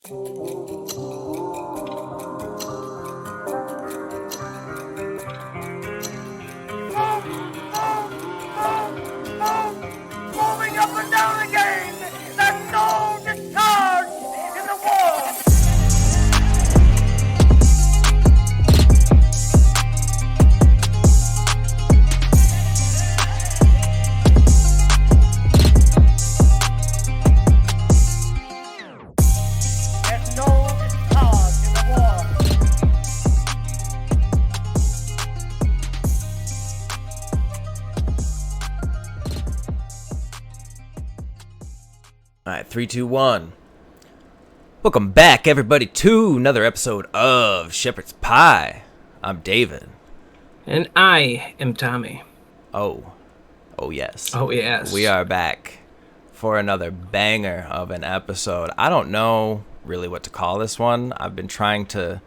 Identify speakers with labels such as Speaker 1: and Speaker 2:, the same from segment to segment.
Speaker 1: Moving up and down again, there's no discharge in the war. There's no discharge in the war.
Speaker 2: All right, 3, 2, 1. Welcome back, everybody, to another episode of Shepherd's Pie. I'm David.
Speaker 3: And I am Tommy.
Speaker 2: Oh yes.
Speaker 3: Oh, yes.
Speaker 2: We are back for another banger of an episode. I don't know really what to call this one. I've been trying to,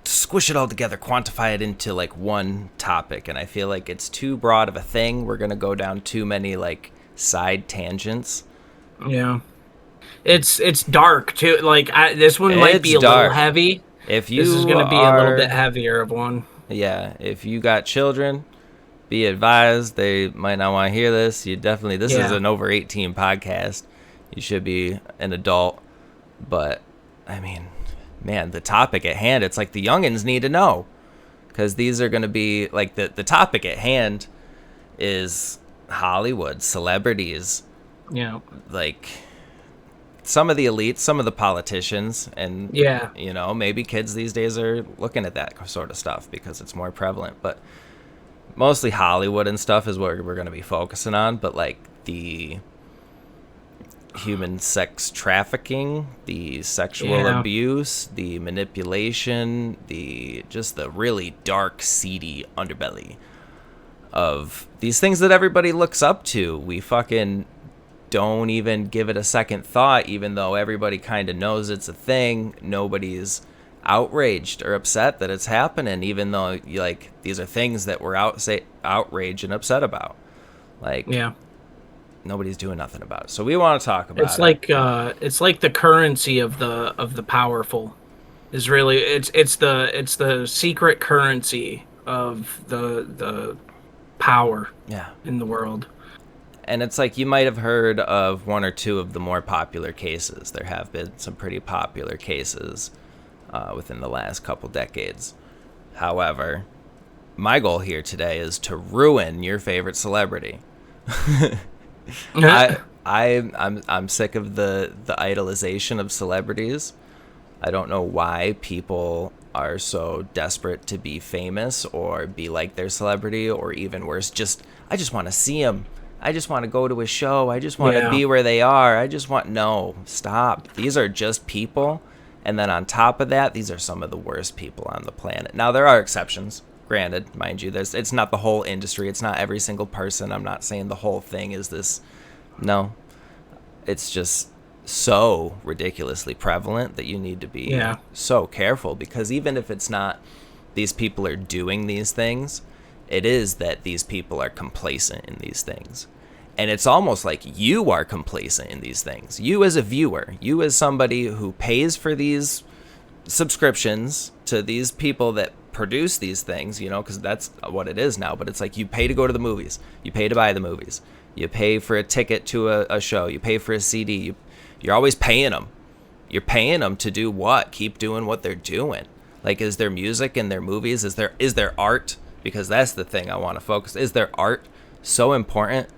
Speaker 2: squish it all together, quantify it into, one topic, and I feel like it's too broad of a thing. We're going to go down too many, side tangents.
Speaker 3: Yeah. It's dark, too. This one might be a little heavy.
Speaker 2: If you
Speaker 3: This is going to be a little bit heavier of one.
Speaker 2: Yeah, if you got children, be advised, they might not want to hear this. This is an over 18 podcast. You should be an adult. But, I mean, man, the topic at hand, it's like the youngins need to know. Because these are going to be, the topic at hand is Hollywood, celebrities.
Speaker 3: Yeah.
Speaker 2: Some of the elites, some of the politicians, and, maybe kids these days are looking at that sort of stuff because it's more prevalent. But mostly Hollywood and stuff is what we're going to be focusing on. But, the human sex trafficking, the sexual abuse, the manipulation, the really dark, seedy underbelly of these things that everybody looks up to. We fucking don't even give it a second thought, even though everybody kind of knows it's a thing. Nobody's outraged or upset that it's happening, even though these are things that we're outraged and upset about. Nobody's doing nothing about it. So we want to talk about it.
Speaker 3: It's like the currency of the powerful is really it's the secret currency of the power in the world.
Speaker 2: And it's you might have heard of one or two of the more popular cases. There have been some pretty popular cases within the last couple decades. However, my goal here today is to ruin your favorite celebrity. I'm sick of the idolization of celebrities. I don't know why people are so desperate to be famous or be like their celebrity, or even worse, I just want to see them. I just want to go to a show. I just want to be where they are. No, stop. These are just people. And then on top of that, these are some of the worst people on the planet. Now, there are exceptions, granted, mind you. It's not the whole industry. It's not every single person. I'm not saying the whole thing is this. No, it's just so ridiculously prevalent that you need to be so careful, because even if it's not these people are doing these things, it is that these people are complacent in these things. And it's almost like you are complacent in these things. You as a viewer, you as somebody who pays for these subscriptions to these people that produce these things, because that's what it is now. But it's you pay to go to the movies. You pay to buy the movies. You pay for a ticket to a show. You pay for a CD. You're always paying them. You're paying them to do what? Keep doing what they're doing. Is there music in their movies? Is there art? Because that's the thing I want to focus. Is there art so important,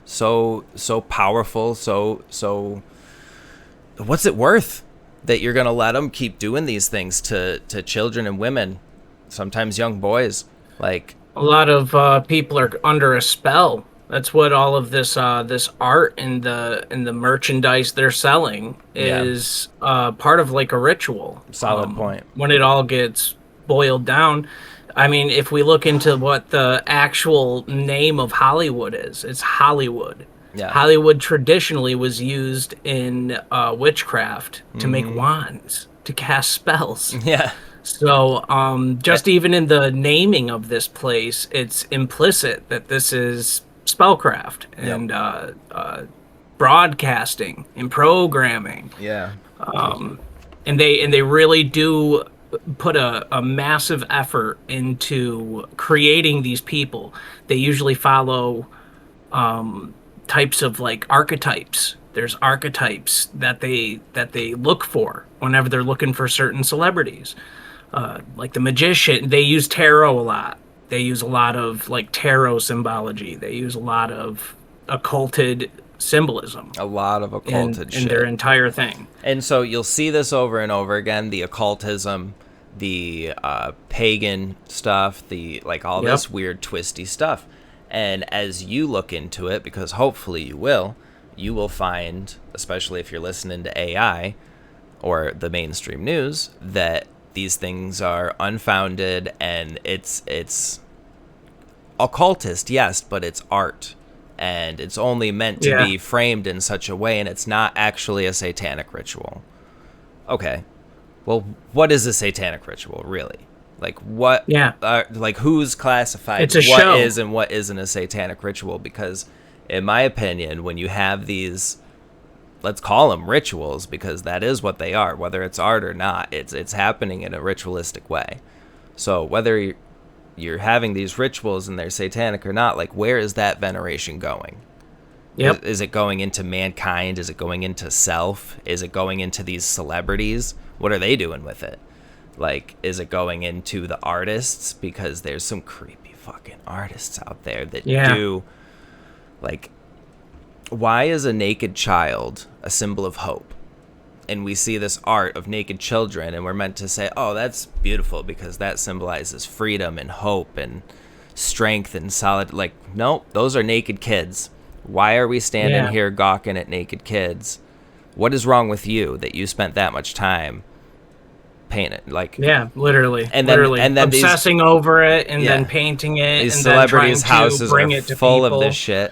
Speaker 2: so powerful, so what's it worth that you're going to let them keep doing these things to children and women, sometimes young boys?
Speaker 3: A lot of people are under a spell. That's what all of this art and the merchandise they're selling is part of, a ritual.
Speaker 2: Solid point.
Speaker 3: When it all gets boiled down, I mean, if we look into what the actual name of Hollywood is, it's Hollywood. Yeah. Hollywood traditionally was used in witchcraft to make wands, to cast spells.
Speaker 2: Yeah.
Speaker 3: So even in the naming of this place, it's implicit that this is spellcraft. And broadcasting and programming.
Speaker 2: Yeah.
Speaker 3: And they really do put a massive effort into creating these people. They usually follow types of like archetypes. There's archetypes that they look for whenever they're looking for certain celebrities. Like the magician, they use tarot a lot. They use a lot of like tarot symbology. They use a lot of occulted symbolism.
Speaker 2: A lot of occulted shit
Speaker 3: in their entire thing.
Speaker 2: And so you'll see this over and over again, the occultism, the pagan stuff, the like all this weird twisty stuff. And as you look into it, because hopefully you will find, especially if you're listening to AI or the mainstream news, that these things are unfounded, and it's occultist, yes, but it's art, and it's only meant to be framed in such a way, and it's not actually a satanic ritual. Okay, well, what is a satanic ritual, really? Like, what? Yeah. Like, who's classified
Speaker 3: it's a
Speaker 2: what
Speaker 3: show.
Speaker 2: Is and what isn't a satanic ritual? Because, in my opinion, when you have these, let's call them rituals, because that is what they are, whether it's art or not, it's happening in a ritualistic way. So whether you're having these rituals and they're satanic or not, like, where is that veneration going?
Speaker 3: Yep.
Speaker 2: Is it going into mankind? Is it going into self? Is it going into these celebrities? What are they doing with it? Like, is it going into the artists? Because there's some creepy fucking artists out there that do, like, why is a naked child a symbol of hope? And we see this art of naked children, and we're meant to say, oh, that's beautiful because that symbolizes freedom and hope and strength and solid. Like, nope, those are naked kids. Why are we standing here gawking at naked kids? What is wrong with you that you spent that much time painting it? Like,
Speaker 3: literally,
Speaker 2: and then
Speaker 3: obsessing over it and then painting it.
Speaker 2: These
Speaker 3: and
Speaker 2: celebrities'
Speaker 3: then trying
Speaker 2: houses
Speaker 3: to bring
Speaker 2: are
Speaker 3: it to
Speaker 2: full
Speaker 3: people.
Speaker 2: of this shit.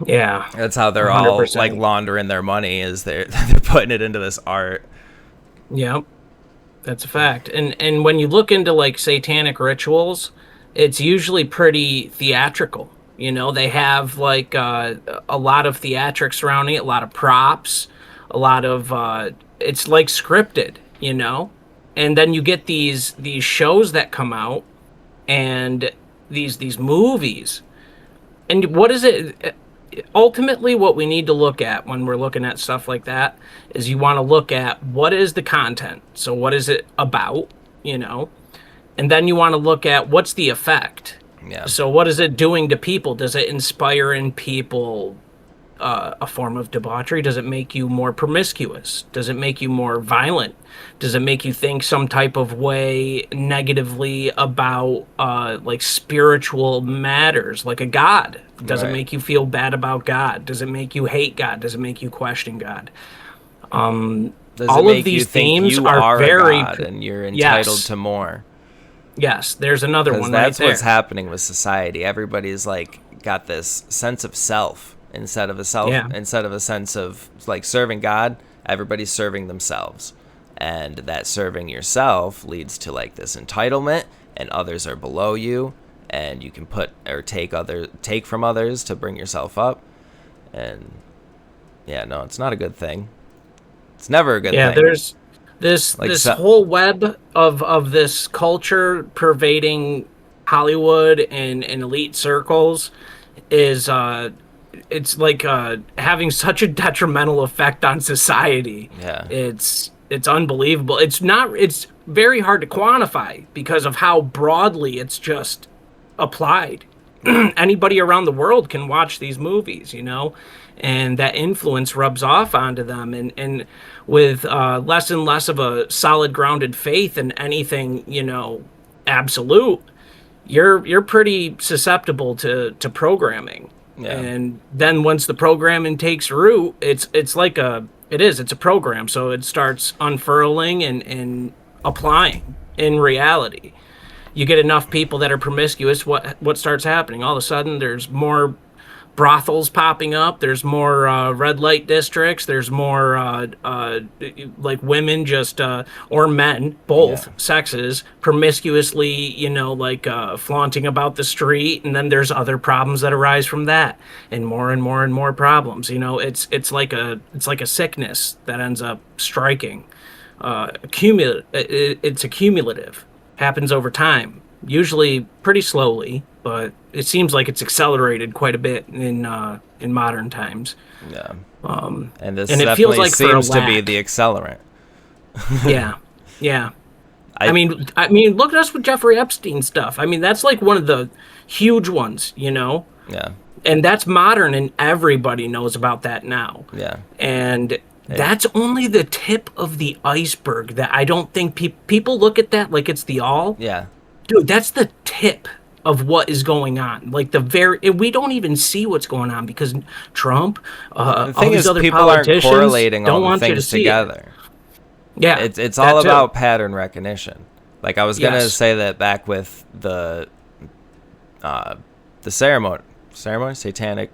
Speaker 3: Yeah,
Speaker 2: that's how they're
Speaker 3: 100%.
Speaker 2: all like laundering their money, is they're putting it into this art.
Speaker 3: Yep, that's a fact. And when you look into like satanic rituals, it's usually pretty theatrical. You know, they have like a lot of theatrics surrounding it, a lot of props, a lot of it's like scripted, you know. And then you get these shows that come out, and these movies. And what is it? Ultimately, what we need to look at when we're looking at stuff like that is you want to look at what is the content. So what is it about, you know? And then you want to look at what's the effect.
Speaker 2: Yeah.
Speaker 3: So what is it doing to people? Does it inspire in people a form of debauchery? Does it make you more promiscuous? Does it make you more violent? Does it make you think some type of way negatively about like spiritual matters, like a God? Does it make you feel bad about God? Does it make you hate God? Does it make you question God? All of these themes are very
Speaker 2: God and you're entitled to more.
Speaker 3: Yes, there's another one.
Speaker 2: That's
Speaker 3: right
Speaker 2: what's happening with society. Everybody's like got this sense of self instead of a sense of like serving God. Everybody's serving themselves, and that serving yourself leads to like this entitlement, and others are below you, and you can put or take from others to bring yourself up. And no, it's not a good thing. It's never a good thing.
Speaker 3: Yeah, there's this whole web of this culture pervading Hollywood and elite circles is it's like having such a detrimental effect on society.
Speaker 2: Yeah,
Speaker 3: it's unbelievable. It's very hard to quantify because of how broadly it's just applied. Anybody around the world can watch these movies, you know, and that influence rubs off onto them. And with less and less of a solid grounded faith in anything, you know, absolute, you're pretty susceptible to programming. Yeah. And then once the programming takes root, it's a program. So it starts unfurling and applying in reality. You get enough people that are promiscuous, what starts happening? All of a sudden there's more brothels popping up. There's more red light districts. There's more like women just or men, both sexes, promiscuously, like flaunting about the street. And then there's other problems that arise from that, and more and more and more problems. It's like a sickness that ends up striking. It's accumulative, happens over time, usually pretty slowly, but it seems like it's accelerated quite a bit in modern times.
Speaker 2: Yeah.
Speaker 3: And
Speaker 2: this
Speaker 3: it
Speaker 2: definitely
Speaker 3: feels like
Speaker 2: seems to be the accelerant.
Speaker 3: Yeah. I mean, look at us with Jeffrey Epstein stuff. I mean, that's like one of the huge ones,
Speaker 2: Yeah.
Speaker 3: And that's modern, and everybody knows about that now.
Speaker 2: Yeah.
Speaker 3: And that's only the tip of the iceberg. That I don't think people look at that like it's the all.
Speaker 2: Yeah.
Speaker 3: Dude, that's the tip of what is going on. Like we don't even see what's going on because Trump,
Speaker 2: the thing
Speaker 3: all these
Speaker 2: is,
Speaker 3: other
Speaker 2: people aren't
Speaker 3: politicians
Speaker 2: correlating
Speaker 3: don't
Speaker 2: all the
Speaker 3: want you to
Speaker 2: things
Speaker 3: see
Speaker 2: together.
Speaker 3: Yeah,
Speaker 2: it's all about pattern recognition. Like I was gonna say that back with the ceremony, satanic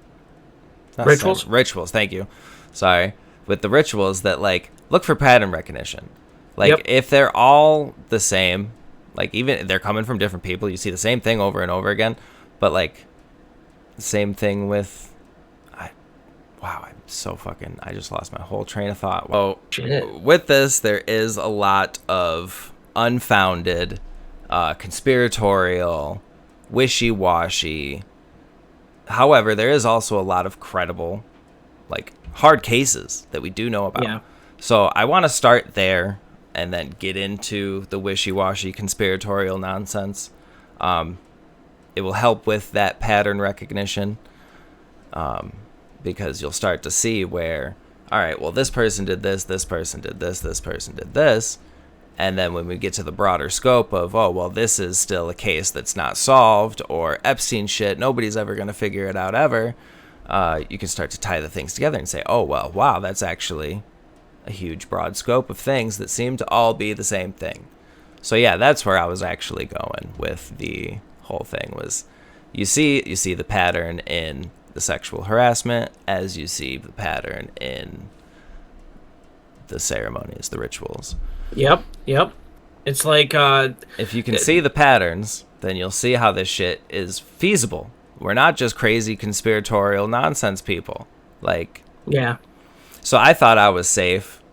Speaker 2: rituals. Thank you. Sorry, with the rituals that like look for pattern recognition. Like if they're all the same, like even they're coming from different people, you see the same thing over and over again. But like the same thing with, I just lost my whole train of thought. Well, with this, there is a lot of unfounded, conspiratorial, wishy-washy. However, there is also a lot of credible, like hard cases that we do know about.
Speaker 3: Yeah.
Speaker 2: So I want to start there and then get into the wishy-washy conspiratorial nonsense. It will help with that pattern recognition. Because you'll start to see where, all right, well, this person did this person did this person did this. And then when we get to the broader scope of, oh, well, this is still a case that's not solved, or Epstein shit, nobody's ever going to figure it out ever, you can start to tie the things together and say, oh, well, wow, that's actually a huge broad scope of things that seem to all be the same thing. So, yeah, that's where I was actually going with the whole thing was you see the pattern in the sexual harassment as you see the pattern in the ceremonies, the rituals.
Speaker 3: Yep. It's like
Speaker 2: if you can see the patterns, then you'll see how this shit is feasible. We're not just crazy conspiratorial nonsense people. Like,
Speaker 3: yeah.
Speaker 2: So I thought I was safe.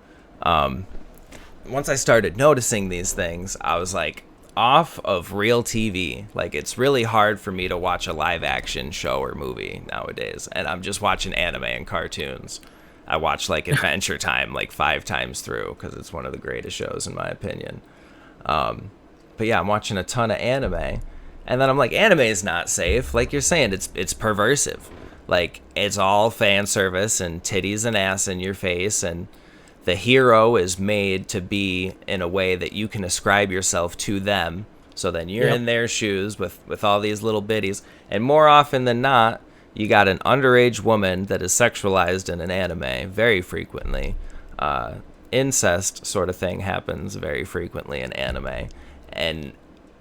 Speaker 2: Once I started noticing these things, I was like, off of real TV. Like, it's really hard for me to watch a live action show or movie nowadays, and I'm just watching anime and cartoons. I watch like Adventure Time like 5 times through because it's one of the greatest shows in my opinion. But yeah, I'm watching a ton of anime, and then I'm like, anime is not safe. Like you're saying, it's perversive. Like, it's all fan service and titties and ass in your face, and the hero is made to be in a way that you can ascribe yourself to them. So then you're in their shoes with all these little biddies. And more often than not, you got an underage woman that is sexualized in an anime very frequently. Incest sort of thing happens very frequently in anime. And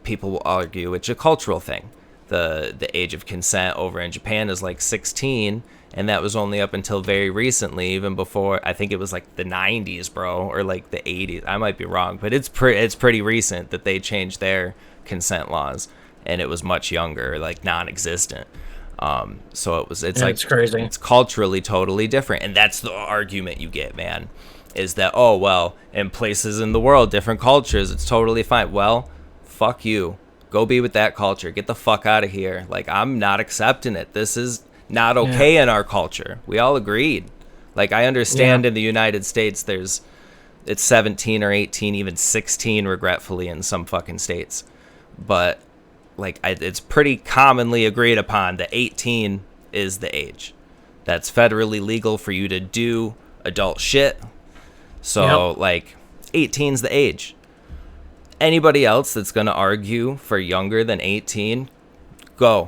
Speaker 2: people will argue it's a cultural thing. The age of consent over in Japan is like 16. And that was only up until very recently, even before, I think it was like the 90s, bro, or like the 80s. I might be wrong, but it's pretty recent that they changed their consent laws, and it was much younger, like non-existent. So it's
Speaker 3: crazy.
Speaker 2: It's culturally totally different, and that's the argument you get, man, is that, oh, well, in places in the world, different cultures, it's totally fine. Well, fuck you. Go be with that culture. Get the fuck out of here. Like, I'm not accepting it. This is not okay in our culture. We all agreed. Like, I understand in the United States it's 17 or 18, even 16 regretfully in some fucking states, but like it's pretty commonly agreed upon that 18 is the age that's federally legal for you to do adult shit. So like 18's the age. Anybody else that's going to argue for younger than 18,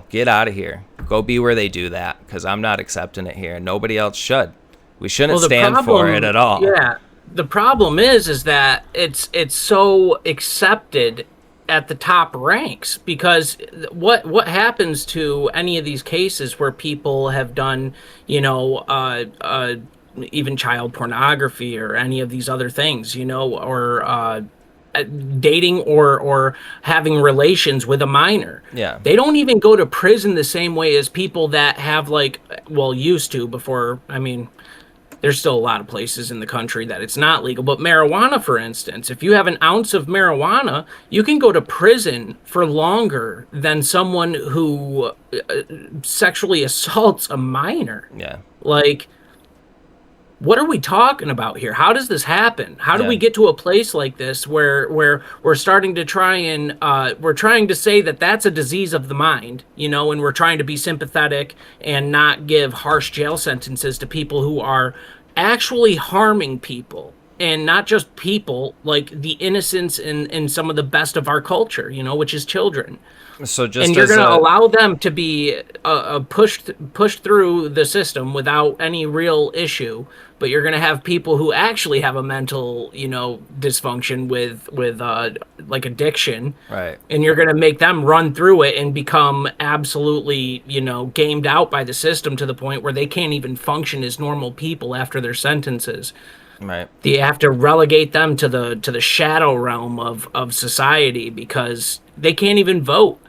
Speaker 2: get out of here. Go be where they do that, because I'm not accepting it here. Nobody else should. We shouldn't stand for it at all.
Speaker 3: Yeah. The problem is that it's so accepted at the top ranks, because what happens to any of these cases where people have done, you know, even child pornography or any of these other things, you know, or dating or having relations with a minor.
Speaker 2: Yeah.
Speaker 3: They don't even go to prison the same way as people that have, like, well, used to before. I mean, there's still a lot of places in the country that it's not legal, but marijuana, for instance, if you have an ounce of marijuana, you can go to prison for longer than someone who sexually assaults a minor.
Speaker 2: Yeah.
Speaker 3: Like, what are we talking about here? How does this happen? How do we get to a place like this where we're starting to try and we're trying to say that that's a disease of the mind, you know, and we're trying to be sympathetic and not give harsh jail sentences to people who are actually harming people, and not just people, like the innocents in some of the best of our culture, you know, which is children.
Speaker 2: So just,
Speaker 3: and you're going to allow them to be pushed through the system without any real issue, but you're going to have people who actually have a mental, you know, dysfunction with like addiction,
Speaker 2: right?
Speaker 3: And you're going to make them run through it and become absolutely, you know, gamed out by the system to the point where they can't even function as normal people after their sentences.
Speaker 2: Right.
Speaker 3: You have to relegate them to the shadow realm of society because they can't even vote.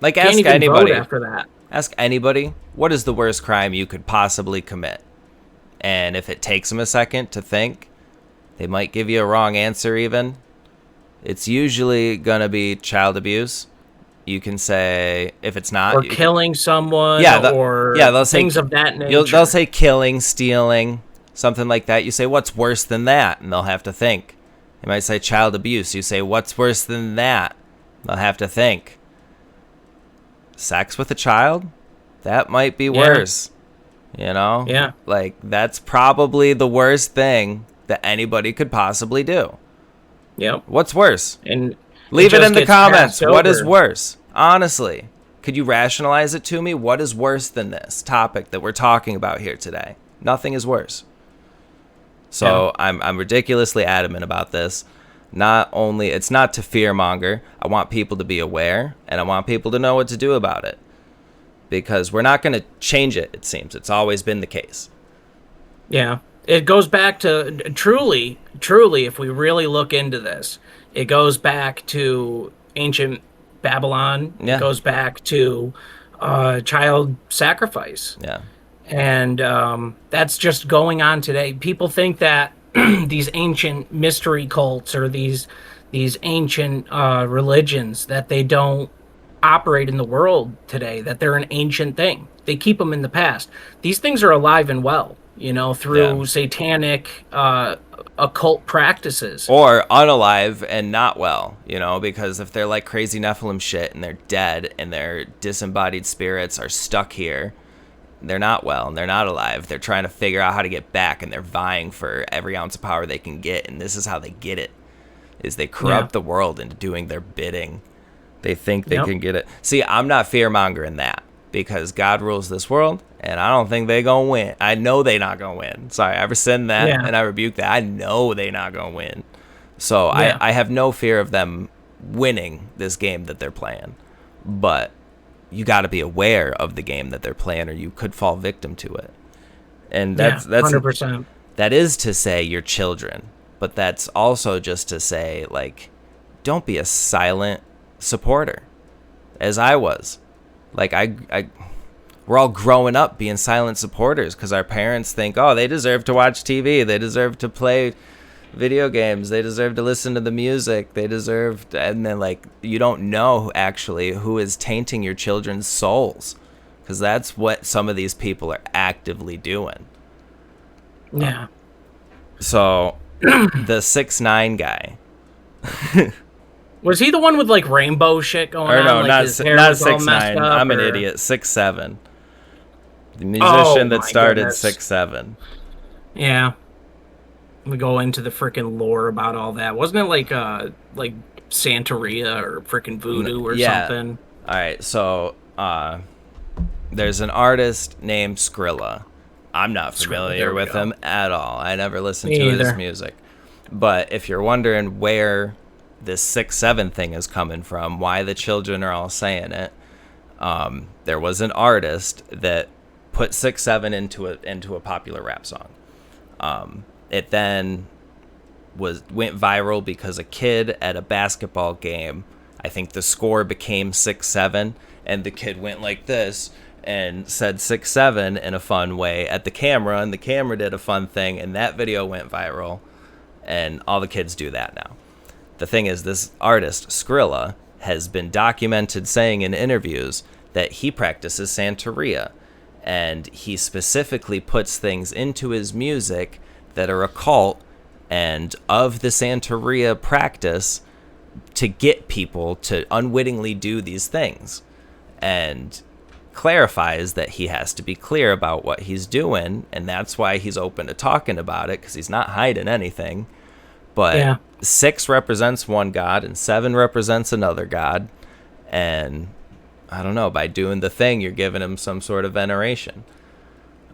Speaker 2: Like, ask anybody
Speaker 3: after that.
Speaker 2: Ask anybody, what is the worst crime you could possibly commit? And if it takes them a second to think, they might give you a wrong answer even. It's usually going to be child abuse. You can say, if it's not...
Speaker 3: Or killing someone, or
Speaker 2: they'll say,
Speaker 3: things of that nature.
Speaker 2: They'll say killing, stealing, something like that. You say, what's worse than that? And they'll have to think. They might say child abuse. You say, what's worse than that? They'll have to think. Sex with a child? That might be worse. You know?
Speaker 3: Yeah.
Speaker 2: Like, that's probably the worst thing that anybody could possibly do.
Speaker 3: Yep.
Speaker 2: What's worse?
Speaker 3: And
Speaker 2: leave it in the comments. What is worse? Honestly, could you rationalize it to me? What is worse than this topic that we're talking about here today? Nothing is worse. So I'm ridiculously adamant about this. Not only, it's not to fearmonger. I want people to be aware, and I want people to know what to do about it. Because we're not going to change it, it seems. It's always been the case.
Speaker 3: Yeah. It goes back to, truly, if we really look into this, it goes back to ancient Babylon.
Speaker 2: Yeah.
Speaker 3: It goes back to child sacrifice.
Speaker 2: Yeah.
Speaker 3: And that's just going on today. People think that these ancient mystery cults or these ancient religions, that they don't operate in the world today, that they're an ancient thing. They keep them in the past. These things are alive and well, you know, through satanic occult practices.
Speaker 2: Or unalive and not well, you know, because if they're like crazy Nephilim shit and they're dead and their disembodied spirits are stuck here, they're not well and they're not alive. They're trying to figure out how to get back, and they're vying for every ounce of power they can get. And this is how they get it, is they corrupt the world into doing their bidding. They think they can get it. See, I'm not fear-mongering that, because God rules this world, and I don't think they gonna win. I know they not gonna win. Sorry, I ever said that, and I rebuke that. I know they not gonna win. So I have no fear of them winning this game that they're playing. But you got to be aware of the game that they're playing, or you could fall victim to it. And that's
Speaker 3: 100%.
Speaker 2: That is to say your children, but that's also just to say, like, don't be a silent supporter, as I was. Like, we're all growing up being silent supporters because our parents think, oh, they deserve to watch TV, they deserve to play video games, they deserve to listen to the music, they deserve to, and then, like, you don't know actually who is tainting your children's souls, because that's what some of these people are actively doing. So the 6ix9ine guy,
Speaker 3: was he the one with like rainbow shit going on?
Speaker 2: Or no,
Speaker 3: like
Speaker 2: not
Speaker 3: his hair was all messed
Speaker 2: 6ix9ine.
Speaker 3: up,
Speaker 2: I'm an
Speaker 3: or...
Speaker 2: idiot. 6ix7ine, the musician that started
Speaker 3: goodness.
Speaker 2: 6ix7ine.
Speaker 3: Yeah. We go into the freaking lore about all that. Wasn't it like Santeria or freaking voodoo or something?
Speaker 2: All right, so there's an artist named Skrilla. I'm not familiar with him at all. I never listened to his music. But if you're wondering where this 6-7 thing is coming from, why the children are all saying it. There was an artist that put 6-7 into a popular rap song. It then went viral because a kid at a basketball game, I think the score became 6-7, and the kid went like this and said 6-7 in a fun way at the camera, and the camera did a fun thing, and that video went viral, and all the kids do that now. The thing is, this artist, Skrilla, has been documented saying in interviews that he practices Santeria, and he specifically puts things into his music that are occult and of the Santeria practice to get people to unwittingly do these things, and clarifies that he has to be clear about what he's doing, and that's why he's open to talking about it, because he's not hiding anything. But 6 represents one god and 7 represents another god, and I don't know, by doing the thing, you're giving him some sort of veneration.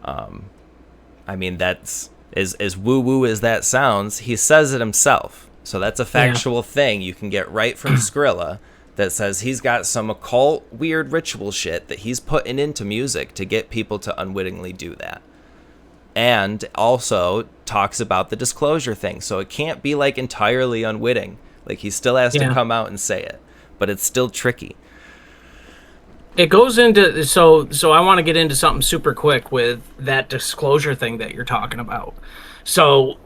Speaker 2: I mean, that's as woo-woo as that sounds, he says it himself. So that's a factual thing you can get right from Skrilla that says he's got some occult, weird ritual shit that he's putting into music to get people to unwittingly do that. And also talks about the disclosure thing. So it can't be like entirely unwitting. Like, he still has to come out and say it. But it's still tricky.
Speaker 3: It goes into, so I want to get into something super quick with that disclosure thing that you're talking about. So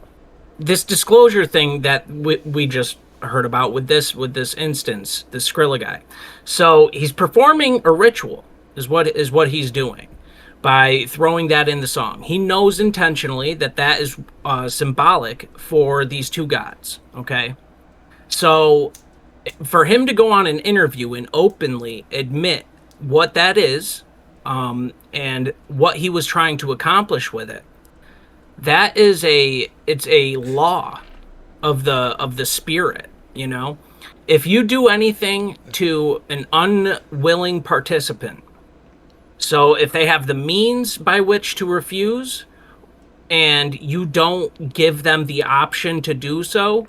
Speaker 3: this disclosure thing that we just heard about with this instance, the Skrilla guy. So he's performing a ritual is what he's doing by throwing that in the song. He knows intentionally that is symbolic for these two gods. Okay. So for him to go on an interview and openly admit what that is, and what he was trying to accomplish with it, it's a law of the spirit, you know? If you do anything to an unwilling participant, so if they have the means by which to refuse and you don't give them the option to do so,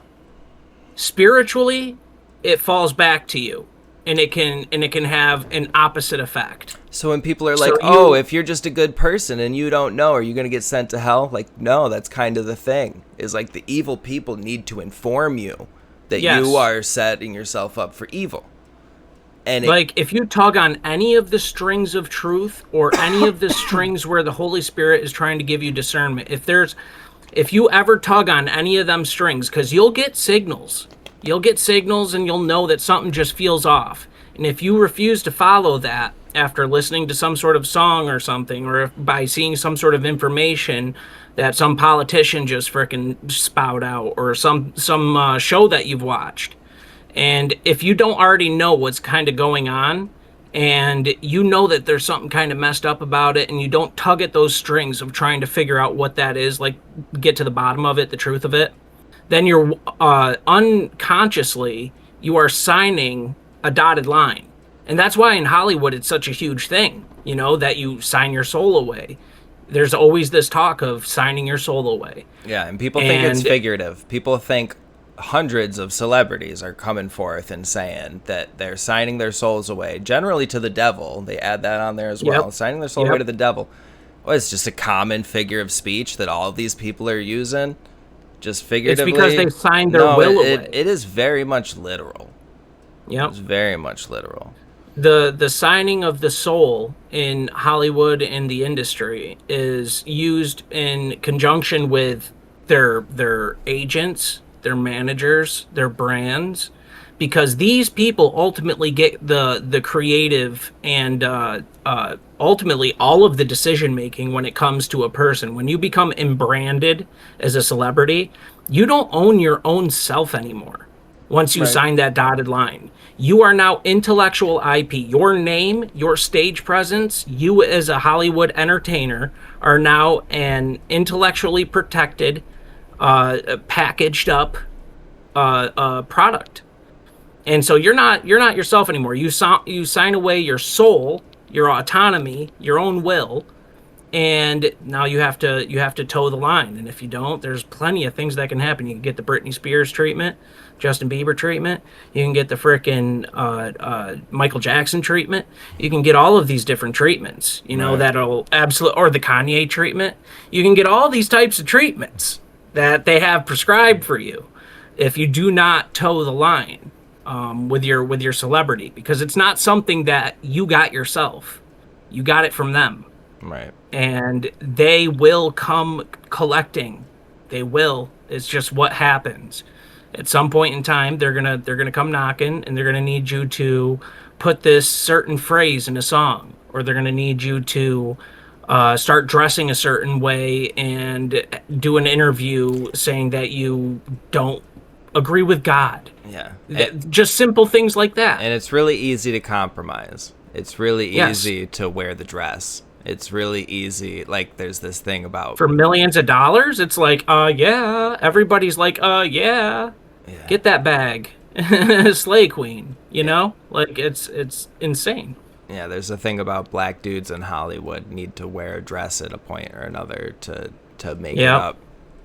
Speaker 3: spiritually, it falls back to you. And it can have an opposite effect.
Speaker 2: So when people are like, if you're just a good person and you don't know, are you going to get sent to hell? Like, no, that's kind of the thing. Is like the evil people need to inform you that you are setting yourself up for evil. And
Speaker 3: if you tug on any of the strings of truth or any of the strings where the Holy Spirit is trying to give you discernment, if you ever tug on any of them strings, because you'll get signals. You'll get signals and you'll know that something just feels off. And if you refuse to follow that after listening to some sort of song or something, or by seeing some sort of information that some politician just frickin' spout out, or some show that you've watched, and if you don't already know what's kind of going on, and you know that there's something kind of messed up about it, and you don't tug at those strings of trying to figure out what that is, like get to the bottom of it, the truth of it, then you're unconsciously, you are signing a dotted line. And that's why in Hollywood it's such a huge thing, you know, that you sign your soul away. There's always this talk of signing your soul away.
Speaker 2: Yeah, and people think it's figurative. People think hundreds of celebrities are coming forth and saying that they're signing their souls away, generally to the devil. They add that on there as well, signing their soul away to the devil. Well, it's just a common figure of speech that all of these people are using. Just figuratively.
Speaker 3: It's because they signed their will away.
Speaker 2: It is very much literal.
Speaker 3: Yep.
Speaker 2: It's very much literal.
Speaker 3: The signing of the soul in Hollywood and the industry is used in conjunction with their agents, their managers, their brands, because these people ultimately get the creative and ultimately all of the decision making when it comes to a person. When you become branded as a celebrity, you don't own your own self anymore. Once you sign that dotted line, you are now intellectual IP. Your name, your stage presence, you as a Hollywood entertainer are now an intellectually protected, packaged up product. And so you're not yourself anymore. You sign away your soul, your autonomy, your own will, and now you have to toe the line. And if you don't, there's plenty of things that can happen. You can get the Britney Spears treatment, Justin Bieber treatment. You can get the frickin' Michael Jackson treatment. You can get all of these different treatments. You know,
Speaker 2: Right.
Speaker 3: that'll absolutely, or the Kanye treatment. You can get all these types of treatments that they have prescribed for you if you do not toe the line with your celebrity, because it's not something that you got yourself. You got it from them.
Speaker 2: Right.
Speaker 3: And they will come collecting. They will. It's just what happens. At some point in time, they're gonna come knocking, and they're gonna need you to put this certain phrase in a song, or they're gonna need you to start dressing a certain way and do an interview saying that you don't agree with God.
Speaker 2: Yeah.
Speaker 3: Just simple things like that.
Speaker 2: And it's really easy to compromise. It's really
Speaker 3: Yes.
Speaker 2: easy to wear the dress. It's really easy. Like, there's this thing about...
Speaker 3: For millions of dollars, it's like, yeah. Everybody's like, yeah. Get that bag. Slay Queen. You know? Like, it's insane.
Speaker 2: Yeah, there's a thing about black dudes in Hollywood need to wear a dress at a point or another to make it up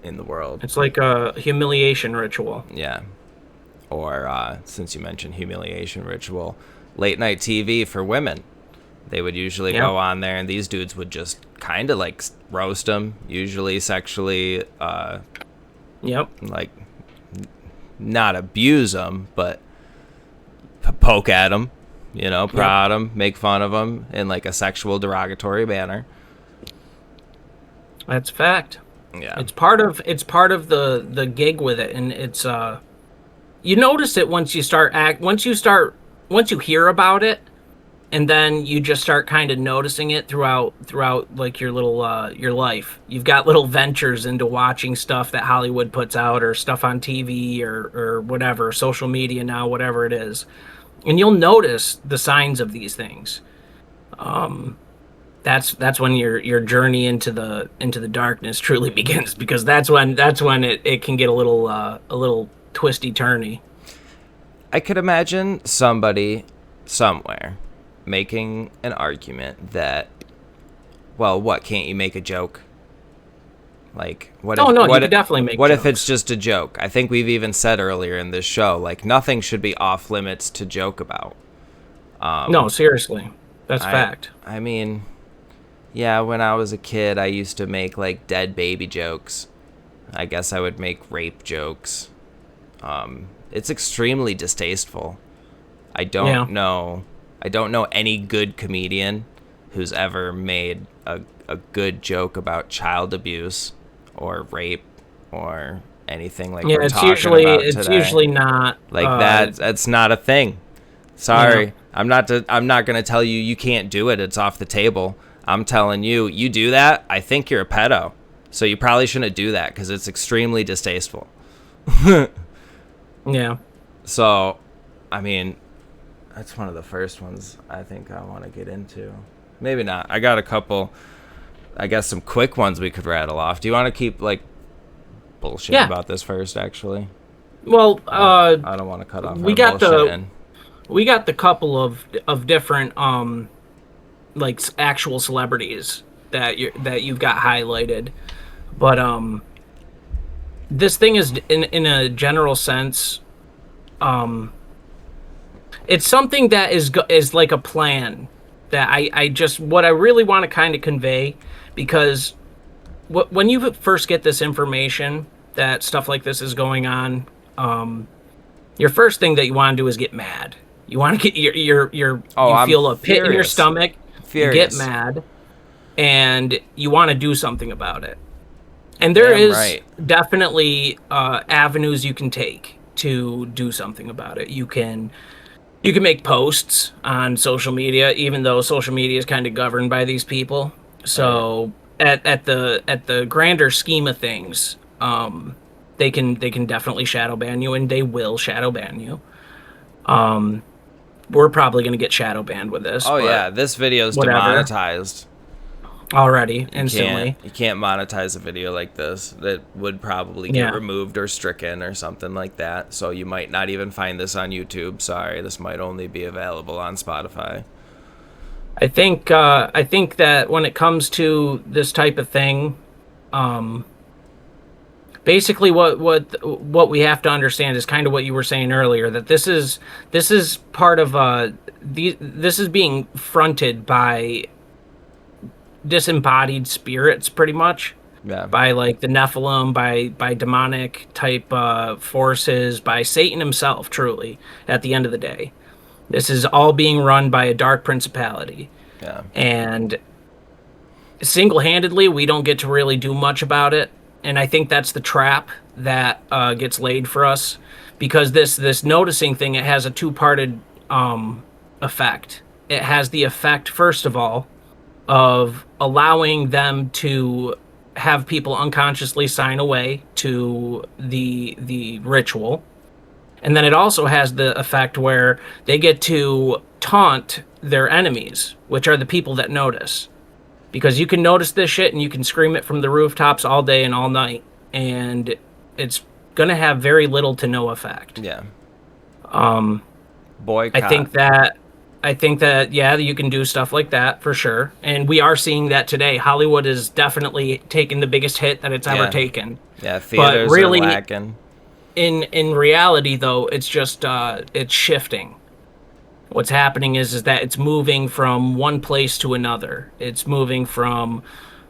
Speaker 2: in the world.
Speaker 3: It's like a humiliation ritual.
Speaker 2: Yeah. Or, since you mentioned humiliation ritual, late night TV for women. They would usually go on there, and these dudes would just kind of like roast them, usually sexually, like not abuse them, but poke at them, you know, prod them, make fun of them in like a sexual derogatory manner.
Speaker 3: That's a fact.
Speaker 2: Yeah.
Speaker 3: It's part of the gig with it, and it's you notice it once you hear about it, and then you just start kind of noticing it throughout like your little your life. You've got little ventures into watching stuff that Hollywood puts out, or stuff on TV, or whatever, social media now, whatever it is. And you'll notice the signs of these things. That's when your journey into the darkness truly begins, because that's when it can get a little twisty turny.
Speaker 2: I could imagine somebody somewhere making an argument that, well, what, can't you make a joke? Like, what if,
Speaker 3: you could definitely make
Speaker 2: what
Speaker 3: jokes.
Speaker 2: if it's just a joke? I think we've even said earlier in this show, like, nothing should be off limits to joke about.
Speaker 3: No, seriously. That's fact.
Speaker 2: I mean, yeah, when I was a kid, I used to make, like, dead baby jokes. I guess I would make rape jokes. It's extremely distasteful. I don't know any good comedian who's ever made a good joke about child abuse or rape or anything like we're talking about today.
Speaker 3: It's usually not
Speaker 2: like that's not a thing. Sorry. I'm not going to tell you can't do it. It's off the table. I'm telling you do that, I think you're a pedo. So you probably shouldn't do that because it's extremely distasteful.
Speaker 3: Yeah.
Speaker 2: So, I mean, that's one of the first ones I think I want to get into. Maybe not. I got a couple, I guess, some quick ones we could rattle off. Do you want to keep, like, bullshitting about this first, actually?
Speaker 3: Well,
Speaker 2: I don't want to cut off
Speaker 3: we got the couple of different like actual celebrities that you've got highlighted, but this thing is in a general sense, it's something that is like a plan that I just, what I really want to kind of convey, because when you first get this information that stuff like this is going on, your first thing that you want to do is get mad. You want to get you feel a pit in your stomach. You get mad, and you want to do something about it. And there is definitely avenues you can take to do something about it. You can make posts on social media, even though social media is kind of governed by these people. So at the grander scheme of things, they can definitely shadow ban you, and they will shadow ban you. We're probably going to get shadow banned with this.
Speaker 2: Oh yeah, this video is demonetized
Speaker 3: already instantly.
Speaker 2: You can't monetize a video like this. That would probably get removed or stricken or something like that. So you might not even find this on YouTube. Sorry, this might only be available on Spotify.
Speaker 3: I think that when it comes to this type of thing, um, basically what we have to understand is kind of what you were saying earlier, that this is part of this is being fronted by disembodied spirits, pretty much,
Speaker 2: Yeah.
Speaker 3: by like the Nephilim, by demonic type forces, by Satan himself. Truly, at the end of the day, this is all being run by a dark principality,
Speaker 2: Yeah.
Speaker 3: and single-handedly, we don't get to really do much about it. And I think that's the trap that gets laid for us, because this noticing thing, it has a two-parted effect. It has the effect, first of all, of allowing them to have people unconsciously sign away to the ritual. And then it also has the effect where they get to taunt their enemies, which are the people that notice. Because you can notice this shit and you can scream it from the rooftops all day and all night, and it's going to have very little to no effect.
Speaker 2: Yeah.
Speaker 3: I
Speaker 2: Boycott.
Speaker 3: think that yeah, you can do stuff like that for sure, and we are seeing that today. Hollywood is definitely taking the biggest hit that it's ever taken.
Speaker 2: Yeah, theaters
Speaker 3: really,
Speaker 2: are lacking.
Speaker 3: In reality, though, it's just it's shifting. What's happening is that it's moving from one place to another. It's moving from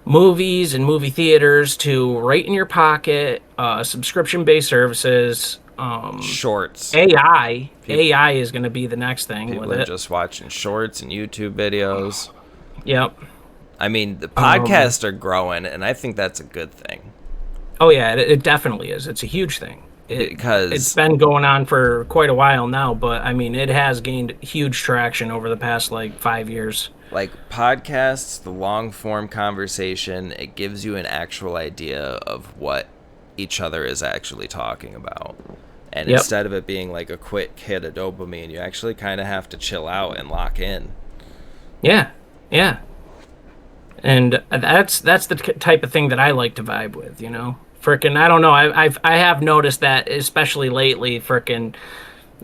Speaker 3: movies and movie theaters to right in your pocket, subscription-based services.
Speaker 2: Shorts.
Speaker 3: AI is going to be the next thing
Speaker 2: People
Speaker 3: with
Speaker 2: are
Speaker 3: it.
Speaker 2: just watching shorts and YouTube videos.
Speaker 3: Yep.
Speaker 2: I mean, the podcasts are growing, and I think that's a good thing.
Speaker 3: Oh yeah, it definitely is. It's a huge thing.
Speaker 2: Because
Speaker 3: It's been going on for quite a while now, but I mean, it has gained huge traction over the past like 5 years.
Speaker 2: like podcasts, the long form conversation, it gives you an actual idea of what each other is actually talking about. And instead of it being like a quick hit of dopamine, you actually kind of have to chill out and lock in.
Speaker 3: Yeah, yeah. And that's the type of thing that I like to vibe with, you know. Frickin', I don't know. I have noticed that, especially lately, frickin'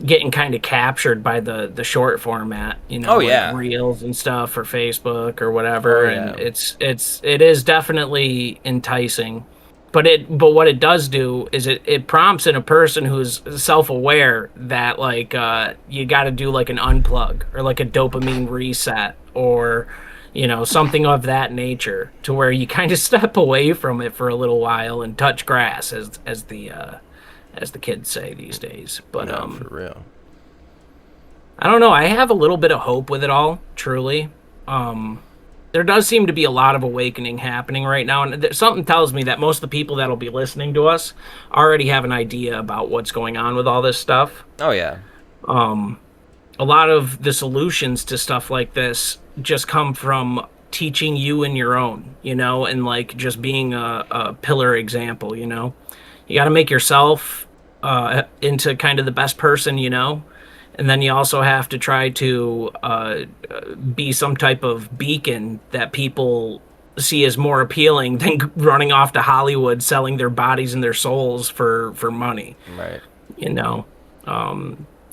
Speaker 3: getting kind of captured by the short format, you know, like reels and stuff for Facebook or whatever. And it is definitely enticing. But what it does do is it prompts in a person who's self-aware that like you got to do like an unplug or like a dopamine reset or you know something of that nature, to where you kind of step away from it for a little while and touch grass, as the kids say these days. But
Speaker 2: no, for real.
Speaker 3: I don't know. I have a little bit of hope with it all, truly. There does seem to be a lot of awakening happening right now, and something tells me that most of the people that'll be listening to us already have an idea about what's going on with all this stuff.
Speaker 2: Oh, yeah.
Speaker 3: A lot of the solutions to stuff like this just come from teaching you and your own, you know, and like just being a pillar example, you know. You got to make yourself into kind of the best person, you know. And then you also have to try to be some type of beacon that people see as more appealing than running off to Hollywood selling their bodies and their souls for money.
Speaker 2: Right.
Speaker 3: You know,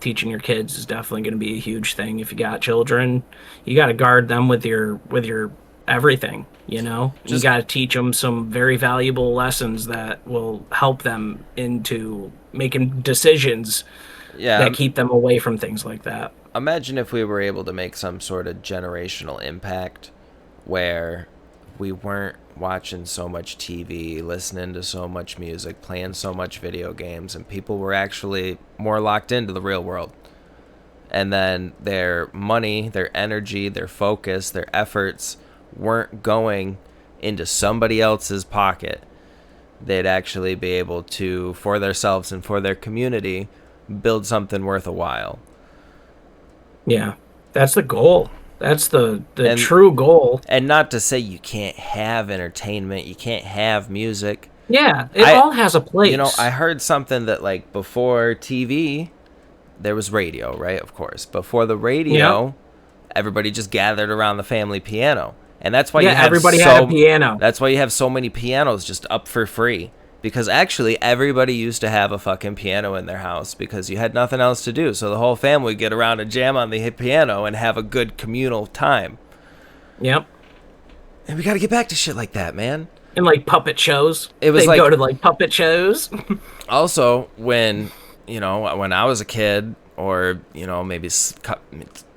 Speaker 3: teaching your kids is definitely going to be a huge thing. If you got children, you got to guard them with your everything. You know, you got to teach them some very valuable lessons that will help them into making decisions.
Speaker 2: Yeah,
Speaker 3: that keep them away from things like that.
Speaker 2: Imagine if we were able to make some sort of generational impact where we weren't watching so much TV, listening to so much music, playing so much video games, and people were actually more locked into the real world. And then their money, their energy, their focus, their efforts weren't going into somebody else's pocket. They'd actually be able to, for themselves and for their community, build something worth a while.
Speaker 3: Yeah, that's the goal. That's the true goal.
Speaker 2: And not to say you can't have entertainment, you can't have music.
Speaker 3: Yeah, it all has a place.
Speaker 2: You know, I heard something that like before TV, there was radio, right? Of course. Before the radio, everybody just gathered around the family piano. And that's why
Speaker 3: everybody had a piano.
Speaker 2: That's why you have so many pianos just up for free. Because actually, everybody used to have a fucking piano in their house because you had nothing else to do. So the whole family would get around and jam on the piano and have a good communal time.
Speaker 3: Yep.
Speaker 2: And we got to get back to shit like that, man.
Speaker 3: And like puppet shows.
Speaker 2: It was
Speaker 3: They'd go to like puppet shows.
Speaker 2: Also, when I was a kid, or maybe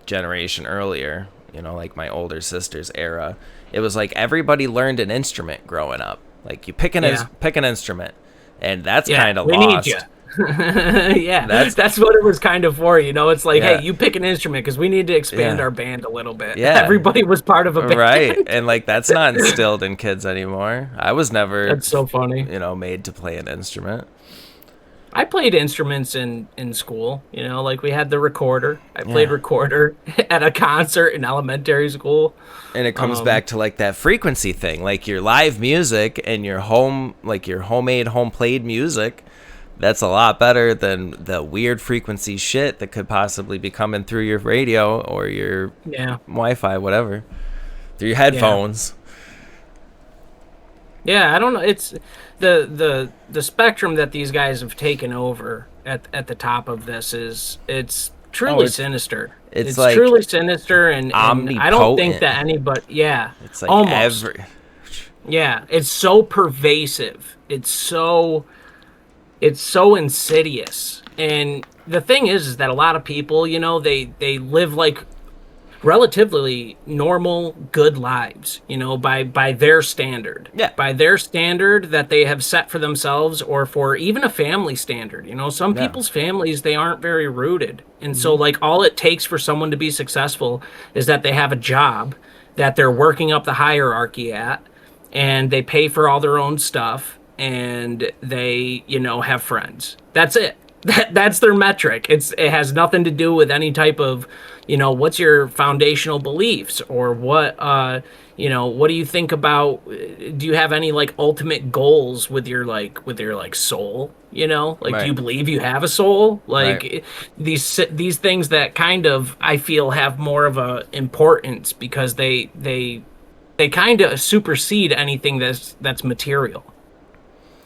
Speaker 2: generation earlier, like my older sister's era, it was like everybody learned an instrument growing up. Like you pick an instrument, and that's kind of lost.
Speaker 3: Need you. Yeah, that's what it was kind of for. It's like, hey, you pick an instrument because we need to expand our band a little bit. Yeah, everybody was part of a band,
Speaker 2: right? And like that's not instilled in kids anymore. I was never.
Speaker 3: That's so funny.
Speaker 2: Made to play an instrument.
Speaker 3: I played instruments in school. Like we had the recorder. I played recorder at a concert in elementary school.
Speaker 2: And it comes back to like that frequency thing, like your live music and your homemade, home played music. That's a lot better than the weird frequency shit that could possibly be coming through your radio or your Wi-Fi, whatever, through your headphones.
Speaker 3: Yeah, I don't know. It's the spectrum that these guys have taken over at the top of this it's truly sinister. It's like truly sinister, and I don't think that anybody. Yeah,
Speaker 2: it's like almost.
Speaker 3: Yeah, it's so pervasive. It's so insidious. And the thing is that a lot of people, they live like relatively normal, good lives, by their standard.
Speaker 2: Yeah.
Speaker 3: By their standard that they have set for themselves, or for even a family standard. Some people's families, they aren't very rooted. And so like all it takes for someone to be successful is that they have a job that they're working up the hierarchy at, and they pay for all their own stuff, and they, have friends. That's it. That's their metric. It has nothing to do with any type of, what's your foundational beliefs, or what, what do you think about, do you have any like ultimate goals with your soul,
Speaker 2: right.
Speaker 3: Do you believe you have a soul? Like these things that kind of, I feel, have more of a importance because they kind of supersede anything that's material.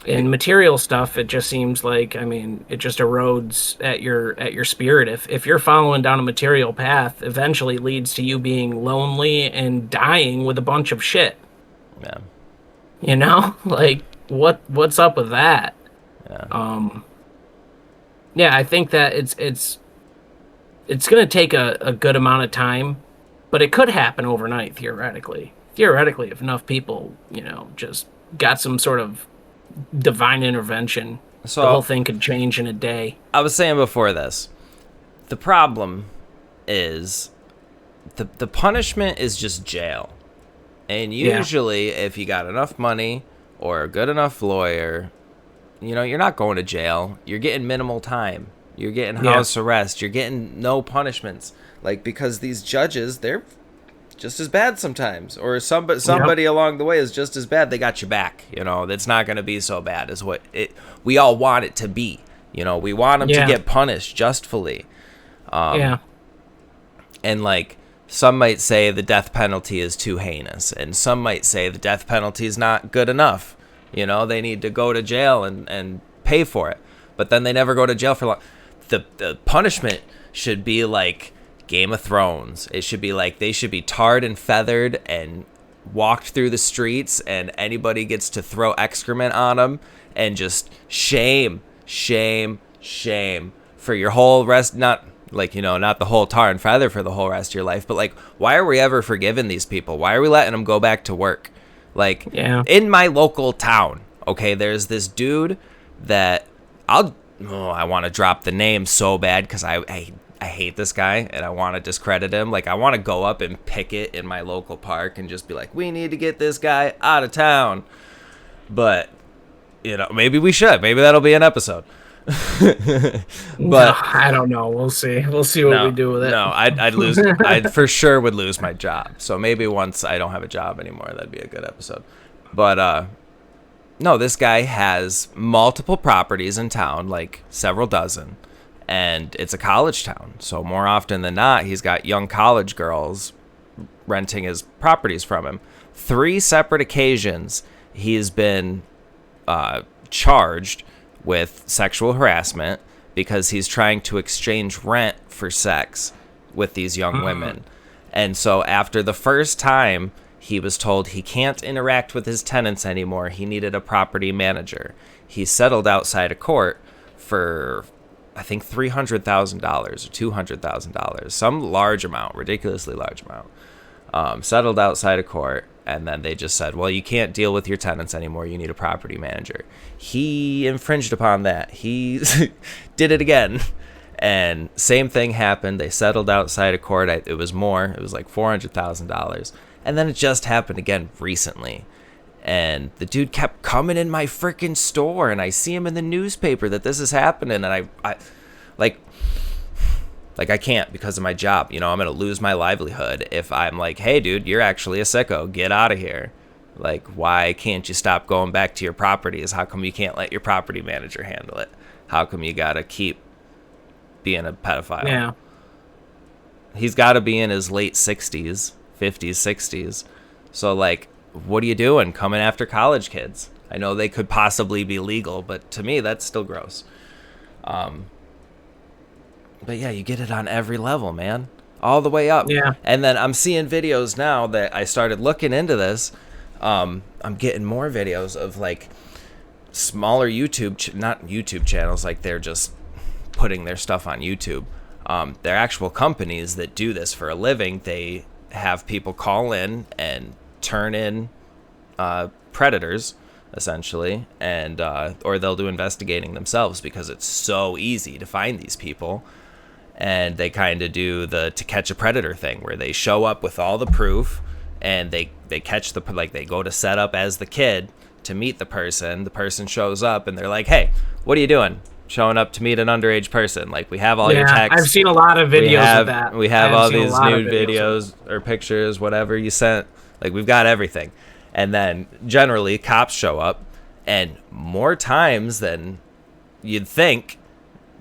Speaker 3: And material stuff, it just seems like, it just erodes at your spirit. If you're following down a material path, eventually leads to you being lonely and dying with a bunch of shit.
Speaker 2: Yeah.
Speaker 3: Like what's up with that?
Speaker 2: Yeah.
Speaker 3: Yeah, I think that it's gonna take a good amount of time, but it could happen overnight, theoretically. Theoretically, if enough people, just got some sort of divine intervention, so the whole thing could change in a day.
Speaker 2: I was saying before this, the problem is the punishment is just jail. And usually if you got enough money or a good enough lawyer, you're not going to jail. You're getting minimal time. You're getting house arrest. You're getting no punishments. Like, because these judges, they're just as bad sometimes, or somebody along the way is just as bad. They got your back. That's not going to be so bad as what we all want it to be. We want them to get punished justly. And like, some might say the death penalty is too heinous, and some might say the death penalty is not good enough. They need to go to jail and pay for it, but then they never go to jail for long. The punishment should be like Game of Thrones. It should be like they should be tarred and feathered and walked through the streets, and anybody gets to throw excrement on them, and just shame for your whole rest. Not like, not the whole tar and feather for the whole rest of your life, but like, why are we ever forgiving these people? Why are we letting them go back to work? Like, in my local town, okay, there's this dude that I want to drop the name so bad because I hate this guy, and I want to discredit him. Like, I want to go up and picket in my local park and just be like, we need to get this guy out of town. But, maybe we should. Maybe that'll be an episode. But
Speaker 3: no, I don't know. We'll see. We'll see what we do with it.
Speaker 2: No, I'd lose. I for sure would lose my job. So maybe once I don't have a job anymore, that'd be a good episode. But, no, this guy has multiple properties in town, like several dozen. And it's a college town, so more often than not, he's got young college girls renting his properties from him. 3 separate occasions, he's been charged with sexual harassment because he's trying to exchange rent for sex with these young women. And so after the first time, he was told he can't interact with his tenants anymore. He needed a property manager. He settled outside of court for, I think, $300,000 or $200,000, some large amount, ridiculously large amount. Settled outside of court, and then they just said, well, you can't deal with your tenants anymore. You need a property manager. He infringed upon that. He did it again. And same thing happened. They settled outside of court. It was more. It was like $400,000. And then it just happened again recently. And the dude kept coming in my freaking store, and I see him in the newspaper that this is happening. And I I can't because of my job. You know, I'm going to lose my livelihood if I'm like, hey, dude, you're actually a sicko. Get out of here. Like, why can't you stop going back to your properties? How come you can't let your property manager handle it? How come you got to keep being a pedophile?
Speaker 3: Yeah.
Speaker 2: He's got to be in his late 60s, 50s, 60s. So, like, what are you doing coming after college kids? I know they could possibly be legal, but to me, that's still gross. But yeah, you get it on every level, man. All the way up.
Speaker 3: Yeah.
Speaker 2: And then I'm seeing videos now that I started looking into this. I'm getting more videos of, like, smaller not YouTube channels, like they're just putting their stuff on YouTube. They're actual companies that do this for a living. They have people call in and turn in predators, essentially, and or they'll do investigating themselves because it's so easy to find these people. And they kind of do the To Catch a Predator thing, where they show up with all the proof, and they catch they go to set up as the kid to meet the person. The person shows up, and they're like, "Hey, what are you doing? Showing up to meet an underage person? Like, we have all your texts.
Speaker 3: I've seen a lot of videos of that.
Speaker 2: We have all these nude videos or pictures, whatever you sent. Like, we've got everything." And then generally, cops show up, and more times than you'd think,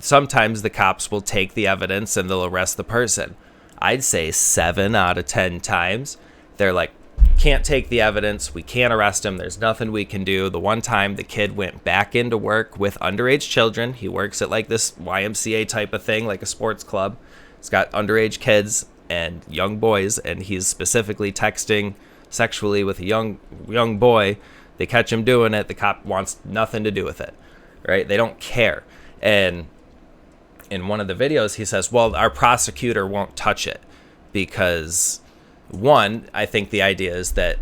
Speaker 2: sometimes the cops will take the evidence and they'll arrest the person. I'd say 7 out of 10 times, they're like, can't take the evidence, we can't arrest him, there's nothing we can do. The one time the kid went back into work with underage children, he works at like this YMCA type of thing, like a sports club. It's got underage kids and young boys, and he's specifically texting sexually with a young boy. They catch him doing it, the cop wants nothing to do with it, right? They don't care. And in one of the videos, he says, well, our prosecutor won't touch it because, one, I think the idea is that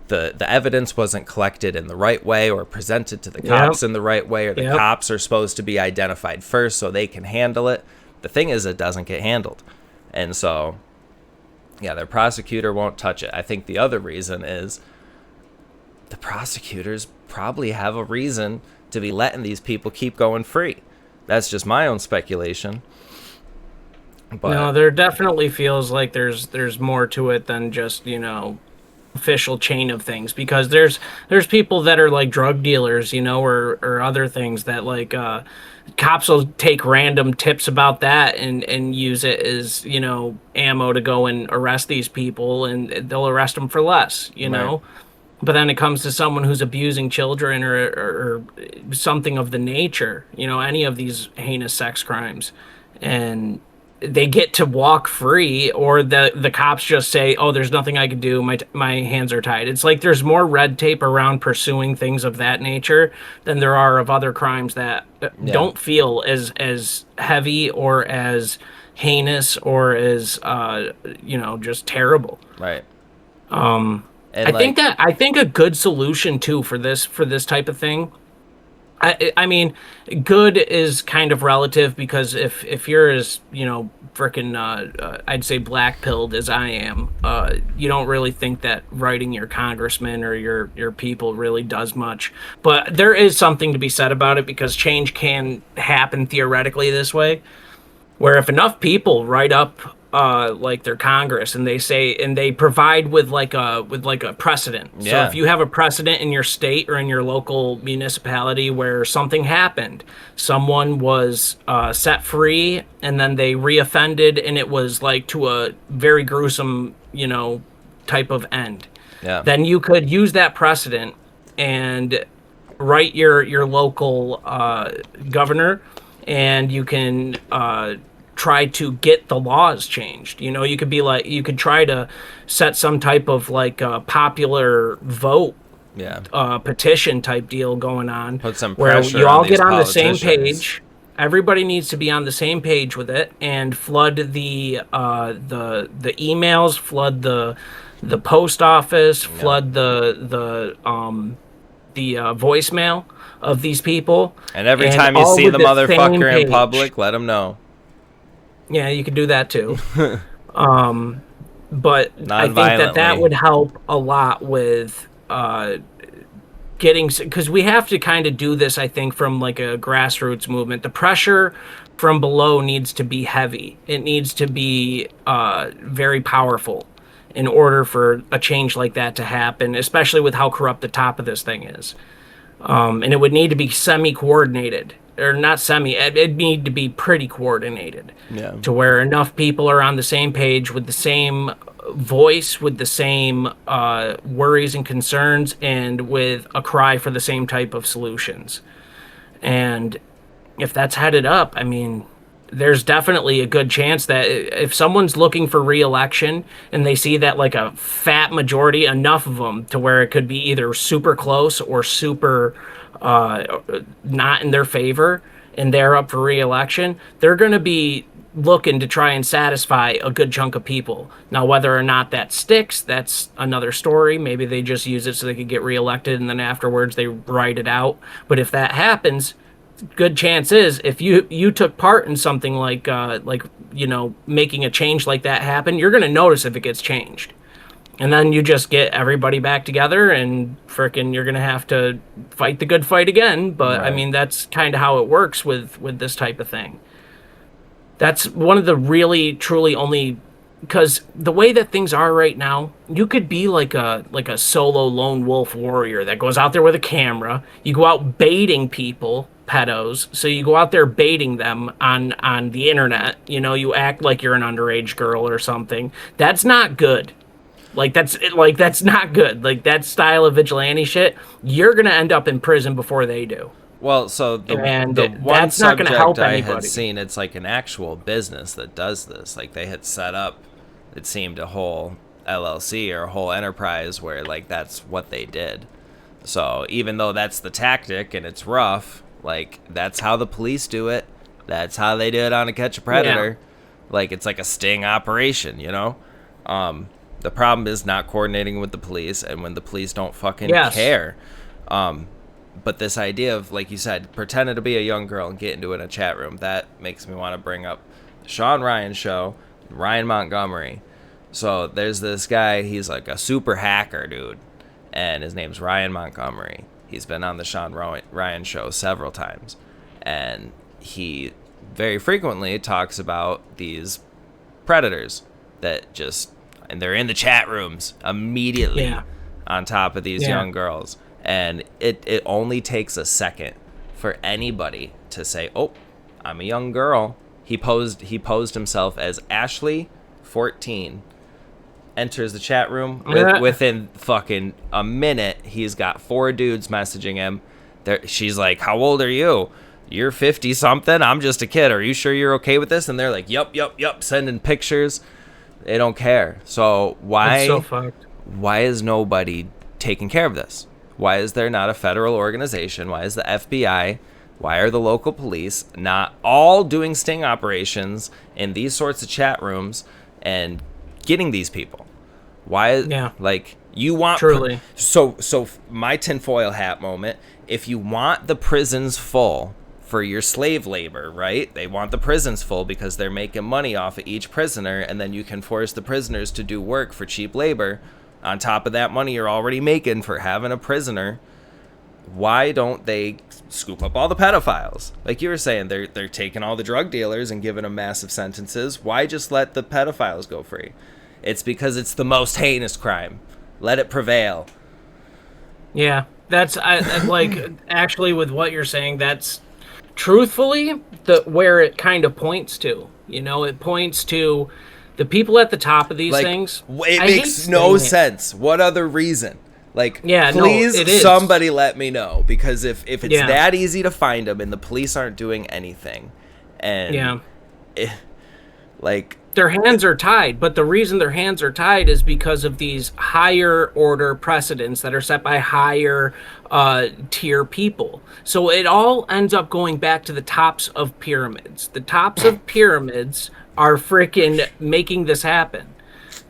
Speaker 2: the evidence wasn't collected in the right way or presented to the cops in the right way, or the cops are supposed to be identified first so they can handle it. The thing is, it doesn't get handled. And so, yeah, their prosecutor won't touch it. I think the other reason is the prosecutors probably have a reason to be letting these people keep going free. That's just my own speculation. But
Speaker 3: no, there definitely feels like there's more to it than just, you know, official chain of things, because there's people that are like drug dealers, you know, or other things that like cops will take random tips about that and use it as, you know, ammo to go and arrest these people, and they'll arrest them for less, you know. But then it comes to someone who's abusing children or something of the nature, you know, any of these heinous sex crimes, and they get to walk free, or the cops just say, oh, there's nothing I can do, my hands are tied. It's like there's more red tape around pursuing things of that nature than there are of other crimes that don't feel as heavy or as heinous or as you know, just terrible.
Speaker 2: Right.
Speaker 3: I think a good solution too for this type of thing. I mean, good is kind of relative, because if you're as, you know, frickin' I'd say black pilled as I am, you don't really think that writing your congressman or your people really does much. But there is something to be said about it, because change can happen theoretically this way, where if enough people write up like their Congress, and they say, and they provide with like a precedent.
Speaker 2: Yeah.
Speaker 3: So if you have a precedent in your state or in your local municipality where something happened, someone was set free and then they reoffended, and it was like to a very gruesome, you know, type of end.
Speaker 2: Yeah.
Speaker 3: Then you could use that precedent and write your local governor, and you can try to get the laws changed. You know, you could try to set some type of like popular vote, petition type deal going on.
Speaker 2: Put some
Speaker 3: where
Speaker 2: pressure
Speaker 3: you
Speaker 2: on
Speaker 3: all
Speaker 2: these
Speaker 3: get on the same
Speaker 2: politicians.
Speaker 3: page. Everybody needs to be on the same page with it, and flood the emails, flood the post office, flood the voicemail of these people.
Speaker 2: And every
Speaker 3: and
Speaker 2: time you
Speaker 3: all
Speaker 2: see
Speaker 3: with
Speaker 2: the
Speaker 3: same
Speaker 2: motherfucker in
Speaker 3: page.
Speaker 2: public, let them know.
Speaker 3: Yeah, you could do that too. But I think that
Speaker 2: Non-violently.
Speaker 3: would help a lot with getting, because we have to kind of do this, I think, from like a grassroots movement. The pressure from below needs to be heavy. It needs to be very powerful in order for a change like that to happen, especially with how corrupt the top of this thing is. And it would need to be semi-coordinated, or not semi, it'd need to be pretty coordinated, to where enough people are on the same page with the same voice, with the same worries and concerns, and with a cry for the same type of solutions. And if that's headed up, I mean, there's definitely a good chance that if someone's looking for re-election and they see that like a fat majority, enough of them to where it could be either super close or super not in their favor, and they're up for re-election, they're going to be looking to try and satisfy a good chunk of people. Now, whether or not that sticks, that's another story. Maybe they just use it so they could get reelected, and then afterwards they write it out. But if that happens, good chance is, if you took part in something like making a change like that happen, you're going to notice if it gets changed. And then you just get everybody back together, and frickin' you're going to have to fight the good fight again. But
Speaker 2: Right.
Speaker 3: I mean, that's kind of how it works with this type of thing. That's one of the really, truly only, because the way that things are right now, you could be like a solo lone wolf warrior that goes out there with a camera. You go out baiting people, pedos. So you go out there baiting them on the internet. You know, you act like you're an underage girl or something. That's not good. That's not good. Like, that style of vigilante shit, you're gonna end up in prison before they do.
Speaker 2: Well, so the one
Speaker 3: that's not going
Speaker 2: subject
Speaker 3: to help
Speaker 2: I
Speaker 3: anybody.
Speaker 2: had seen, it's like an actual business that does this. Like, they had set up, it seemed, a whole LLC or a whole enterprise where, like, that's what they did. So even though that's the tactic and it's rough, like, that's how the police do it. That's how they do it on A Catch a Predator. Yeah. Like, it's like a sting operation, you know? The problem is not coordinating with the police, and when the police don't fucking care. But this idea of, like you said, pretending to be a young girl and get into it in a chat room, that makes me want to bring up the Sean Ryan show, Ryan Montgomery. So there's this guy, he's like a super hacker, dude, and his name's Ryan Montgomery. He's been on the Sean Ryan show several times, and he very frequently talks about these predators that just, and they're in the chat rooms immediately on top of these young girls. And it only takes a second for anybody to say, "Oh, I'm a young girl." He posed himself as Ashley, 14. Enters the chat room within fucking a minute. He's got 4 dudes messaging him. She's like, "How old are you?" "You're 50 something. I'm just a kid. Are you sure you're okay with this?" And they're like, "Yup." Sending pictures. They don't care. So why?
Speaker 3: That's so fucked.
Speaker 2: Why is nobody taking care of this? Why is there not a federal organization? Why is the FBI? Why are the local police not all doing sting operations in these sorts of chat rooms and getting these people? Why? Like, you want
Speaker 3: truly.
Speaker 2: So my tinfoil hat moment. If you want the prisons full for your slave labor, right? They want the prisons full because they're making money off of each prisoner, and then you can force the prisoners to do work for cheap labor. On top of that money you're already making for having a prisoner, why don't they scoop up all the pedophiles? Like you were saying, they're taking all the drug dealers and giving them massive sentences. Why just let the pedophiles go free? It's because it's the most heinous crime. Let it prevail.
Speaker 3: Yeah, that's like, actually, with what you're saying, that's truthfully where it kind of points to. You know, it points to the people at the top of these things.
Speaker 2: It makes no sense. What other reason? Like, please, somebody let me know. Because if it's that easy to find them and the police aren't doing anything, and Like,
Speaker 3: their hands are tied, but the reason their hands are tied is because of these higher order precedents that are set by higher tier people. So it all ends up going back to the tops of pyramids. The tops of pyramids are freaking making this happen.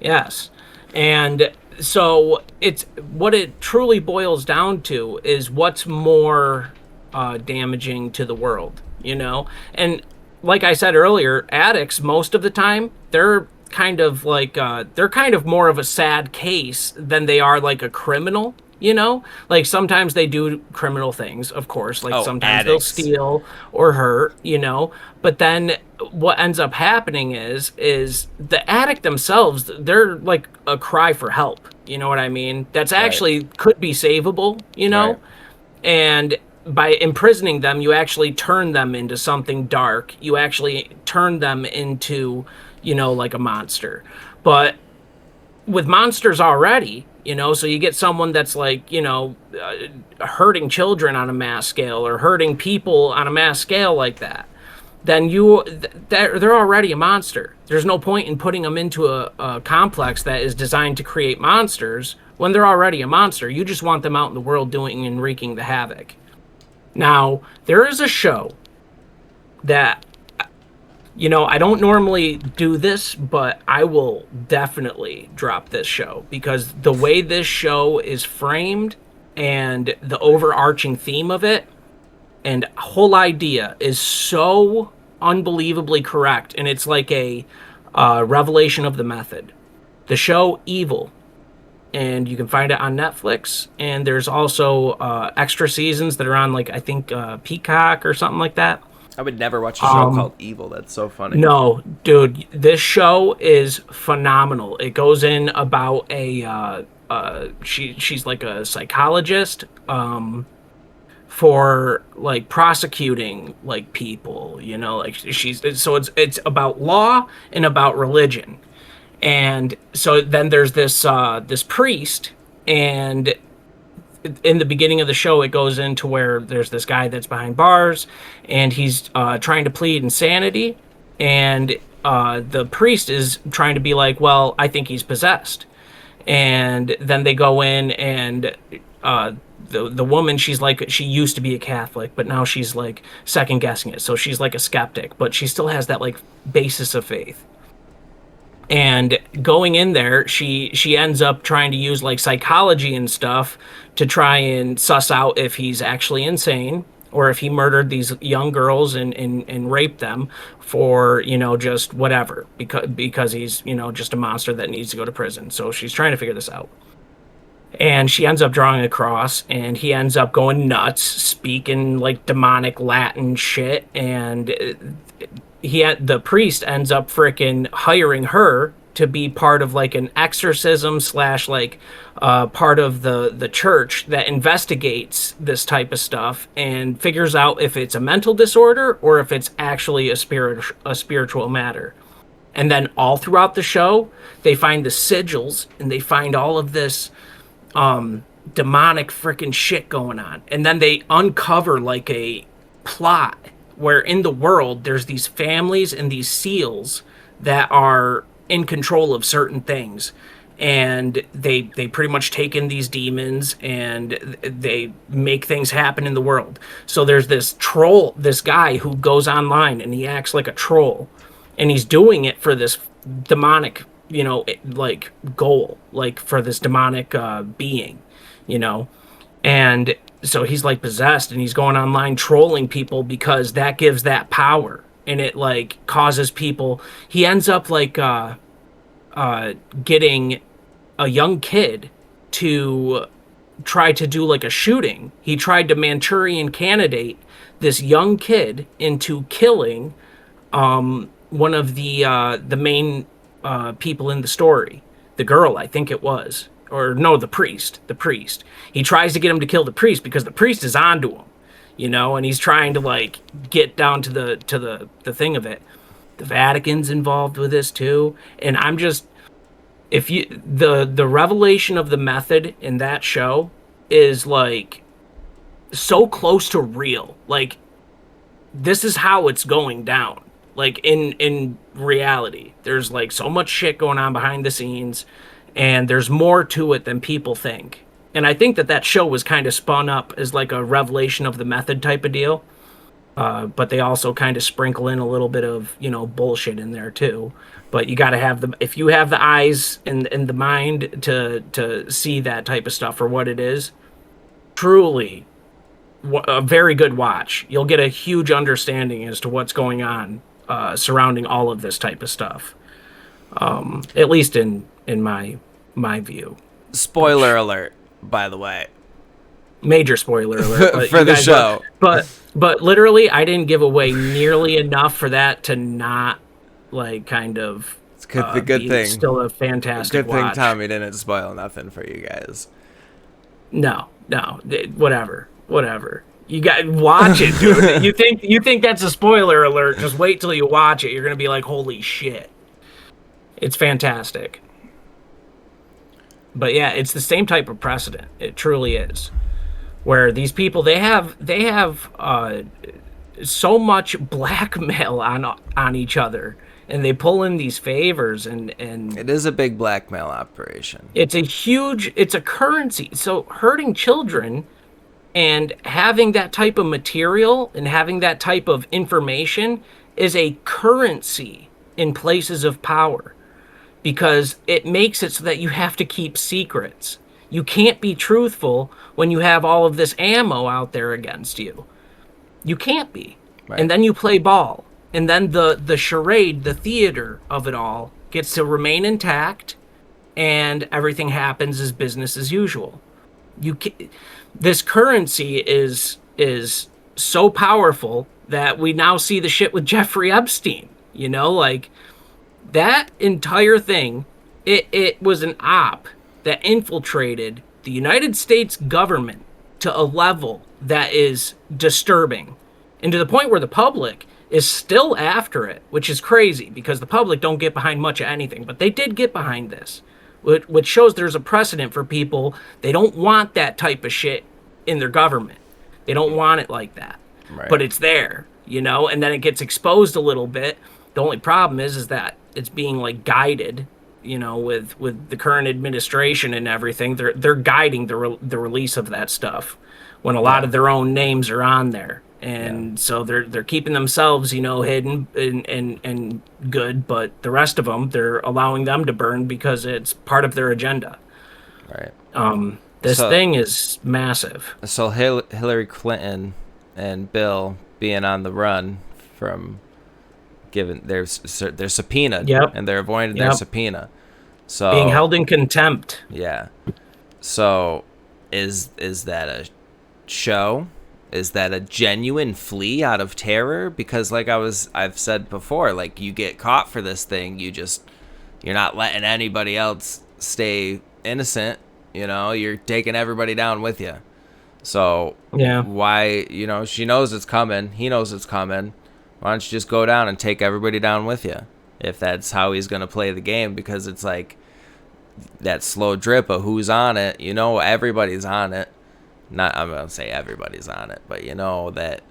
Speaker 3: Yes. And so it's what it truly boils down to is what's more damaging to the world, you know? And like I said earlier, addicts most of the time they're kind of like they're kind of more of a sad case than they are like a criminal. You know, like sometimes they do criminal things, of course. Like sometimes they'll steal or hurt. You know, but then what ends up happening is the addict themselves. They're like a cry for help. You know what I mean? That's actually could be savable. You know, and by imprisoning them, you actually turn them into something dark. You actually turn them into, you know, like a monster. But with monsters already, you know, so you get someone that's like, you know, hurting children on a mass scale or hurting people on a mass scale like that, then they're already a monster. There's no point in putting them into a complex that is designed to create monsters when they're already a monster. You just want them out in the world doing and wreaking the havoc. Now, there is a show that, you know, I don't normally do this, but I will definitely drop this show because the way this show is framed and the overarching theme of it and whole idea is so unbelievably correct. And it's like a revelation of the method. The show Evil. And you can find it on Netflix. And there's also extra seasons that are on, like, I think Peacock or something like that.
Speaker 2: I would never watch a show called Evil. That's so funny.
Speaker 3: No, dude, this show is phenomenal. It goes in about a she's like a psychologist for like prosecuting like people, you know, like it's about law and about religion. And so then there's this priest, and in the beginning of the show, it goes into where there's this guy that's behind bars, and he's trying to plead insanity, and the priest is trying to be like, well, I think he's possessed. And then they go in, and the woman, she's like, she used to be a Catholic, but now she's like second guessing it. So she's like a skeptic, but she still has that like basis of faith. And going in there, she ends up trying to use like psychology and stuff to try and suss out if he's actually insane or if he murdered these young girls and raped them for, you know, just whatever, because he's, you know, just a monster that needs to go to prison. So she's trying to figure this out. And she ends up drawing a cross, and he ends up going nuts, speaking like demonic Latin shit, and the priest ends up freaking hiring her to be part of like an exorcism / like part of the church that investigates this type of stuff and figures out if it's a mental disorder or if it's actually a spiritual matter. And then all throughout the show, they find the sigils and they find all of this demonic freaking shit going on. And then they uncover like a plot where in the world there's these families and these seals that are in control of certain things, and they pretty much take in these demons and they make things happen in the world. So there's this troll, this guy who goes online and he acts like a troll, and he's doing it for this demonic, you know, like goal, like for this demonic being, you know. And so he's like possessed, and he's going online trolling people because that gives that power, and it like causes people. He ends up like getting a young kid to try to do like a shooting. He tried to Manchurian candidate this young kid into killing one of the main people in the story, the girl, I think it was. Or no, the priest. He tries to get him to kill the priest because the priest is onto him, you know, and he's trying to like get down to the thing of it. The Vatican's involved with this too, and I'm just, if you the revelation of the method in that show is like so close to real. Like, this is how it's going down. Like in reality, there's like so much shit going on behind the scenes, and there's more to it than people think. And I think that that show was kind of spun up as like a revelation of the method type of deal. But they also kind of sprinkle in a little bit of, you know, bullshit in there too. But you got to have the, if you have the eyes and the mind to see that type of stuff for what it is, truly a very good watch. You'll get a huge understanding as to what's going on surrounding all of this type of stuff. At least in my view.
Speaker 2: Spoiler alert, by the way.
Speaker 3: Major spoiler alert but
Speaker 2: for the show.
Speaker 3: But literally, I didn't give away nearly enough for that to not like kind of.
Speaker 2: It's the good thing.
Speaker 3: Still a fantastic.
Speaker 2: Good thing
Speaker 3: watch.
Speaker 2: Tommy didn't spoil nothing for you guys.
Speaker 3: No, whatever. You got watch it, dude. you think that's a spoiler alert? Just wait till you watch it. You're gonna be like, holy shit! It's fantastic. But yeah, it's the same type of precedent. It truly is. Where these people they have so much blackmail on each other, and they pull in these favors and
Speaker 2: it is a big blackmail operation.
Speaker 3: It's a currency. So hurting children and having that type of material and having that type of information is a currency in places of power, because it makes it so that you have to keep secrets. You can't be truthful when you have all of this ammo out there against you. You can't be. Right. And then you play ball. And then the charade, the theater of it all gets to remain intact, and everything happens as business as usual. This currency is so powerful that we now see the shit with Jeffrey Epstein. You know, like that entire thing, it was an op that infiltrated the United States government to a level that is disturbing, and to the point where the public is still after it, which is crazy because the public don't get behind much of anything, but they did get behind this, which shows there's a precedent for people. They don't want that type of shit in their government. They don't want it like that, right. But it's there, you know, and then it gets exposed a little bit. The only problem is that it's being like guided, you know, with the current administration and everything. They're guiding the release of that stuff when a lot of their own names are on there. And so they're keeping themselves, you know, hidden and good, but the rest of them, they're allowing them to burn because it's part of their agenda.
Speaker 2: Right.
Speaker 3: This thing is massive.
Speaker 2: So Hillary Clinton and Bill being on the run from given they're subpoenaed, and they're avoiding their subpoena. So
Speaker 3: being held in contempt.
Speaker 2: Yeah. So is that a show? Is that a genuine flee out of terror? Because like I've said before, like you get caught for this thing, you're not letting anybody else stay innocent, you know, you're taking everybody down with you. So why, you know, she knows it's coming, he knows it's coming. Why don't you just go down and take everybody down with you? If that's how he's going to play the game, because it's like that slow drip of who's on it, you know, everybody's on it. Not, I'm going to say everybody's on it, but you know that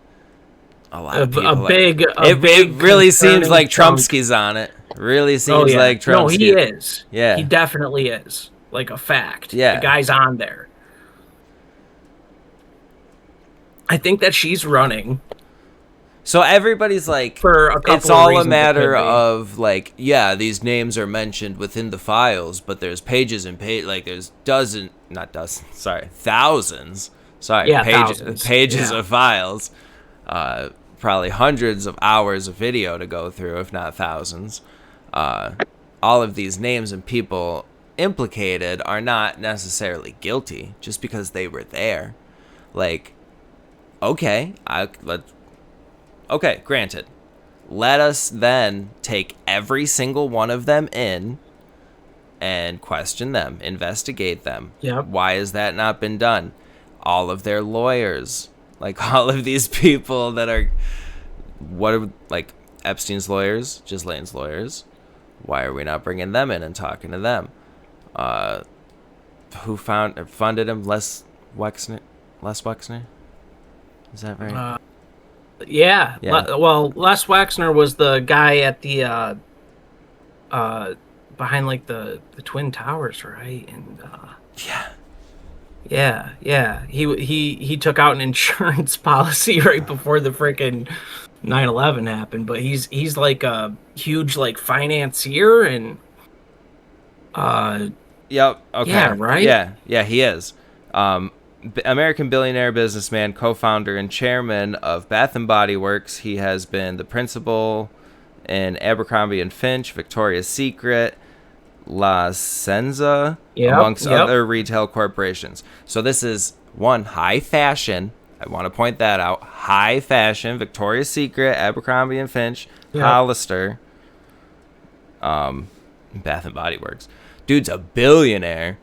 Speaker 2: a lot of people it really seems like Trumpsky's on it. Really seems like Trumpsky.
Speaker 3: No, he is.
Speaker 2: Yeah.
Speaker 3: He definitely is. Like a fact.
Speaker 2: Yeah.
Speaker 3: The guy's on there. I think that she's running.
Speaker 2: So everybody's like,
Speaker 3: for a couple
Speaker 2: it's all
Speaker 3: of
Speaker 2: a matter of like, yeah, these names are mentioned within the files, but there's pages and like there's thousands. Pages of files, probably hundreds of hours of video to go through, if not thousands. All of these names and people implicated are not necessarily guilty just because they were there. Like, okay, granted. Let us then take every single one of them in and question them, investigate them.
Speaker 3: Yep.
Speaker 2: Why has that not been done? All of their lawyers, like all of these people that are, like Epstein's lawyers, Ghislaine's lawyers. Why are we not bringing them in and talking to them? Who funded him? Les Wexner? Is that right?
Speaker 3: Yeah.
Speaker 2: Yeah.
Speaker 3: Well, Les Wexner was the guy at the behind like the Twin Towers, right? And
Speaker 2: Yeah.
Speaker 3: yeah. He took out an insurance policy right before the freaking 9/11 happened, but he's like a huge like financier and
Speaker 2: Yep. Okay.
Speaker 3: yeah, right?
Speaker 2: Yeah, he is. American billionaire, businessman, co-founder, and chairman of Bath and Body Works. He has been the principal in Abercrombie and Finch, Victoria's Secret, La Senza, amongst
Speaker 3: Yep.
Speaker 2: other retail corporations. So this is one, high fashion. I want to point that out. High fashion, Victoria's Secret, Abercrombie and Finch,
Speaker 3: Yep.
Speaker 2: Hollister, Bath and Body Works. Dude's a billionaire.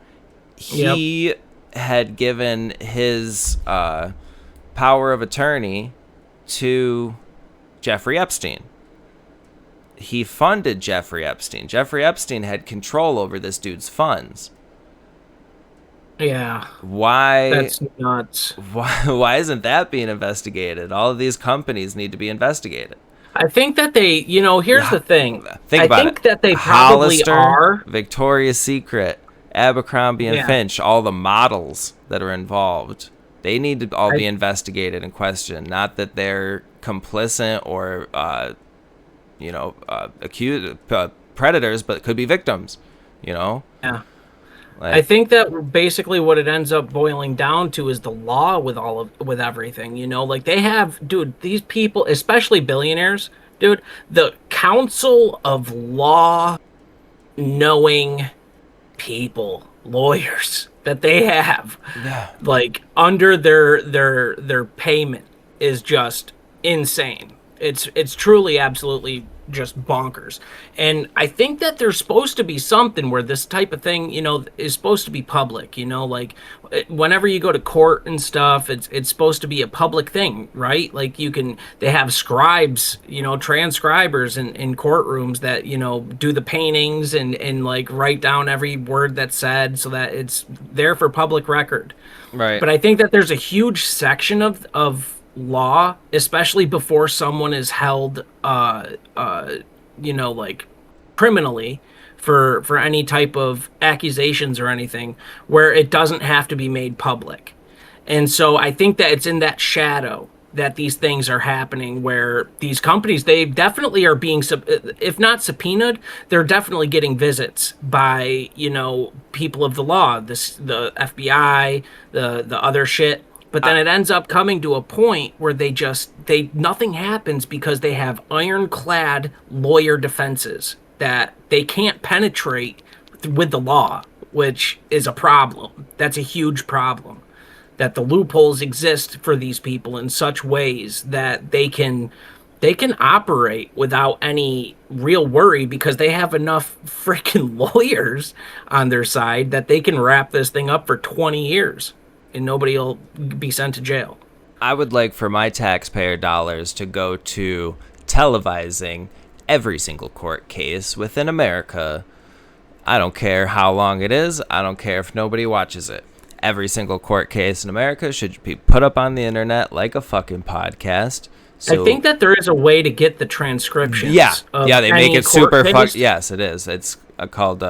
Speaker 2: He had given his power of attorney to Jeffrey Epstein. He funded Jeffrey Epstein. Jeffrey Epstein had control over this dude's funds.
Speaker 3: Yeah.
Speaker 2: Why?
Speaker 3: That's nuts.
Speaker 2: Why isn't that being investigated? All of these companies need to be investigated.
Speaker 3: I think that they, here's the thing.
Speaker 2: Think about
Speaker 3: I think
Speaker 2: it.
Speaker 3: that they probably
Speaker 2: Hollister,
Speaker 3: are.
Speaker 2: Victoria's Secret, Abercrombie and Finch, all the models that are involved, they need to all be investigated and questioned. Not that they're complicit or, accused predators, but could be victims.
Speaker 3: Yeah.
Speaker 2: Like,
Speaker 3: I think that basically what it ends up boiling down to is the law with everything, like they have, dude, these people, especially billionaires, dude, the council of law knowing people, lawyers that they have, like under their payment is just insane. It's truly absolutely just bonkers. And I think that there's supposed to be something where this type of thing, is supposed to be public, like whenever you go to court and stuff, it's supposed to be a public thing, right? Like they have scribes, transcribers in courtrooms that, do the paintings and like write down every word that's said so that it's there for public record.
Speaker 2: right.
Speaker 3: But I think that there's a huge section of law, especially before someone is held like criminally for any type of accusations or anything, where it doesn't have to be made public. And so I think that it's in that shadow that these things are happening, where these companies, they definitely are being, if not subpoenaed, they're definitely getting visits by, people of the law, the FBI, the other shit. But then it ends up coming to a point where nothing happens because they have ironclad lawyer defenses that they can't penetrate with the law, which is a problem. That's a huge problem. That the loopholes exist for these people in such ways that they can operate without any real worry because they have enough freaking lawyers on their side that they can wrap this thing up for 20 years. And nobody will be sent to jail.
Speaker 2: I would like for my taxpayer dollars to go to televising every single court case within America. I don't care how long it is. I don't care if nobody watches it. Every single court case in America should be put up on the internet like a fucking podcast. So,
Speaker 3: I think that there is a way to get the transcriptions.
Speaker 2: Yeah, they make it super
Speaker 3: case.
Speaker 2: Yes, it is. It's called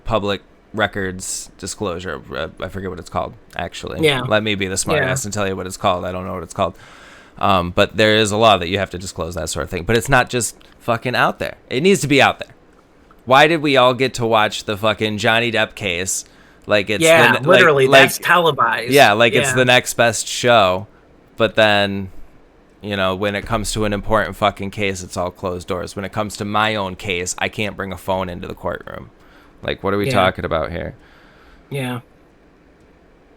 Speaker 2: public records disclosure. I forget what it's called, actually.
Speaker 3: Yeah.
Speaker 2: Let me be the smart ass and tell you what it's called. I don't know what it's called. But there is a law that you have to disclose that sort of thing. But it's not just fucking out there. It needs to be out there. Why did we all get to watch the fucking Johnny Depp case? Like it's
Speaker 3: literally that's televised.
Speaker 2: Yeah, it's the next best show. But then, when it comes to an important fucking case, it's all closed doors. When it comes to my own case, I can't bring a phone into the courtroom. Like, what are we talking about here?
Speaker 3: Yeah.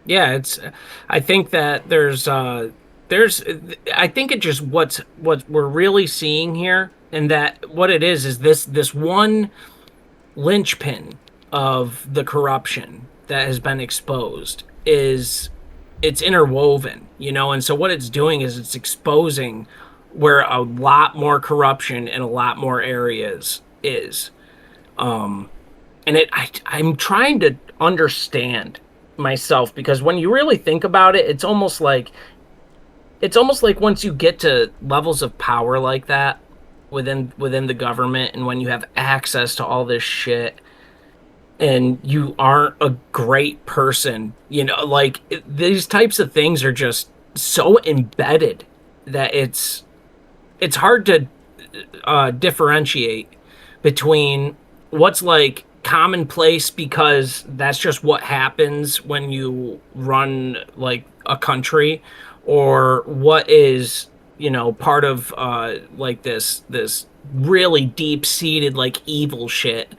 Speaker 3: Yeah, I think that I think it just what we're really seeing here, and that what it is this one linchpin of the corruption that has been exposed it's interwoven, and so what it's doing is it's exposing where a lot more corruption in a lot more areas is. And I'm trying to understand myself, because when you really think about it, it's almost like it's almost like once you get to levels of power like that within the government, and when you have access to all this shit and you aren't a great person, like these types of things are just so embedded that it's hard to differentiate between what's like commonplace because that's just what happens when you run like a country, or what is part of like this really deep seated like evil shit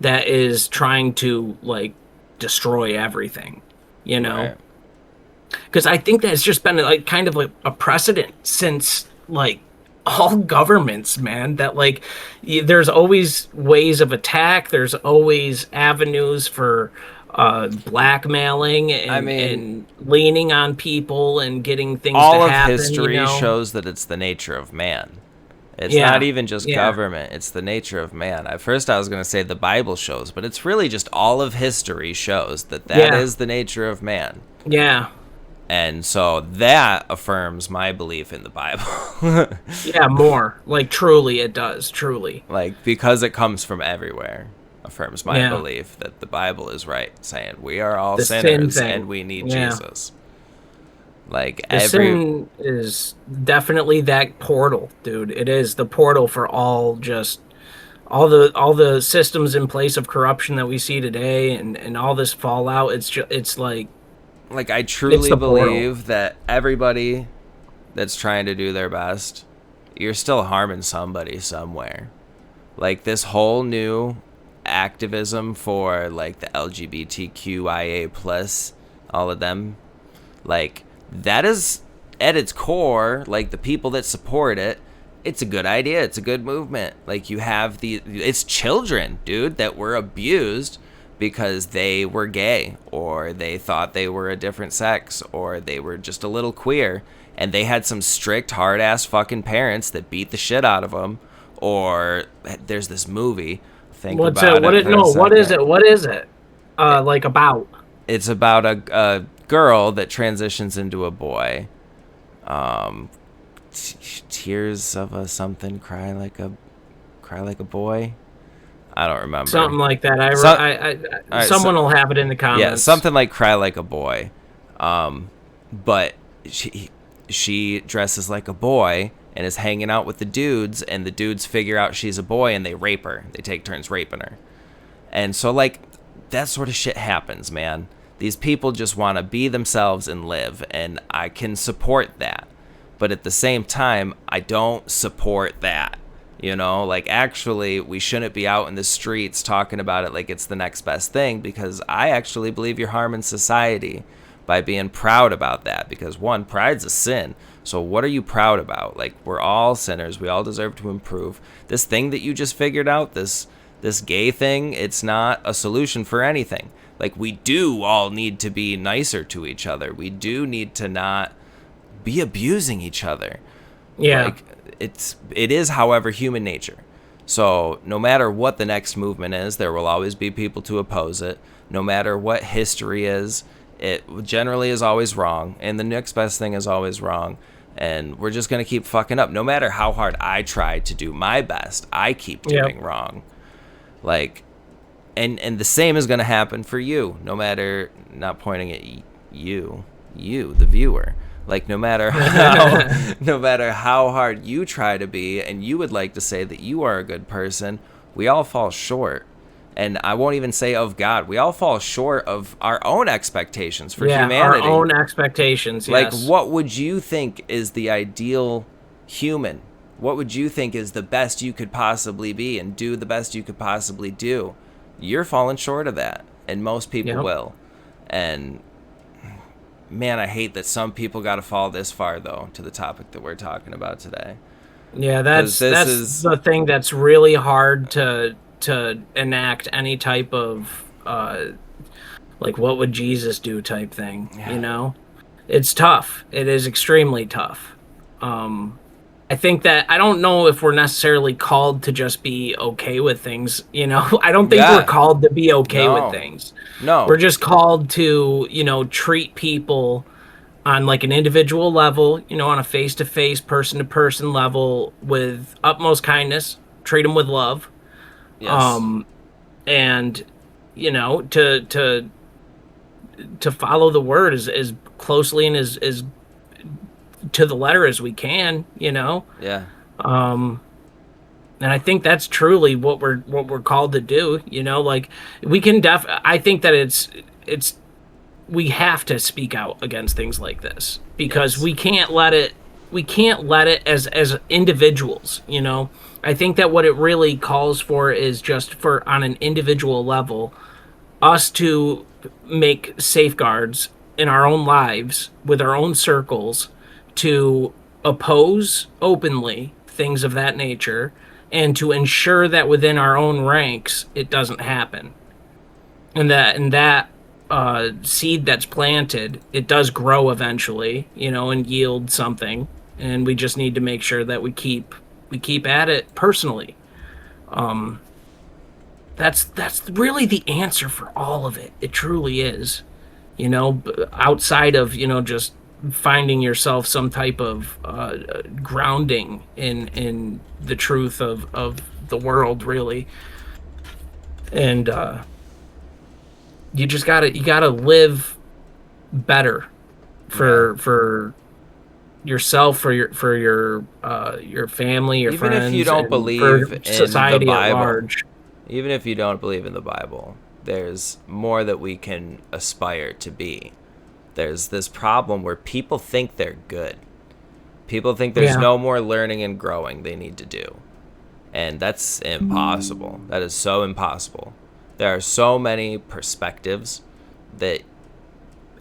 Speaker 3: that is trying to like destroy everything, you know?
Speaker 2: Right.
Speaker 3: Because I think that's just been like kind of like a precedent since like all governments, man, that like there's always ways of attack, there's always avenues for blackmailing
Speaker 2: I
Speaker 3: and
Speaker 2: mean,
Speaker 3: leaning on people and getting things to
Speaker 2: all of
Speaker 3: happen,
Speaker 2: history shows that it's the nature of man. It's not
Speaker 3: Yeah.
Speaker 2: even just
Speaker 3: Yeah.
Speaker 2: government, it's the nature of man. At first, I was going to say the Bible shows, but it's really just all of history shows that
Speaker 3: Yeah.
Speaker 2: is the nature of man.
Speaker 3: Yeah.
Speaker 2: And so that affirms my belief in the Bible.
Speaker 3: Yeah, more. Like truly it does, truly.
Speaker 2: Like, because it comes from everywhere, affirms my
Speaker 3: Yeah.
Speaker 2: belief that the Bible is right, saying we are all
Speaker 3: The sin
Speaker 2: sinners
Speaker 3: thing.
Speaker 2: and we need
Speaker 3: Yeah.
Speaker 2: Jesus. Like,
Speaker 3: The sin is definitely that portal, dude. It is the portal for all the systems in place of corruption that we see today, and all this fallout. It's
Speaker 2: like I
Speaker 3: it's
Speaker 2: truly
Speaker 3: the portal.
Speaker 2: believe that everybody that's trying to do their best, you're still harming somebody somewhere. Like this whole new activism for like the LGBTQIA plus, all of them, like that is at its core, like the people that support it, it's a good idea, it's a good movement. Like you have it's children, dude, that were abused because they were gay or they thought they were a different sex or they were just a little queer, and they had some strict hard ass fucking parents that beat the shit out of them. Or there's this movie, think
Speaker 3: What's
Speaker 2: about
Speaker 3: it? What
Speaker 2: it
Speaker 3: it?
Speaker 2: for a
Speaker 3: No. What is
Speaker 2: second.
Speaker 3: it? What is it? Like about?
Speaker 2: It's about a girl that transitions into a boy. Tears of a something, cry like a boy. I don't remember.
Speaker 3: Something like that.
Speaker 2: So, all right,
Speaker 3: Someone will have it in the comments.
Speaker 2: yeah, something like cry like a boy. But she dresses like a boy and is hanging out with the dudes, and the dudes figure out she's a boy and they rape her. They take turns raping her. And so like that sort of shit happens, man. These people just want to be themselves and live, and I can support that. But at the same time, I don't support that. Like actually, we shouldn't be out in the streets talking about it like it's the next best thing, because I actually believe you're harming society by being proud about that. Because one, pride's a sin. So what are you proud about? Like, we're all sinners. We all deserve to improve. This thing that you just figured out, this gay thing, it's not a solution for anything. Like, we do all need to be nicer to each other. We do need to not be abusing each other.
Speaker 3: Yeah.
Speaker 2: Like, it is, however, human nature. So no matter what the next movement is, there will always be people to oppose it. No matter what history is, it generally is always wrong, and the next best thing is always wrong. And we're just going to keep fucking up. No matter how hard I try to do my best, I keep doing wrong. Like, and the same is going to happen for you, no matter, not pointing at you, the viewer. Like, no matter how hard you try to be, and you would like to say that you are a good person, we all fall short. And I won't even say of God. We all fall short of our own expectations for humanity.
Speaker 3: Our own expectations,
Speaker 2: Like,
Speaker 3: yes.
Speaker 2: what would you think is the ideal human? What would you think is the best you could possibly be and do the best you could possibly do? You're falling short of that, and most people will. And man, I hate that some people got to fall this far, though, to the topic that we're talking about today.
Speaker 3: Yeah, that's the thing that's really hard to enact any type of like what would Jesus do type thing. It's tough. It is extremely tough. I think that I don't know if we're necessarily called to just be okay with things. I don't think we're called to be okay with things.
Speaker 2: No,
Speaker 3: we're just called to treat people on like an individual level, on a face-to-face, person-to-person level with utmost kindness, treat them with love.
Speaker 2: Yes.
Speaker 3: And to follow the word as closely and as to the letter as we can.
Speaker 2: Yeah.
Speaker 3: And I think that's truly what we're called to do. Like we can I think that it's we have to speak out against things like this because
Speaker 2: Yes.
Speaker 3: we can't let it as individuals. I think that what it really calls for is just for on an individual level us to make safeguards in our own lives with our own circles to oppose openly things of that nature and to ensure that within our own ranks it doesn't happen, and that seed that's planted, it does grow eventually, and yield something, and we just need to make sure that we keep at it personally. That's really the answer for all of it. It truly is. Outside of just finding yourself some type of grounding in the truth of the world, really. And you gotta live better for yourself, for your family, your
Speaker 2: Even
Speaker 3: friends,
Speaker 2: if you don't
Speaker 3: and
Speaker 2: believe
Speaker 3: for
Speaker 2: in the
Speaker 3: society at
Speaker 2: Bible,
Speaker 3: large.
Speaker 2: even if you don't believe in the Bible, there's more that we can aspire to be. There's this problem where people think they're good. People think there's
Speaker 3: Yeah.
Speaker 2: no more learning and growing they need to do. And that's impossible. That is so impossible. There are so many perspectives that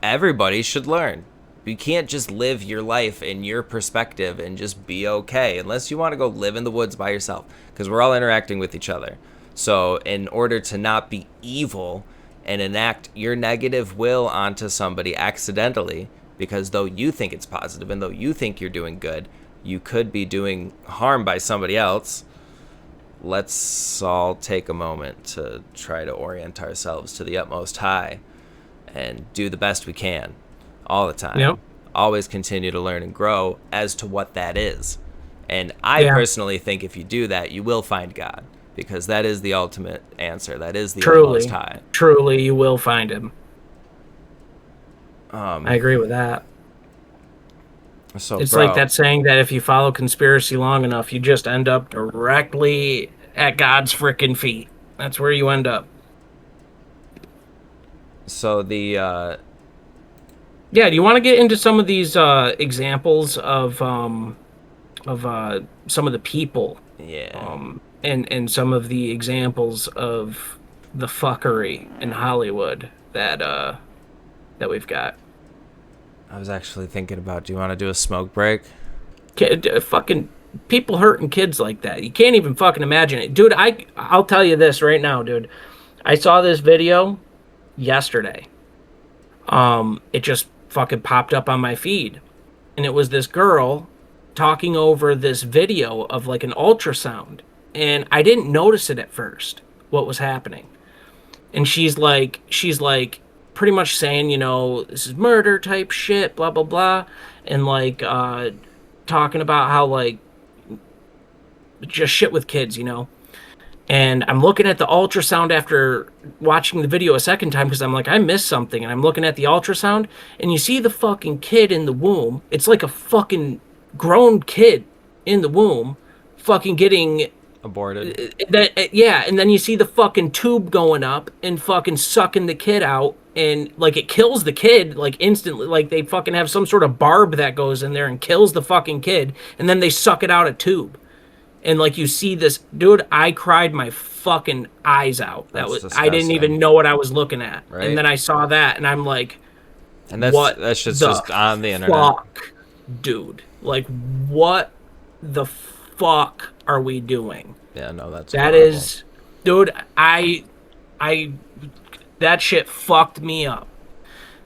Speaker 2: everybody should learn. You can't just live your life in your perspective and just be okay unless you want to go live in the woods by yourself, because we're all interacting with each other. So in order to not be evil and enact your negative will onto somebody accidentally, because though you think it's positive and though you think you're doing good, you could be doing harm by somebody else. Let's all take a moment to try to orient ourselves to the utmost high and do the best we can all the time.
Speaker 3: Yep.
Speaker 2: Always continue to learn and grow as to what that is. And I
Speaker 3: Yeah.
Speaker 2: personally think if you do that, you will find God, because that is the ultimate answer. That is the
Speaker 3: Truly,
Speaker 2: utmost high.
Speaker 3: truly, you will find him. I agree with that.
Speaker 2: So,
Speaker 3: It's
Speaker 2: bro,
Speaker 3: like that saying that if you follow conspiracy long enough, you just end up directly at God's frickin' feet. That's where you end up.
Speaker 2: so the
Speaker 3: Yeah, do you want to get into some of these examples of some of the people,
Speaker 2: yeah,
Speaker 3: and some of the examples of the fuckery in Hollywood that we've got?
Speaker 2: I was actually thinking about, do you want to do a smoke break?
Speaker 3: Fucking people hurting kids like that. You can't even fucking imagine it, dude. I'll tell you this right now, dude. I saw this video yesterday. It just fucking popped up on my feed, and it was this girl talking over this video of like an ultrasound, and I didn't notice it at first what was happening. And she's like pretty much saying, this is murder type shit, blah blah blah, and like talking about how like just shit with kids. And I'm looking at the ultrasound after watching the video a second time because I'm like, I missed something. And I'm looking at the ultrasound, and you see the fucking kid in the womb. It's like a fucking grown kid in the womb fucking getting
Speaker 2: Aborted.
Speaker 3: yeah, and then you see the fucking tube going up and fucking sucking the kid out, and like it kills the kid like instantly. Like they fucking have some sort of barb that goes in there and kills the fucking kid, and then they suck it out a tube. And like you see this, dude, I cried my fucking eyes out.
Speaker 2: That's
Speaker 3: I didn't even
Speaker 2: disgusting.
Speaker 3: know what I was looking at.
Speaker 2: Right.
Speaker 3: And then I saw that, and I'm like,
Speaker 2: And that's
Speaker 3: what
Speaker 2: just
Speaker 3: the
Speaker 2: just on the internet.
Speaker 3: fuck, dude? Like, what the fuck are we doing?
Speaker 2: Yeah, no, that's
Speaker 3: That
Speaker 2: horrible.
Speaker 3: is, dude, that shit fucked me up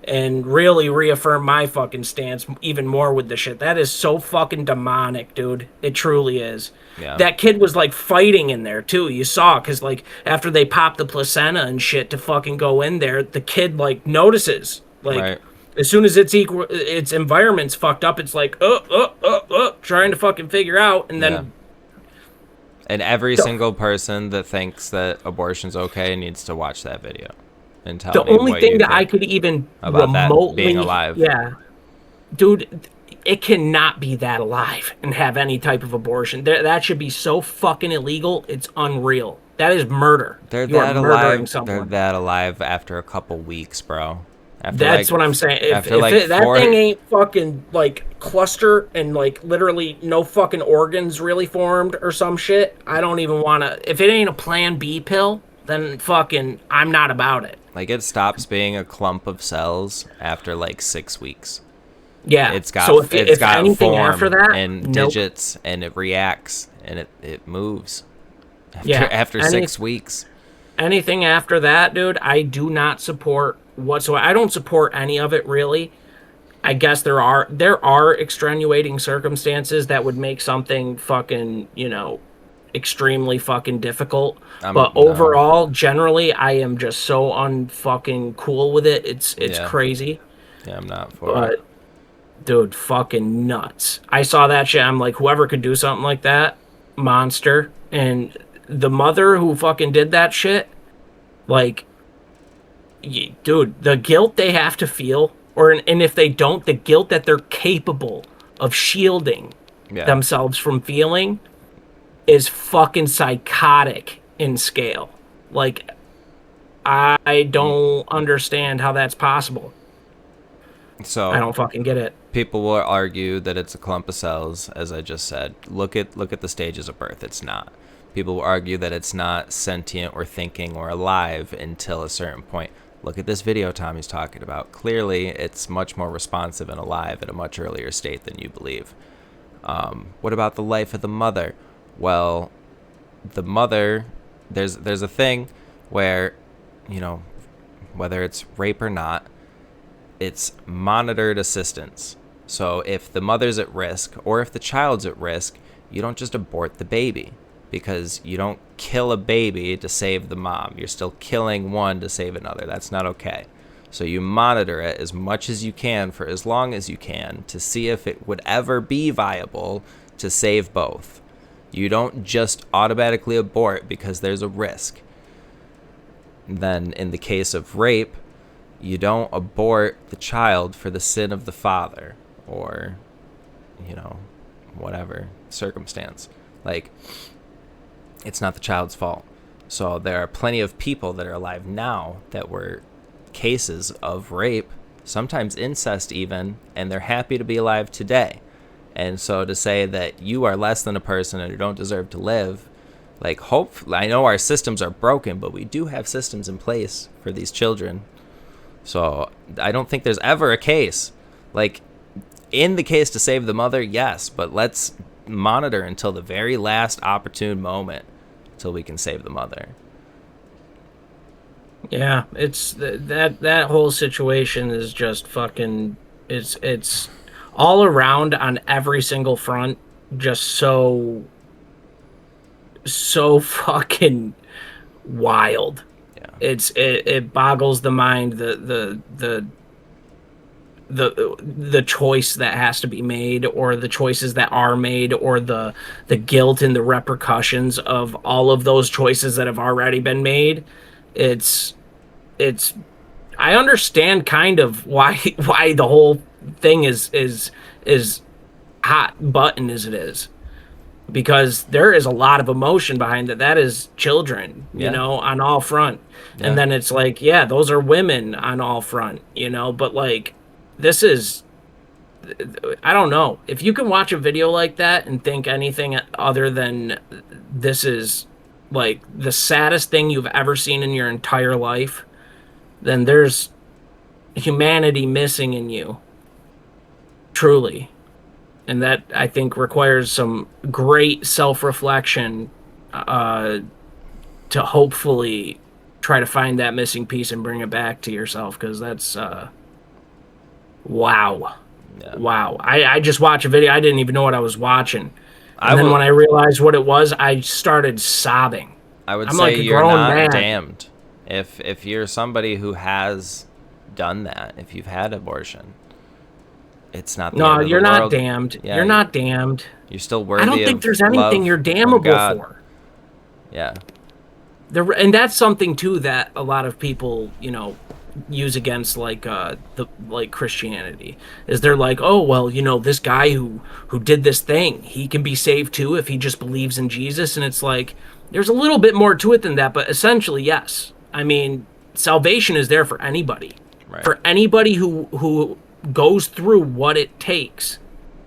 Speaker 3: and really reaffirmed my fucking stance even more with the shit. That is so fucking demonic, dude. It truly is.
Speaker 2: Yeah.
Speaker 3: That kid was like fighting in there too. You saw, because like after they popped the placenta and shit to fucking go in there, the kid like notices, like
Speaker 2: Right.
Speaker 3: As soon as its environment's fucked up, it's like, trying to fucking figure out, and
Speaker 2: Yeah.
Speaker 3: then
Speaker 2: And every
Speaker 3: the,
Speaker 2: single person that thinks that abortion's okay needs to watch that video and tell
Speaker 3: the
Speaker 2: me
Speaker 3: only
Speaker 2: what you
Speaker 3: thing that I
Speaker 2: think
Speaker 3: could even
Speaker 2: about that being
Speaker 3: remotely,
Speaker 2: alive.
Speaker 3: yeah, dude, it cannot be that alive and have any type of abortion. That should be so fucking illegal. It's unreal. That is murder.
Speaker 2: They're
Speaker 3: You are
Speaker 2: that
Speaker 3: murdering
Speaker 2: alive. They're
Speaker 3: someone.
Speaker 2: that alive after a couple weeks, bro. After
Speaker 3: That's
Speaker 2: like,
Speaker 3: what I'm saying.
Speaker 2: after like
Speaker 3: That thing
Speaker 2: four.
Speaker 3: ain't fucking like cluster and like literally no fucking organs really formed or some shit, I don't even want to. If it ain't a Plan B pill, then fucking I'm not about it.
Speaker 2: Like it stops being a clump of cells after like 6 weeks.
Speaker 3: Yeah.
Speaker 2: It's
Speaker 3: So
Speaker 2: got
Speaker 3: if anything
Speaker 2: form
Speaker 3: after that,
Speaker 2: and
Speaker 3: nope.
Speaker 2: digits and it reacts and it moves
Speaker 3: Yeah.
Speaker 2: after 6 weeks.
Speaker 3: Anything after that, dude, I do not support whatsoever. I don't support any of it really. I guess there are extenuating circumstances that would make something fucking, extremely fucking difficult. But
Speaker 2: No.
Speaker 3: overall, generally, I am just so unfucking cool with it. It's
Speaker 2: Yeah.
Speaker 3: crazy.
Speaker 2: Yeah, I'm not for it.
Speaker 3: But dude, fucking nuts. I saw that shit. I'm like, whoever could do something like that, monster. And the mother who fucking did that shit, like, dude, the guilt they have to feel, and if they don't, the guilt that they're capable of shielding
Speaker 2: Yeah.
Speaker 3: themselves from feeling is fucking psychotic in scale. Like, I don't understand how that's possible.
Speaker 2: So
Speaker 3: I don't fucking get it.
Speaker 2: people will argue that it's a clump of cells, as I just said. Look at the stages of birth. It's not. People will argue that it's not sentient or thinking or alive until a certain point. Look at this video Tommy's talking about. Clearly, it's much more responsive and alive at a much earlier state than you believe. What about the life of the mother? Well, the mother, there's a thing where, whether it's rape or not, it's monitored assistance. So if the mother's at risk or if the child's at risk, you don't just abort the baby, because you don't kill a baby to save the mom. You're still killing one to save another. That's not okay. So you monitor it as much as you can for as long as you can to see if it would ever be viable to save both. You don't just automatically abort because there's a risk. Then in the case of rape, you don't abort the child for the sin of the father or, whatever circumstance. Like, it's not the child's fault. So there are plenty of people that are alive now that were cases of rape, sometimes incest even, and they're happy to be alive today. And so to say that you are less than a person and you don't deserve to live, like, I know our systems are broken, but we do have systems in place for these children. So I don't think there's ever a case. Like, in the case to save the mother, yes, but let's monitor until the very last opportune moment until we can save the mother.
Speaker 3: Yeah, it's that whole situation is just fucking it's all around on every single front, just so fucking wild.
Speaker 2: Yeah.
Speaker 3: It boggles the mind, the choice that has to be made, or the choices that are made, or the guilt and the repercussions of all of those choices that have already been made. It's I understand kind of why the whole thing is hot button as it is, because there is a lot of emotion behind it. That is children,
Speaker 2: Yeah.
Speaker 3: on all front.
Speaker 2: Yeah.
Speaker 3: And then it's like, yeah, those are women on all front, but like, this is, I don't know. If you can watch a video like that and think anything other than this is like the saddest thing you've ever seen in your entire life, then there's humanity missing in you. Truly. And that, I think, requires some great self-reflection to hopefully try to find that missing piece and bring it back to yourself, because that's wow.
Speaker 2: Yeah.
Speaker 3: Wow. I just watched a video. I didn't even know what I was watching. And then when I realized what it was, I started sobbing.
Speaker 2: I would
Speaker 3: I'm
Speaker 2: say
Speaker 3: like a
Speaker 2: you're
Speaker 3: grown
Speaker 2: not
Speaker 3: man.
Speaker 2: damned. If you're somebody who has done that, if you've had abortion, it's not the
Speaker 3: No,
Speaker 2: end of the
Speaker 3: you're not
Speaker 2: world.
Speaker 3: damned.
Speaker 2: Yeah,
Speaker 3: You're not damned.
Speaker 2: you're still
Speaker 3: I
Speaker 2: worthy
Speaker 3: don't think
Speaker 2: of
Speaker 3: there's anything
Speaker 2: love
Speaker 3: you're
Speaker 2: from
Speaker 3: damnable
Speaker 2: God.
Speaker 3: for.
Speaker 2: Yeah.
Speaker 3: And that's something too that a lot of people, use against Christianity, is they're like, oh well, this guy who did this thing, he can be saved too if he just believes in Jesus. And it's like, there's a little bit more to it than that, but essentially yes. I mean, salvation is there for anybody.
Speaker 2: Right.
Speaker 3: For anybody who goes through what it takes.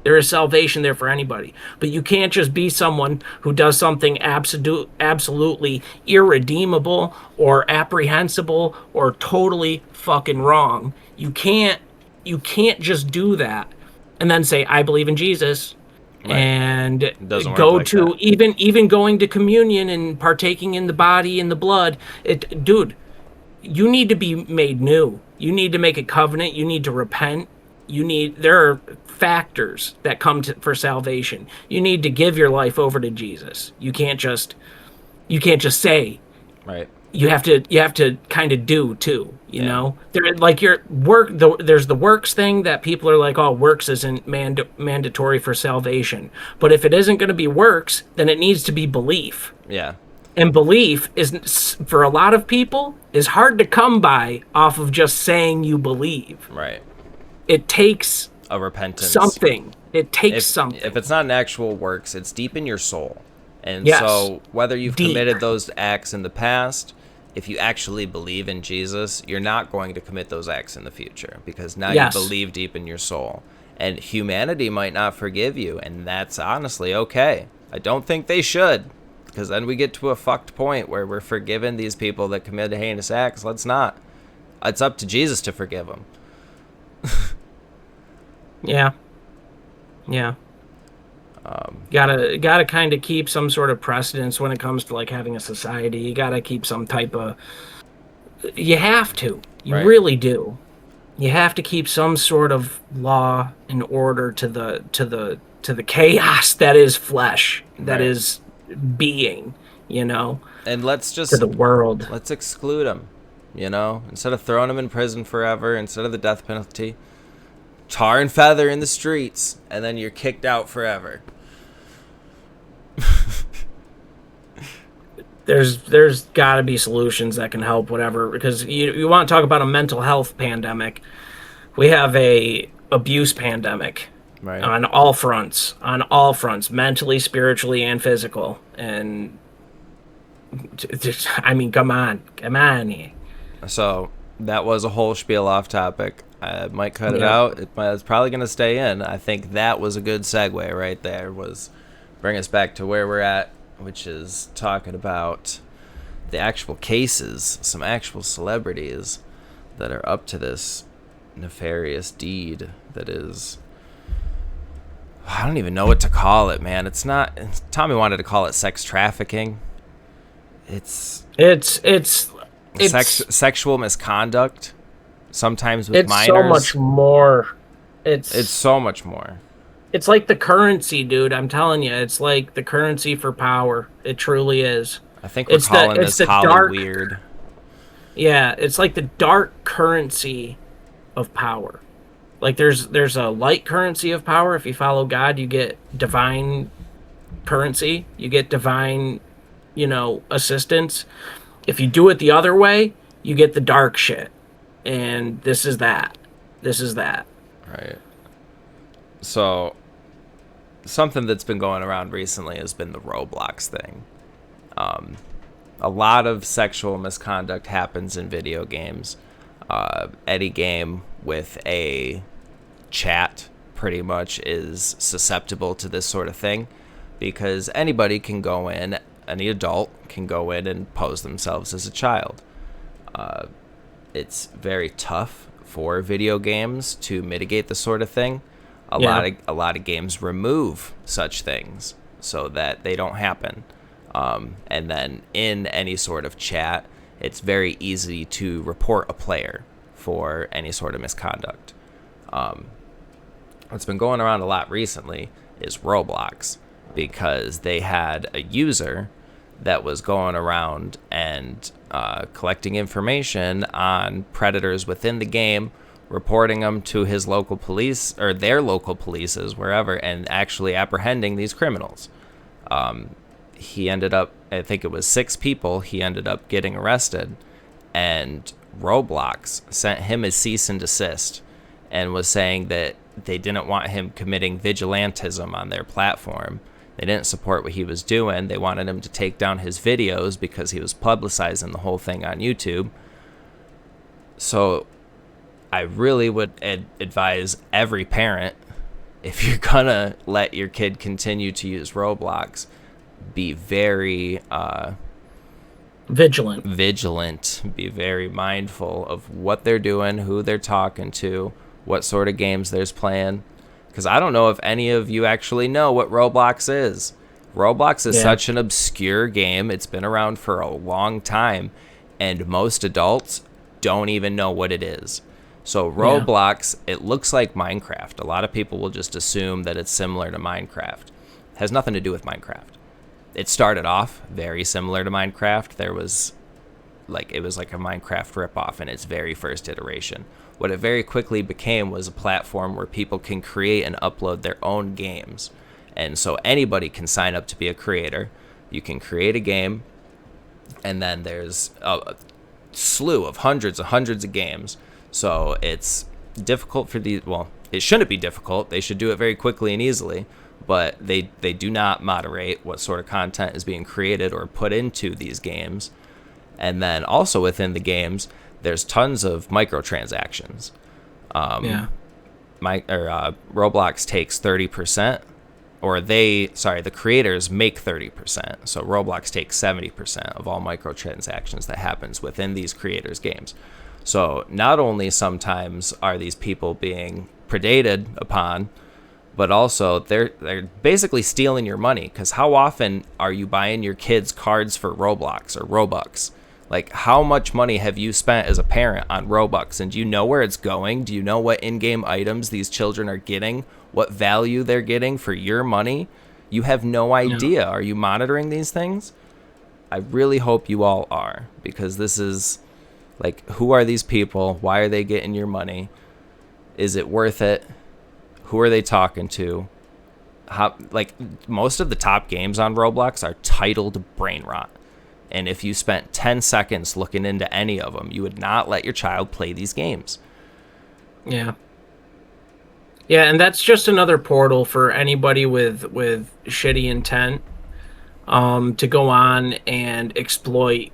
Speaker 3: There is salvation there for anybody. But you can't just be someone who does something absolutely irredeemable or apprehensible or totally fucking wrong. You can't just do that and then say, I believe in Jesus.
Speaker 2: Right.
Speaker 3: And
Speaker 2: doesn't work
Speaker 3: go
Speaker 2: like
Speaker 3: to
Speaker 2: that.
Speaker 3: even going to communion and partaking in the body and the blood. Dude, you need to be made new. You need to make a covenant. You need to repent. There are factors that come for salvation. You need to give your life over to Jesus. You can't just say.
Speaker 2: Right.
Speaker 3: You have to kind of do too, you know? There, like your work, there's the works thing that people are like, oh, works isn't mandatory for salvation. But if it isn't going to be works, then it needs to be belief.
Speaker 2: Yeah.
Speaker 3: And belief is, for a lot of people, is hard to come by off of just saying you believe.
Speaker 2: Right.
Speaker 3: It takes
Speaker 2: a repentance.
Speaker 3: Something. It takes something.
Speaker 2: If it's not an actual works, it's deep in your soul. And
Speaker 3: yes.
Speaker 2: So whether you've committed those acts in the past, if you actually believe in Jesus, you're not going to commit those acts in the future, because now you believe deep in your soul. And humanity might not forgive you, and that's honestly okay. I don't think they should, because then we get to a fucked point where we're forgiving these people that committed heinous acts. Let's not. It's up to Jesus to forgive them.
Speaker 3: Yeah. Gotta kind of keep some sort of precedence when it comes to like having a society. You gotta keep some type of. You have to. You really do. You have to keep some sort of law and order to the chaos that is flesh, that is being.
Speaker 2: And let's just
Speaker 3: to the world.
Speaker 2: Let's exclude them. Instead of throwing them in prison forever, instead of the death penalty. Tar and feather in the streets, and then you're kicked out forever.
Speaker 3: There's got to be solutions that can help, whatever, because you want to talk about a mental health pandemic. We have a abuse pandemic on all fronts, mentally, spiritually, and physical. And I mean, come on.
Speaker 2: So that was a whole spiel off topic. I might cut it out. It's probably going to stay in. I think that was a good segue right there. Was bring us back to where we're at, which is talking about the actual cases, some actual celebrities that are up to this nefarious deed that is... I don't even know what to call it, man. It's not... Tommy wanted to call it sex trafficking. It's sexual misconduct. Sometimes with minors.
Speaker 3: It's so much more.
Speaker 2: It's so much more.
Speaker 3: It's like the currency, dude. I'm telling you, it's like the currency for power. It truly is.
Speaker 2: I think we're calling this Hollyweird.
Speaker 3: Yeah, it's like the dark currency of power. Like there's a light currency of power. If you follow God, you get divine currency. You get divine, assistance. If you do it the other way, you get the dark shit. And this is that.
Speaker 2: Right. So, something that's been going around recently has been the Roblox thing. A lot of sexual misconduct happens in video games. Any game with a chat pretty much is susceptible to this sort of thing, because anybody can go in, any adult can go in and pose themselves as a child. It's very tough for video games to mitigate this sort of thing. A lot of games remove such things so that they don't happen. And then in any sort of chat, it's very easy to report a player for any sort of misconduct. What's been going around a lot recently is Roblox, because they had a user that was going around and collecting information on predators within the game, reporting them to his local police or their local polices, wherever, and actually apprehending these criminals. He ended up, I think it was 6 people, he ended up getting arrested, and Roblox sent him a cease and desist and was saying that they didn't want him committing vigilantism on their platform. They didn't support what he was doing. They wanted him to take down his videos because he was publicizing the whole thing on YouTube. So I really would advise every parent, if you're gonna let your kid continue to use Roblox, be very vigilant, be very mindful of what they're doing, who they're talking to, what sort of games there's playing. Because I don't know if any of you actually know what Roblox is. Roblox is such an obscure game. It's been around for a long time, and most adults don't even know what it is. So Roblox, it looks like Minecraft. A lot of people will just assume that it's similar to Minecraft. It has nothing to do with Minecraft. It started off very similar to Minecraft. It was like a Minecraft ripoff in its very first iteration. What it very quickly became was a platform where people can create and upload their own games. And so anybody can sign up to be a creator. You can create a game, and then there's a slew of hundreds of games. So it's difficult for these, well, it shouldn't be difficult. They should do it very quickly and easily, but they do not moderate what sort of content is being created or put into these games. And then also within the games, there's tons of microtransactions. Roblox takes 30%, or the creators make 30%. So Roblox takes 70% of all microtransactions that happens within these creators' games. So not only sometimes are these people being predated upon, but also they're basically stealing your money. Because how often are you buying your kids cards for Roblox or Robux? Like, how much money have you spent as a parent on Robux? And do you know where it's going? Do you know what in-game items these children are getting? What value they're getting for your money? You have no idea. No. Are you monitoring these things? I really hope you all are, because this is, like, who are these people? Why are they getting your money? Is it worth it? Who are they talking to? How, like, most of the top games on Roblox are titled brain rot. And if you spent 10 seconds looking into any of them, you would not let your child play these games.
Speaker 3: Yeah. Yeah, and that's just another portal for anybody with shitty intent to go on and exploit,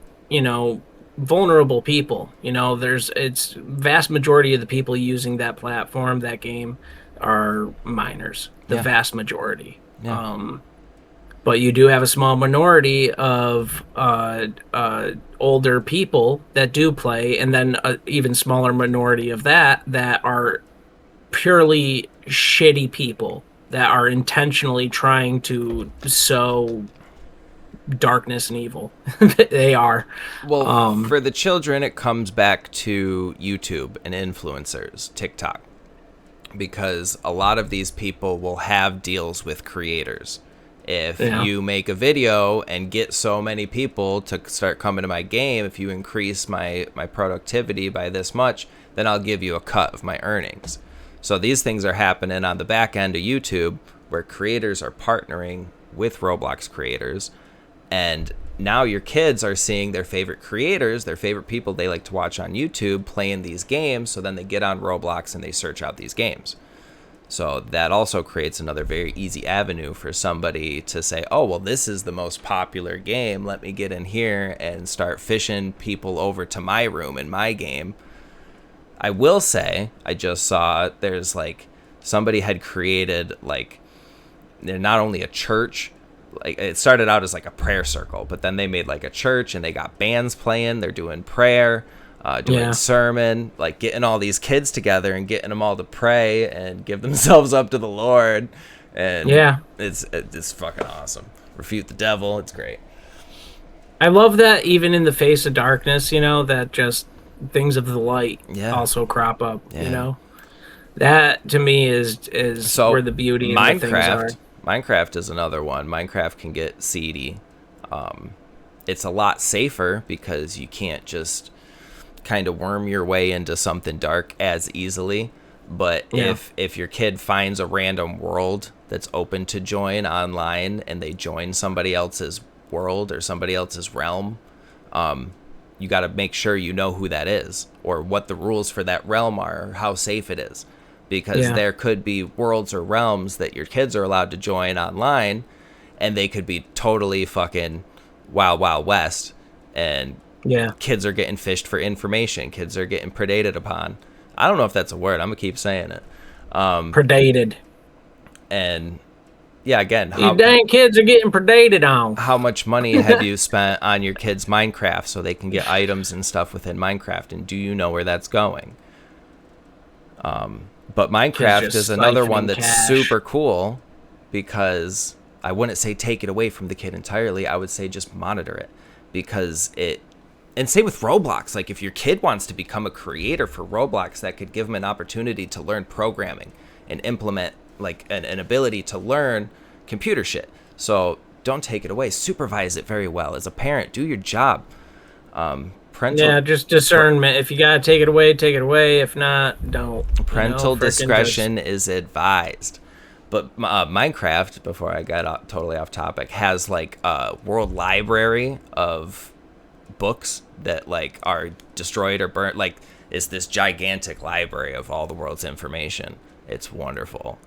Speaker 3: vulnerable people. It's vast majority of the people using that platform, that game, are minors. The vast majority. Yeah. But you do have a small minority of older people that do play, and then an even smaller minority of that are purely shitty people that are intentionally trying to sow darkness and evil. They are.
Speaker 2: Well, for the children, it comes back to YouTube and influencers, TikTok, because a lot of these people will have deals with creators. If you make a video and get so many people to start coming to my game, if you increase my productivity by this much, then I'll give you a cut of my earnings. So these things are happening on the back end of YouTube, where creators are partnering with Roblox creators. And now your kids are seeing their favorite creators, their favorite people they like to watch on YouTube, playing these games. So then they get on Roblox and they search out these games. So that also creates another very easy avenue for somebody to say, oh, well, this is the most popular game. Let me get in here and start fishing people over to my room in my game. I will say, I just saw there's somebody had created they're not only a church, it started out as a prayer circle, but then they made a church and they got bands playing. They're doing prayer. Doing sermon, getting all these kids together and getting them all to pray and give themselves up to the Lord. And it's fucking awesome. Refute the devil. It's great.
Speaker 3: I love that even in the face of darkness, that just things of the light also crop up, That to me is so where the beauty of the things are.
Speaker 2: Minecraft is another one. Minecraft can get seedy. it's a lot safer because you can't just kind of worm your way into something dark as easily. But if your kid finds a random world that's open to join online and they join somebody else's world or somebody else's realm, you got to make sure you know who that is or what the rules for that realm are or how safe it is. Because there could be worlds or realms that your kids are allowed to join online, and they could be totally fucking wild, wild west. And kids are getting fished for information. Kids are getting predated upon. I don't know if that's a word. I'm going to keep saying it.
Speaker 3: Predated.
Speaker 2: And again,
Speaker 3: you dang kids are getting predated on.
Speaker 2: How much money have you spent on your kids' Minecraft so they can get items and stuff within Minecraft? And do you know where that's going? But Minecraft is another one that's super cool because I wouldn't say take it away from the kid entirely. I would say just monitor it because and same with Roblox. Like if your kid wants to become a creator for Roblox, that could give them an opportunity to learn programming and implement like an ability to learn computer shit. So don't take it away. Supervise it very well. As a parent, do your job.
Speaker 3: Just discernment. If you gotta take it away, take it away. If not, don't.
Speaker 2: Parental discretion is advised. But Minecraft, before I got totally off topic, has like a world library of books that like are destroyed or burnt. Like it's this gigantic library of all the world's information. It's wonderful.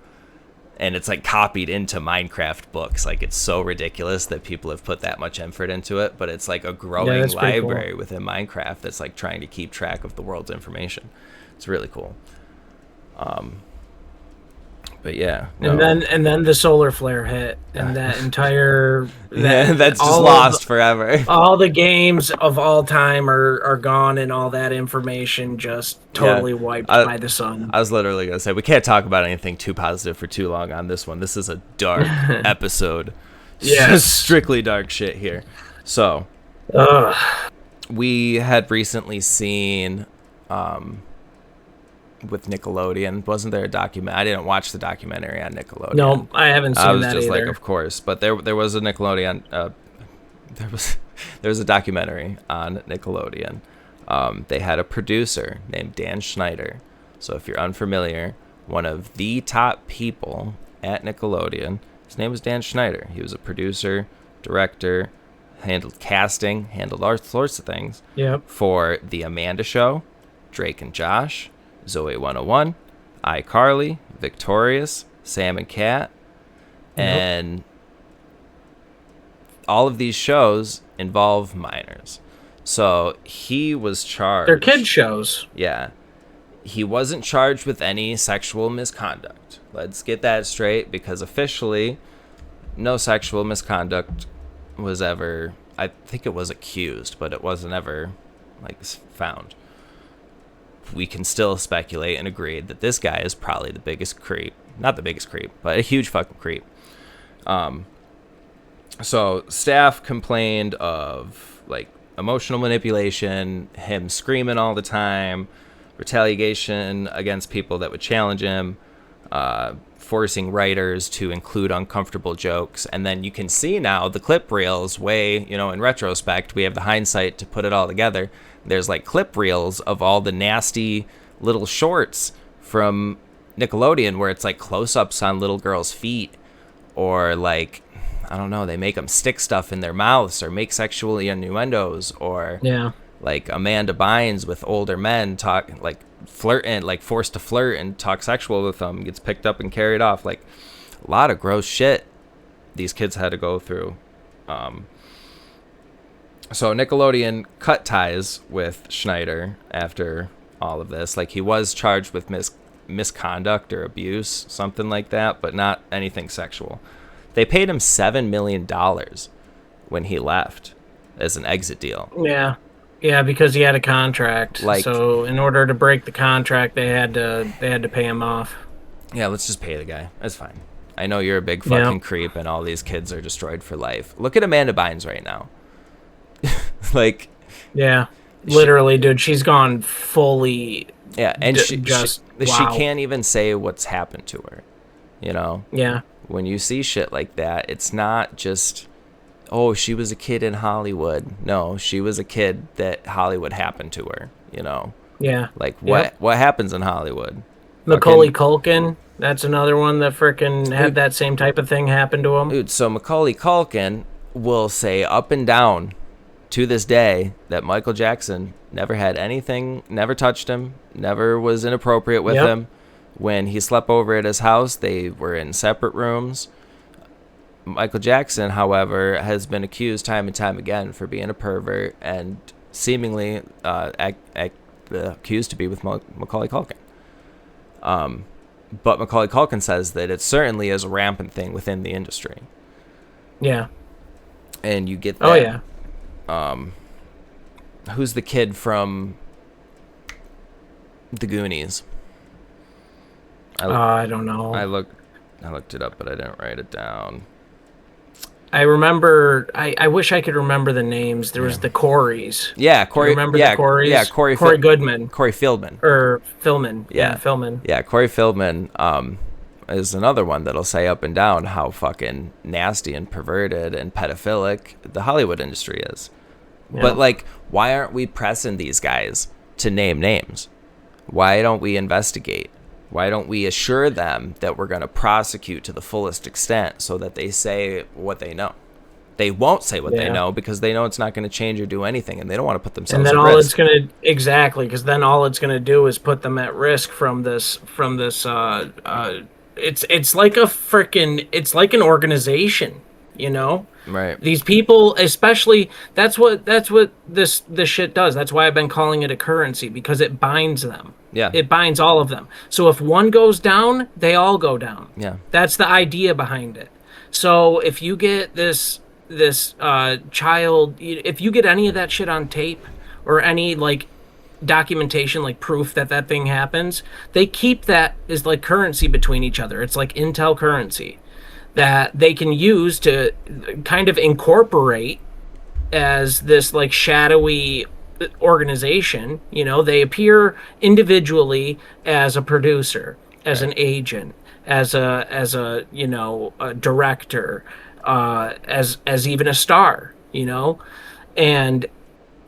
Speaker 2: And it's like copied into Minecraft books. Like it's so ridiculous that people have put that much effort into it, but it's like a growing library within Minecraft that's like trying to keep track of the world's information. It's really cool. But yeah, no.
Speaker 3: and then the solar flare hit, and that entire
Speaker 2: that's just lost forever.
Speaker 3: All the games of all time are gone, and all that information just totally wiped by the sun.
Speaker 2: I was literally gonna say we can't talk about anything too positive for too long on this one. This is a dark episode. Yes, strictly dark shit here. So, we had recently seen. With Nickelodeon, wasn't there a document? I didn't watch the documentary on Nickelodeon.
Speaker 3: No, I haven't seen that. I was just
Speaker 2: like, of course, but there was a Nickelodeon. There was a documentary on Nickelodeon. They had a producer named Dan Schneider. So if you're unfamiliar, one of the top people at Nickelodeon, his name was Dan Schneider. He was a producer, director, handled casting, handled all sorts of things. For The Amanda Show, Drake and Josh, Zoe 101, iCarly, Victorious, Sam and Cat, and all of these shows involve minors. So he was charged.
Speaker 3: They're kid shows.
Speaker 2: Yeah. He wasn't charged with any sexual misconduct. Let's get that straight because officially no sexual misconduct was ever, I think it was accused, but it wasn't ever like found. We can still speculate and agree that this guy is probably the biggest creep. Not the biggest creep, but a huge fucking creep. So staff complained of like emotional manipulation, him screaming all the time, retaliation against people that would challenge him, forcing writers to include uncomfortable jokes. And then you can see now the clip reels in retrospect, we have the hindsight to put it all together. There's like clip reels of all the nasty little shorts from Nickelodeon where it's like close-ups on little girls' feet or like, I don't know, they make them stick stuff in their mouths or make sexual innuendos or like Amanda Bynes with older men talk like flirting, like forced to flirt and talk sexual with them, gets picked up and carried off. Like a lot of gross shit these kids had to go through. So Nickelodeon cut ties with Schneider after all of this. Like he was charged with misconduct or abuse, something like that, but not anything sexual. They paid him $7 million when he left as an exit deal.
Speaker 3: Yeah, because he had a contract. So in order to break the contract, they had to pay him off.
Speaker 2: Yeah, let's just pay the guy. That's fine. I know you're a big fucking creep, and all these kids are destroyed for life. Look at Amanda Bynes right now. Like,
Speaker 3: literally, dude, she's gone fully.
Speaker 2: Yeah, and she can't even say what's happened to her. You know.
Speaker 3: Yeah.
Speaker 2: When you see shit like that, it's not just oh, she was a kid in Hollywood. No, she was a kid that Hollywood happened to her, you know?
Speaker 3: Yeah.
Speaker 2: Like, what happens in Hollywood?
Speaker 3: Macaulay Culkin, that's another one that frickin' had that same type of thing happen to him.
Speaker 2: Dude, so Macaulay Culkin will say up and down to this day that Michael Jackson never had anything, never touched him, never was inappropriate with him. When he slept over at his house, they were in separate rooms. Michael Jackson, however, has been accused time and time again for being a pervert and seemingly accused to be with Macaulay Culkin. But Macaulay Culkin says that it certainly is a rampant thing within the industry.
Speaker 3: Yeah.
Speaker 2: And you get that.
Speaker 3: Oh, yeah.
Speaker 2: Who's the kid from The Goonies?
Speaker 3: I don't know.
Speaker 2: I looked it up, but I didn't write it down.
Speaker 3: I remember. I wish I could remember the names. There was the Coreys.
Speaker 2: Yeah, Corey.
Speaker 3: Remember the Coreys?
Speaker 2: Yeah,
Speaker 3: Corey Goodman.
Speaker 2: Corey Feldman.
Speaker 3: Or Philman. Yeah, Philman.
Speaker 2: Yeah, Corey Feldman is another one that'll say up and down how fucking nasty and perverted and pedophilic the Hollywood industry is. Yeah. But, like, why aren't we pressing these guys to name names? Why don't we investigate? Why don't we assure them that we're going to prosecute to the fullest extent so that they say what they know? They won't say what they know because they know it's not going to change or do anything, and they don't want to put themselves at risk.
Speaker 3: And then all it's going to exactly because then all it's going to do is put them at risk from this. It's like a freaking. It's like an organization, you know.
Speaker 2: Right.
Speaker 3: These people, especially, that's what this shit does. That's why I've been calling it a currency, because it binds them.
Speaker 2: Yeah.
Speaker 3: It binds all of them. So if one goes down, they all go down.
Speaker 2: Yeah.
Speaker 3: That's the idea behind it. So if you get this child, if you get any of that shit on tape or any like documentation, like proof that thing happens, they keep that as like currency between each other. It's like intel currency that they can use to kind of incorporate as this like shadowy organization. You know, they appear individually as a producer, as an agent, as a you know, a director, as even a star, you know. And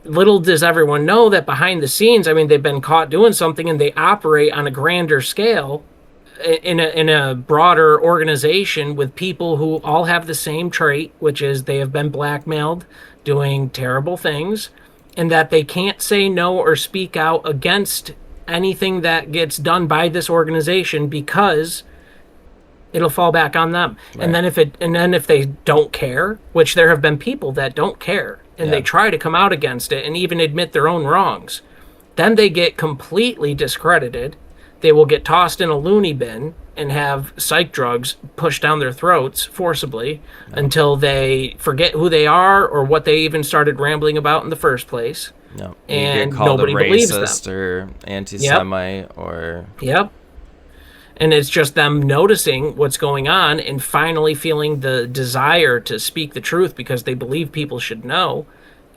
Speaker 3: little does everyone know that behind the scenes, I mean, they've been caught doing something and they operate on a grander scale in a broader organization with people who all have the same trait, which is they have been blackmailed doing terrible things, and that they can't say no or speak out against anything that gets done by this organization because it'll fall back on them. Right. And then if they don't care, which there have been people that don't care and they try to come out against it and even admit their own wrongs, then they get completely discredited. They will get tossed in a loony bin and have psych drugs pushed down their throats forcibly until they forget who they are or what they even started rambling about in the first place.
Speaker 2: No.
Speaker 3: And
Speaker 2: get called
Speaker 3: nobody
Speaker 2: a
Speaker 3: believes
Speaker 2: racist
Speaker 3: them.
Speaker 2: Or anti-Semite or...
Speaker 3: Yep. And it's just them noticing what's going on and finally feeling the desire to speak the truth because they believe people should know,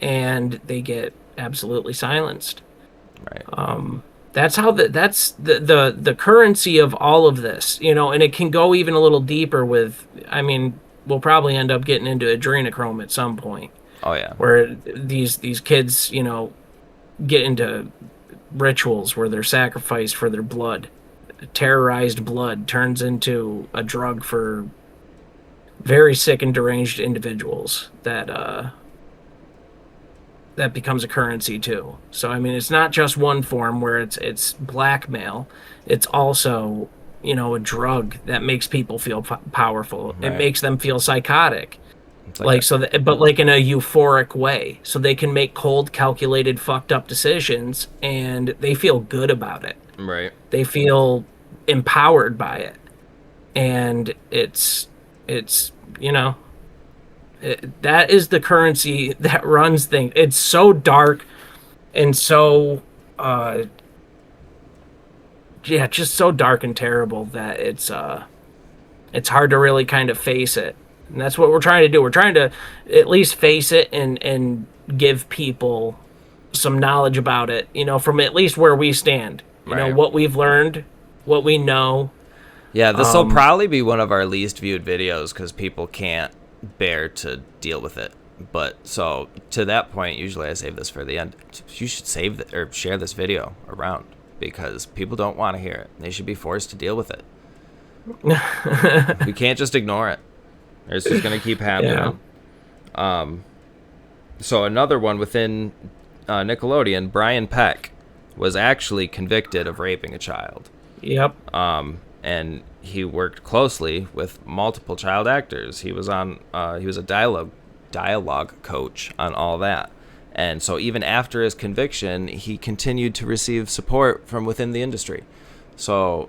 Speaker 3: and they get absolutely silenced.
Speaker 2: Right.
Speaker 3: That's how that's the currency of all of this, you know, and it can go even a little deeper with, I mean, we'll probably end up getting into adrenochrome at some point.
Speaker 2: Oh yeah.
Speaker 3: Where these kids, you know, get into rituals where they're sacrificed for their blood. Terrorized blood turns into a drug for very sick and deranged individuals that becomes a currency too. So I mean, it's not just one form where it's blackmail. It's also, you know, a drug that makes people feel powerful. Right. It makes them feel psychotic. But like in a euphoric way, so they can make cold, calculated, fucked up decisions, and they feel good about it.
Speaker 2: Right.
Speaker 3: They feel empowered by it, and it's you know, that is the currency that runs things. It's so dark and so just so dark and terrible that it's hard to really kind of face it. And that's what we're trying to do. We're trying to at least face it and give people some knowledge about it, you know, from at least where we stand. You know, what we've learned, what we know.
Speaker 2: Yeah, this will probably be one of our least viewed videos because people can't bear to deal with it. But so to that point, usually I save this for the end. You should save or share this video around because people don't want to hear it. They should be forced to deal with it. We can't just ignore it. It's just going to keep happening. Yeah. So another one within Nickelodeon, Brian Peck was actually convicted of raping a child.
Speaker 3: Yep.
Speaker 2: And he worked closely with multiple child actors. He was on. He was a dialogue coach on all that. And so even after his conviction, he continued to receive support from within the industry. So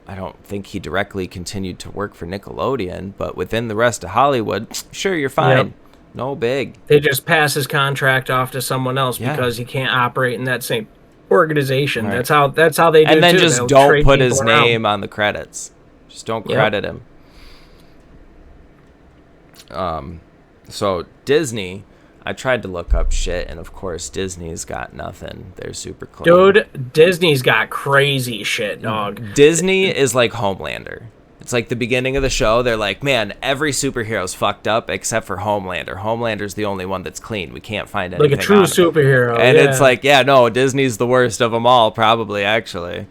Speaker 2: I don't think he directly continued to work for Nickelodeon, but within the rest of Hollywood, sure, you're fine. Yep. No big.
Speaker 3: They just pass his contract off to someone else because he can't operate in that same organization. Right. That's how they do it.
Speaker 2: And then just don't put his name on the credits. Just don't credit him. So Disney, I tried to look up shit, and of course Disney's got nothing. They're super clean.
Speaker 3: Dude, Disney's got crazy shit, dog.
Speaker 2: Disney is like Homelander. It's like the beginning of the show. They're like, man, every superhero's fucked up except for Homelander. Homelander's the only one that's clean. We can't find anything
Speaker 3: like a true superhero.
Speaker 2: And it's like, no, Disney's the worst of them all, probably, actually.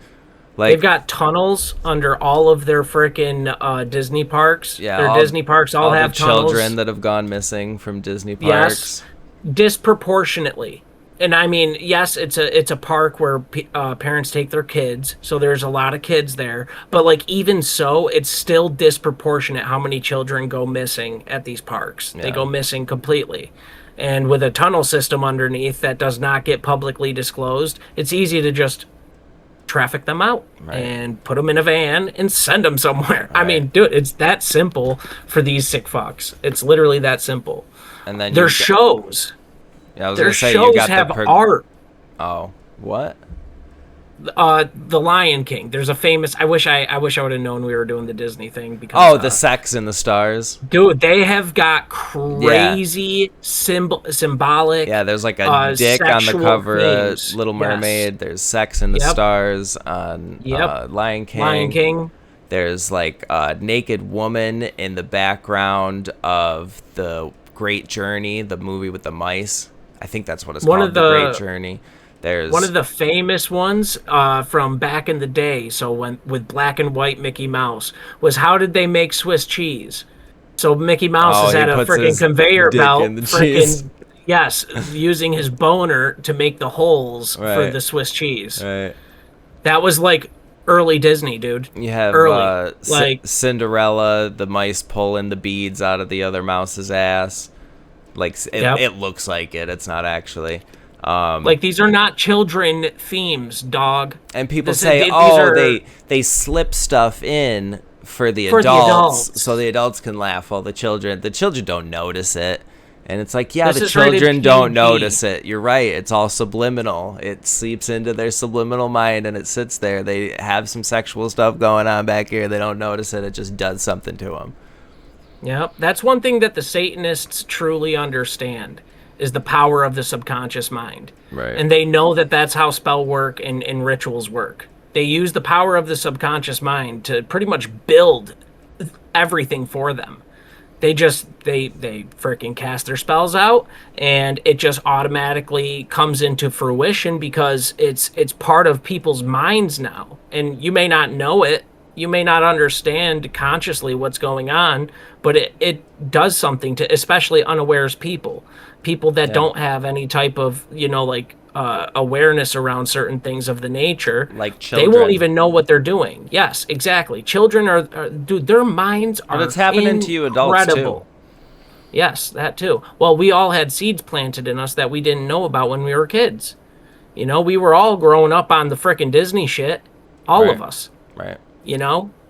Speaker 2: Like,
Speaker 3: they've got tunnels under all of their freaking Disney parks. Yeah, their Disney parks all have tunnels.
Speaker 2: Children that have gone missing from Disney parks.
Speaker 3: Yes, disproportionately. And I mean, yes, it's a park where parents take their kids, so there's a lot of kids there. But like even so, it's still disproportionate how many children go missing at these parks. Yeah. They go missing completely. And with a tunnel system underneath that does not get publicly disclosed, it's easy to just traffic them out and put them in a van and send them somewhere. Right. I mean, dude, it's that simple for these sick fucks. It's literally that simple.
Speaker 2: And then
Speaker 3: their shows.
Speaker 2: Yeah, I was
Speaker 3: their
Speaker 2: gonna say,
Speaker 3: shows
Speaker 2: you got
Speaker 3: have art.
Speaker 2: Oh, what?
Speaker 3: The Lion King. There's a famous. I wish I would have known we were doing the Disney thing because.
Speaker 2: The sex in the stars.
Speaker 3: Dude, they have got crazy symbolic.
Speaker 2: Yeah, there's like a dick on the cover of Little Mermaid. Yes. There's sex in the stars on Lion King.
Speaker 3: Lion King.
Speaker 2: There's like a naked woman in the background of the Great Journey, the movie with the mice. I think that's what it's called, the Great Journey. There's
Speaker 3: one of the famous ones from back in the day. So with black and white Mickey Mouse was how did they make Swiss cheese? So Mickey Mouse is at a freaking conveyor belt, using his boner to make the holes for the Swiss cheese.
Speaker 2: Right.
Speaker 3: That was like early Disney, dude.
Speaker 2: You have Cinderella, the mice pulling the beads out of the other mouse's ass. Like it looks like it. It's not actually.
Speaker 3: Like these are not children themes, dog.
Speaker 2: And people say, they slip stuff in for the adults, so the adults can laugh while the children don't notice it. And it's like, the children don't notice it. You're right. It's all subliminal. It seeps into their subliminal mind and it sits there. They have some sexual stuff going on back here. They don't notice it. It just does something to them.
Speaker 3: Yep. That's one thing that the Satanists truly understand is the power of the subconscious mind.
Speaker 2: Right.
Speaker 3: And they know that that's how spell work and rituals work. They use the power of the subconscious mind to pretty much build everything for them. They freaking cast their spells out and it just automatically comes into fruition because it's part of people's minds now. And you may not know it. You may not understand consciously what's going on, but it does something to especially unawares people that don't have any type of, awareness around certain things of the nature.
Speaker 2: Like children.
Speaker 3: They won't even know what they're doing. Yes, exactly. Children are dude, their minds are
Speaker 2: But it's happening to you adults too.
Speaker 3: Yes, that too. Well, we all had seeds planted in us that we didn't know about when we were kids. We were all growing up on the frickin' Disney shit. All of us.
Speaker 2: Right.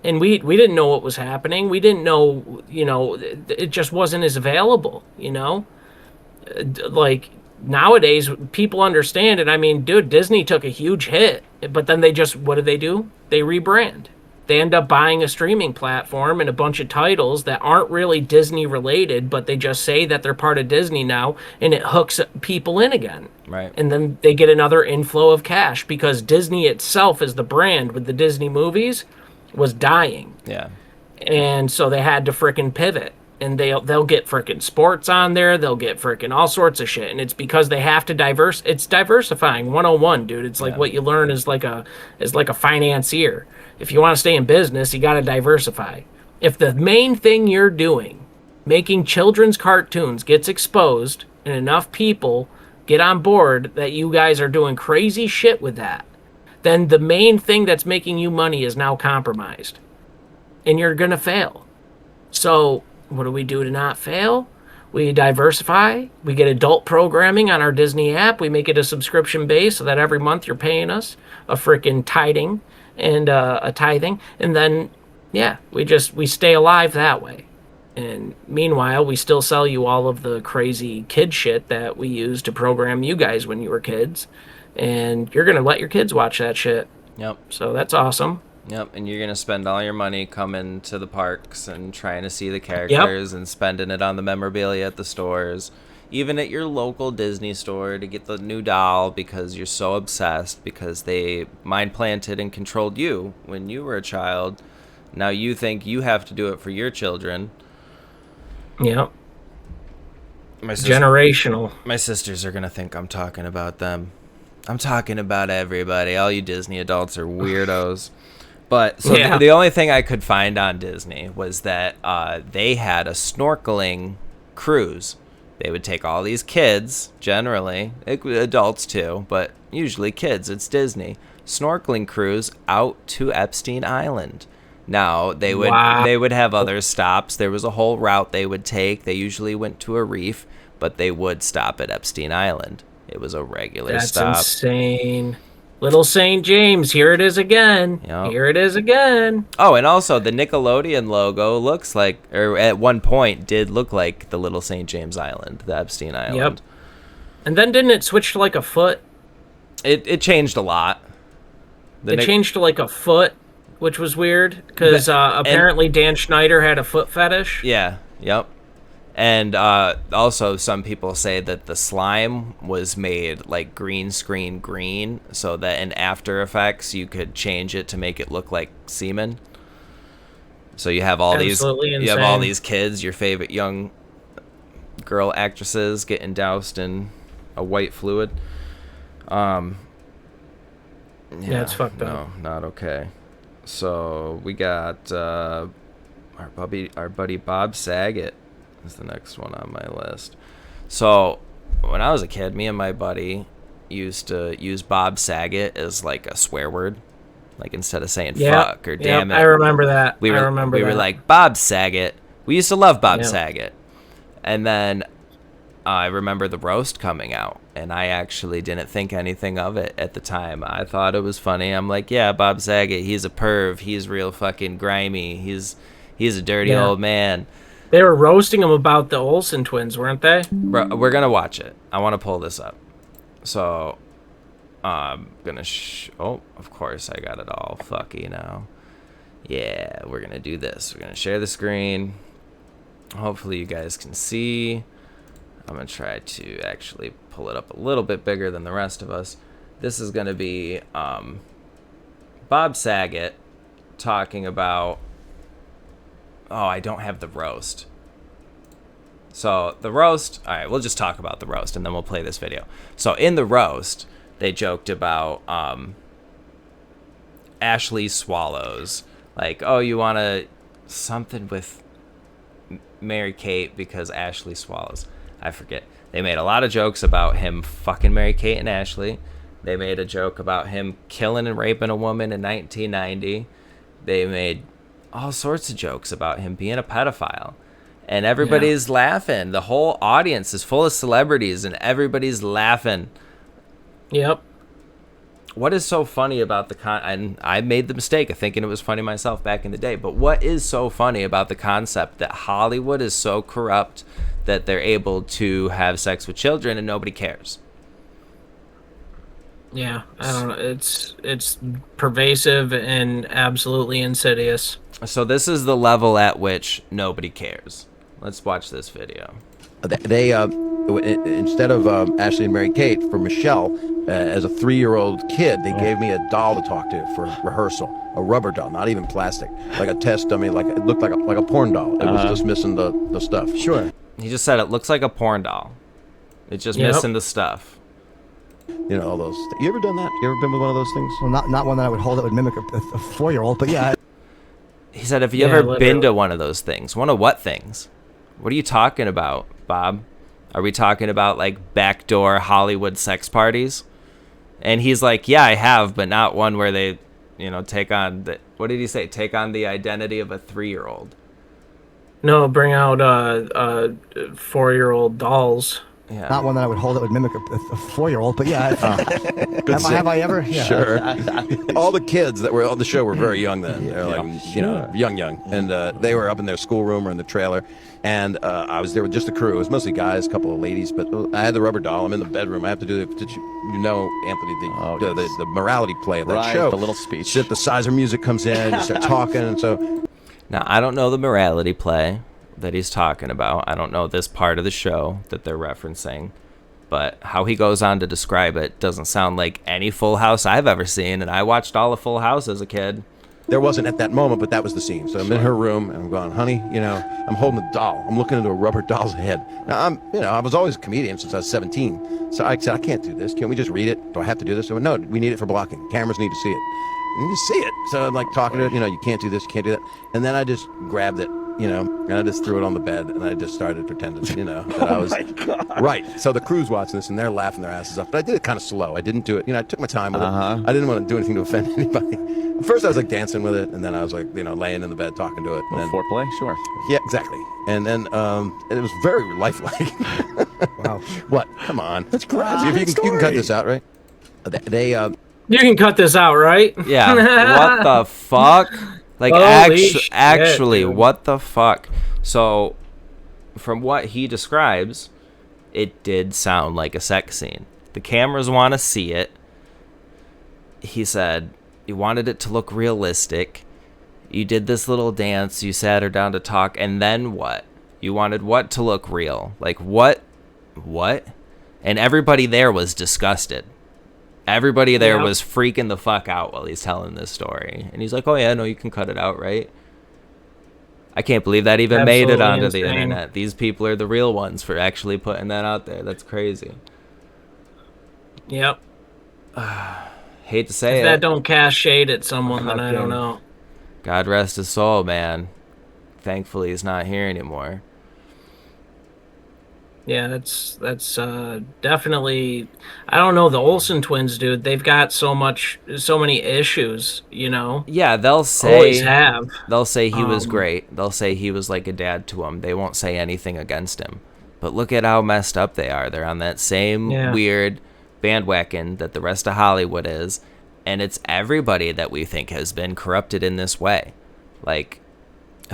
Speaker 3: And we didn't know what was happening. We didn't know, it just wasn't as available, Like, nowadays, people understand it. I mean, dude, Disney took a huge hit, but then what do? They rebrand. They end up buying a streaming platform and a bunch of titles that aren't really Disney related, but they just say that they're part of Disney now, and it hooks people in again.
Speaker 2: Right.
Speaker 3: And then they get another inflow of cash because Disney itself as the brand with the Disney movies was dying.
Speaker 2: Yeah.
Speaker 3: And so they had to frickin' pivot. and they'll get freaking sports on there. They'll get freaking all sorts of shit, and it's because they have to It's diversifying 101, dude. It's like what you learn as like a financier. If you want to stay in business, you got to diversify. If the main thing you're doing, making children's cartoons, gets exposed, and enough people get on board that you guys are doing crazy shit with that, then the main thing that's making you money is now compromised, and you're gonna fail. So what do we do to not fail? We diversify. We get adult programming on our Disney app. We make it a subscription base so that every month you're paying us a freaking tithing and a tithing. And then, yeah, we stay alive that way. And meanwhile, we still sell you all of the crazy kid shit that we used to program you guys when you were kids. And you're going to let your kids watch that shit.
Speaker 2: Yep.
Speaker 3: So that's awesome.
Speaker 2: Yep, and you're going to spend all your money coming to the parks and trying to see the characters and spending it on the memorabilia at the stores, even at your local Disney store to get the new doll because you're so obsessed because they mind planted and controlled you when you were a child. Now you think you have to do it for your children.
Speaker 3: Yep. Generational.
Speaker 2: My sisters are going to think I'm talking about them. I'm talking about everybody. All you Disney adults are weirdos. But so the only thing I could find on Disney was that they had a snorkeling cruise. They would take all these kids, generally, adults too, but usually kids. It's Disney. Snorkeling cruise out to Epstein Island. Now, they would have other stops. There was a whole route they would take. They usually went to a reef, but they would stop at Epstein Island. It was a regular stop.
Speaker 3: That's insane. Little St. James, here it is again. Yep. Here it is again.
Speaker 2: Oh, and also the Nickelodeon logo looks like, or at one point did look like the Little St. James Island, the Epstein Island. Yep.
Speaker 3: And then didn't it switch to like a foot?
Speaker 2: It changed a lot.
Speaker 3: It changed to like a foot, which was weird, because apparently Dan Schneider had a foot fetish.
Speaker 2: Yeah, yep. And also some people say that the slime was made like green screen green so that in After Effects you could change it to make it look like semen. So you have all these kids, your favorite young girl actresses getting doused in a white fluid. Yeah,
Speaker 3: it's fucked up.
Speaker 2: No, not okay. So we got our buddy Bob Saget is the next one on my list. So when I was a kid, me and my buddy used to use Bob Saget as like a swear word. Like instead of saying fuck or damn it.
Speaker 3: I remember that.
Speaker 2: We were like, Bob Saget. We used to love Bob Saget. And then I remember the roast coming out, and I actually didn't think anything of it at the time. I thought it was funny. I'm like, yeah, Bob Saget, he's a perv. He's real fucking grimy. He's a dirty old man.
Speaker 3: They were roasting him about the Olsen twins, weren't they?
Speaker 2: Bro, we're going to watch it. I want to pull this up. So, I'm going to... oh, of course, I got it all fucky now. Yeah, we're going to do this. We're going to share the screen. Hopefully you guys can see. I'm going to try to actually pull it up a little bit bigger than the rest of us. This is going to be Bob Saget talking about... oh, I don't have the roast. So the roast... all right, we'll just talk about the roast, and then we'll play this video. So in the roast, they joked about Ashley Swallows. Like, oh, you want to... something with Mary Kate because Ashley Swallows. I forget. They made a lot of jokes about him fucking Mary Kate and Ashley. They made a joke about him killing and raping a woman in 1990. They made all sorts of jokes about him being a pedophile. And everybody's laughing. The whole audience is full of celebrities, and everybody's laughing.
Speaker 3: Yep.
Speaker 2: What is so funny about the and I made the mistake of thinking it was funny myself back in the day, but what is so funny about the concept that Hollywood is so corrupt that they're able to have sex with children and nobody cares?
Speaker 3: Yeah, I don't know. It's pervasive and absolutely insidious.
Speaker 2: So this is the level at which nobody cares. Let's watch this video.
Speaker 4: They instead of Ashley and Mary Kate, for Michelle, as a 3-year-old kid, they gave me a doll to talk to for rehearsal. A rubber doll, not even plastic, like a test dummy. Like it looked like a porn doll. It was just missing the stuff.
Speaker 5: Sure.
Speaker 2: He just said it looks like a porn doll. It's just missing the stuff.
Speaker 4: You know, all those. You ever done that? You ever been with one of those things?
Speaker 5: Well, not one that I would hold that would mimic a 4-year-old, but yeah.
Speaker 2: He said, have you ever been to one of those things? One of what things? What are you talking about, Bob? Are we talking about like backdoor Hollywood sex parties? And he's like, yeah, I have, but not one where they, take on what did he say? Take on the identity of a 3-year-old.
Speaker 3: No, bring out 4-year-old dolls.
Speaker 2: Yeah.
Speaker 5: Not one that I would hold that would mimic a 4-year-old, but yeah. Have I ever? Yeah.
Speaker 4: Sure. All the kids that were on the show were very young then. They were like, young. And they were up in their schoolroom or in the trailer. And I was there with just the crew. It was mostly guys, a couple of ladies, but I had the rubber doll. I'm in the bedroom. I have to do Anthony, the morality play of that show.
Speaker 6: The little speech.
Speaker 4: The sizer music comes in, you start talking, and so.
Speaker 2: Now, I don't know the morality play that he's talking about. I don't know this part of the show that they're referencing, but how he goes on to describe it doesn't sound like any Full House I've ever seen, and I watched all of Full House as a kid.
Speaker 4: There wasn't at that moment, but that was the scene. So I'm in her room, and I'm going, honey, I'm holding a doll. I'm looking into a rubber doll's head. Now, I was always a comedian since I was 17. So I said, I can't do this. Can't we just read it? Do I have to do this? So no, we need it for blocking. Cameras need to see it. You need to see it. So I'm like talking to it, you can't do this, you can't do that. And then I just grabbed it, and I just threw it on the bed, and I just started pretending, that I was...
Speaker 6: Oh, my God.
Speaker 4: Right. So the crew's watching this, and they're laughing their asses off. But I did it kind of slow. I didn't do it. I took my time with it. I didn't want to do anything to offend anybody. At first, I was like dancing with it, and then I was like, laying in the bed talking to it. And then,
Speaker 6: foreplay, sure.
Speaker 4: Yeah, exactly. And then it was very lifelike.
Speaker 5: Wow.
Speaker 4: What? Come on.
Speaker 5: That's great.
Speaker 4: You can cut this out, right?
Speaker 3: You can cut this out, right?
Speaker 2: Yeah. What the fuck? Like, actually, what the fuck? So, from what he describes, it did sound like a sex scene. The cameras want to see it. He said he wanted it to look realistic. You did this little dance. You sat her down to talk. And then what? You wanted what to look real? Like, what? What? And everybody there was disgusted. Everybody there was freaking the fuck out while he's telling this story. And he's like, oh, yeah, no, you can cut it out, right? I can't believe that even made it onto the internet. These people are the real ones for actually putting that out there. That's crazy.
Speaker 3: Yep.
Speaker 2: Hate to say
Speaker 3: if
Speaker 2: it.
Speaker 3: that don't cast shade at someone, then I don't know.
Speaker 2: God rest his soul, man. Thankfully, he's not here anymore.
Speaker 3: Yeah, that's definitely. I don't know, the Olsen twins, dude. They've got so many issues,
Speaker 2: Yeah, they'll say
Speaker 3: always have.
Speaker 2: They'll say he was great. They'll say he was like a dad to him. They won't say anything against him. But look at how messed up they are. They're on that same weird bandwagon that the rest of Hollywood is, and it's everybody that we think has been corrupted in this way. Like,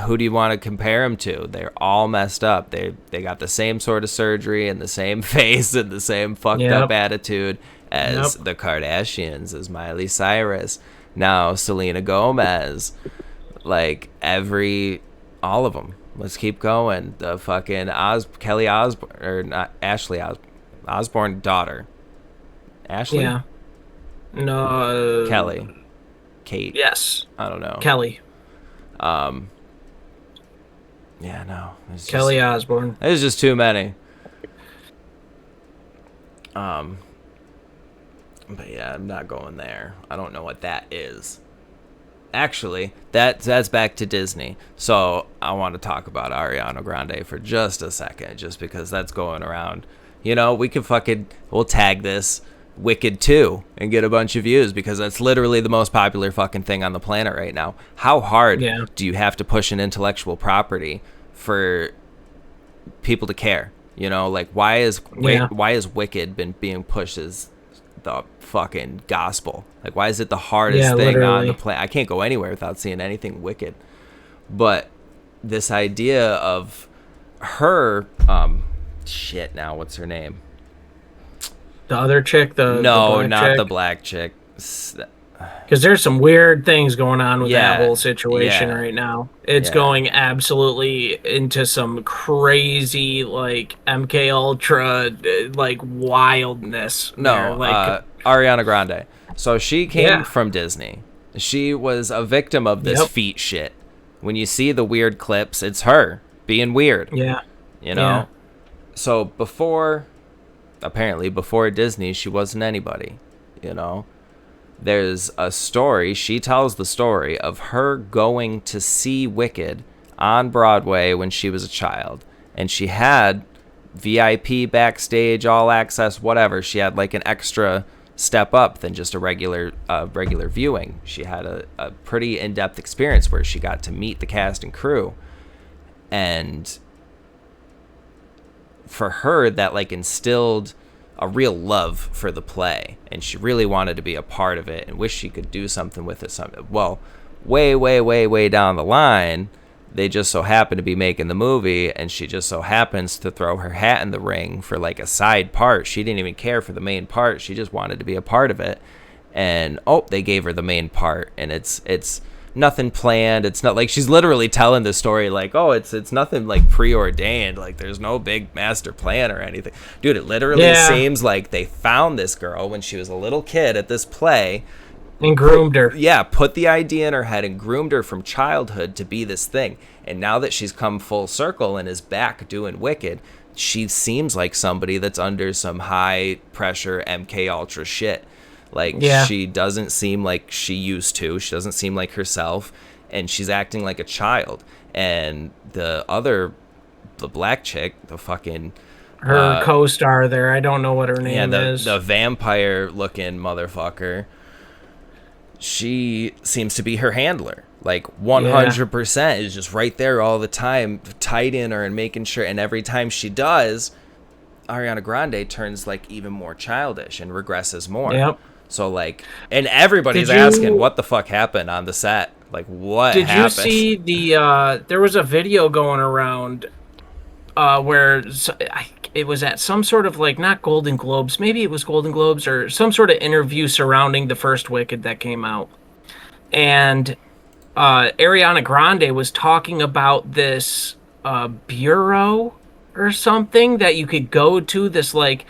Speaker 2: who do you want to compare them to? They're all messed up. They got the same sort of surgery and the same face and the same fucked up attitude as the Kardashians, as Miley Cyrus, now Selena Gomez, like all of them. Let's keep going. The fucking Kelly Osbourne, or not Ashley Osbourne daughter. Ashley?
Speaker 3: Yeah. No.
Speaker 2: Kelly. Kate.
Speaker 3: Yes.
Speaker 2: I don't know.
Speaker 3: Kelly.
Speaker 2: Yeah, no.
Speaker 3: Kelly Osbourne.
Speaker 2: There's just too many. But yeah, I'm not going there. I don't know what that is. Actually, that's back to Disney. So I want to talk about Ariana Grande for just a second, just because that's going around. We'll tag this Wicked 2 and get a bunch of views, because that's literally the most popular fucking thing on the planet right now. How hard do you have to push an intellectual property for people to care? Like, why is Wicked been being pushed as the fucking gospel? Like, why is it the hardest thing on the planet? I can't go anywhere without seeing anything Wicked. But this idea of her now, what's her name?
Speaker 3: The other chick,
Speaker 2: not the black chick.
Speaker 3: Because there's some weird things going on with that whole situation
Speaker 2: yeah,
Speaker 3: right now. It's
Speaker 2: yeah.
Speaker 3: going absolutely into some crazy, like, MK Ultra, like, wildness.
Speaker 2: No, Ariana Grande. So she came
Speaker 3: Yeah.
Speaker 2: from Disney. She was a victim of this
Speaker 3: Yep.
Speaker 2: feet shit. When you see the weird clips, it's her being weird.
Speaker 3: Yeah.
Speaker 2: You know? So apparently before Disney, she wasn't anybody, you know? There's a story, she tells the story of her going to see Wicked on Broadway when she was a child. And she had VIP backstage, all access, whatever. She had like an extra step up than just a regular viewing. She had a pretty in-depth experience where she got to meet the cast and crew. And for her, that like instilled a real love for the play, and she really wanted to be a part of it and wished she could do something with it. Well, way down the line, they just so happen to be making the movie, and she just so happens to throw her hat in the ring for like a side part. She didn't even care for the main part. She just wanted to be a part of it. And they gave her the main part, and it's nothing planned. It's not like she's literally telling the story like, it's nothing like preordained. Like there's no big master plan or anything. Dude, it literally seems like they found this girl when she was a little kid at this play.
Speaker 3: And groomed her.
Speaker 2: Yeah, put the idea in her head and groomed her from childhood to be this thing. And now that she's come full circle and is back doing Wicked, she seems like somebody that's under some high pressure MK Ultra shit. Like, she doesn't seem like she used to. She doesn't seem like herself. And she's acting like a child. And the black chick, the fucking...
Speaker 3: Her co-star there, I don't know what her name is.
Speaker 2: The vampire-looking motherfucker, she seems to be her handler. Like, 100% is just right there all the time, tight in her and making sure. And every time she does, Ariana Grande turns, like, even more childish and regresses more.
Speaker 3: Yep.
Speaker 2: So, like, and everybody's asking what the fuck happened on the set. Like, what happened?
Speaker 3: Did you see there was a video going around where it was at some sort of, like, not Golden Globes, maybe it was Golden Globes or some sort of interview surrounding the first Wicked that came out. And Ariana Grande was talking about this bureau or something that you could go to, this office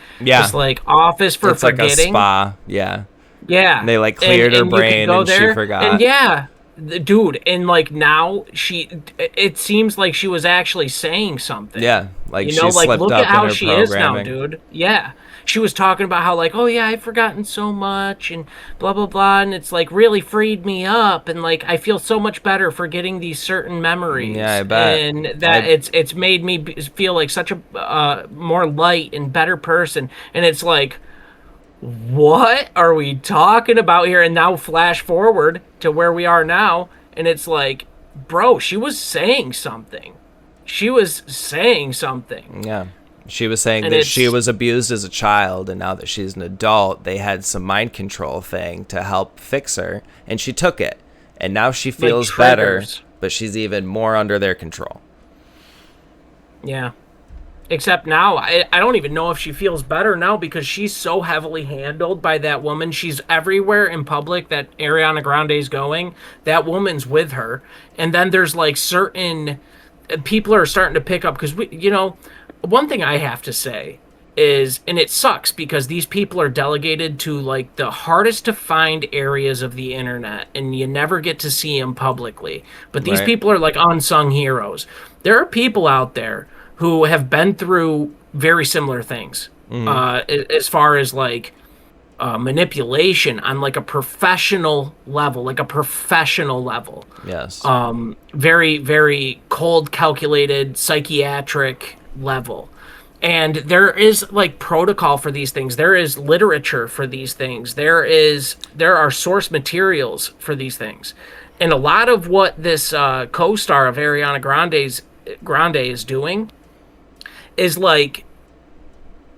Speaker 3: for
Speaker 2: it's
Speaker 3: forgetting.
Speaker 2: Like a spa, yeah.
Speaker 3: And
Speaker 2: they like cleared her brain and she forgot.
Speaker 3: And dude, and like now it seems like she was actually saying something.
Speaker 2: Yeah, like
Speaker 3: she slipped
Speaker 2: look
Speaker 3: up
Speaker 2: at how in her
Speaker 3: she is now,
Speaker 2: programming.
Speaker 3: dude. Yeah. She was talking about how, like, I've forgotten so much and blah, blah, blah. And it's, like, really freed me up. And, like, I feel so much better for getting these certain memories.
Speaker 2: Yeah, I bet.
Speaker 3: And that it's made me feel like such a more light and better person. And it's like, what are we talking about here? And now flash forward to where we are now. And it's like, bro, she was saying something.
Speaker 2: Yeah. She was saying that she was abused as a child, and now that she's an adult, they had some mind control thing to help fix her, and she took it. And now she feels better, but she's even more under their control.
Speaker 3: Yeah. Except now, I don't even know if she feels better now because she's so heavily handled by that woman. She's everywhere in public that Ariana Grande's going. That woman's with her. And then there's, like, certain people are starting to pick up because, one thing I have to say is, and it sucks because these people are delegated to like the hardest to find areas of the internet and you never get to see them publicly. But these people are like unsung heroes. There are people out there who have been through very similar things as far as like manipulation on like a professional level,
Speaker 2: Yes.
Speaker 3: Very, very cold, calculated, psychiatric level. And there is like protocol for these things. There is literature for these things. There are source materials for these things. And a lot of what this co-star of Ariana Grande is doing is like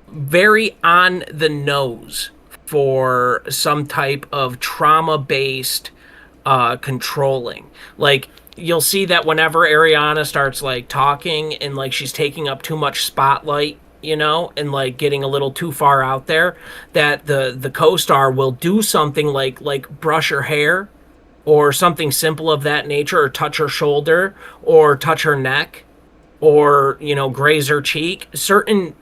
Speaker 3: very on the nose for some type of trauma-based controlling. Like, you'll see that whenever Ariana starts like talking and like she's taking up too much spotlight and like getting a little too far out there, that the co-star will do something like brush her hair or something simple of that nature, or touch her shoulder or touch her neck, or graze her cheek, certain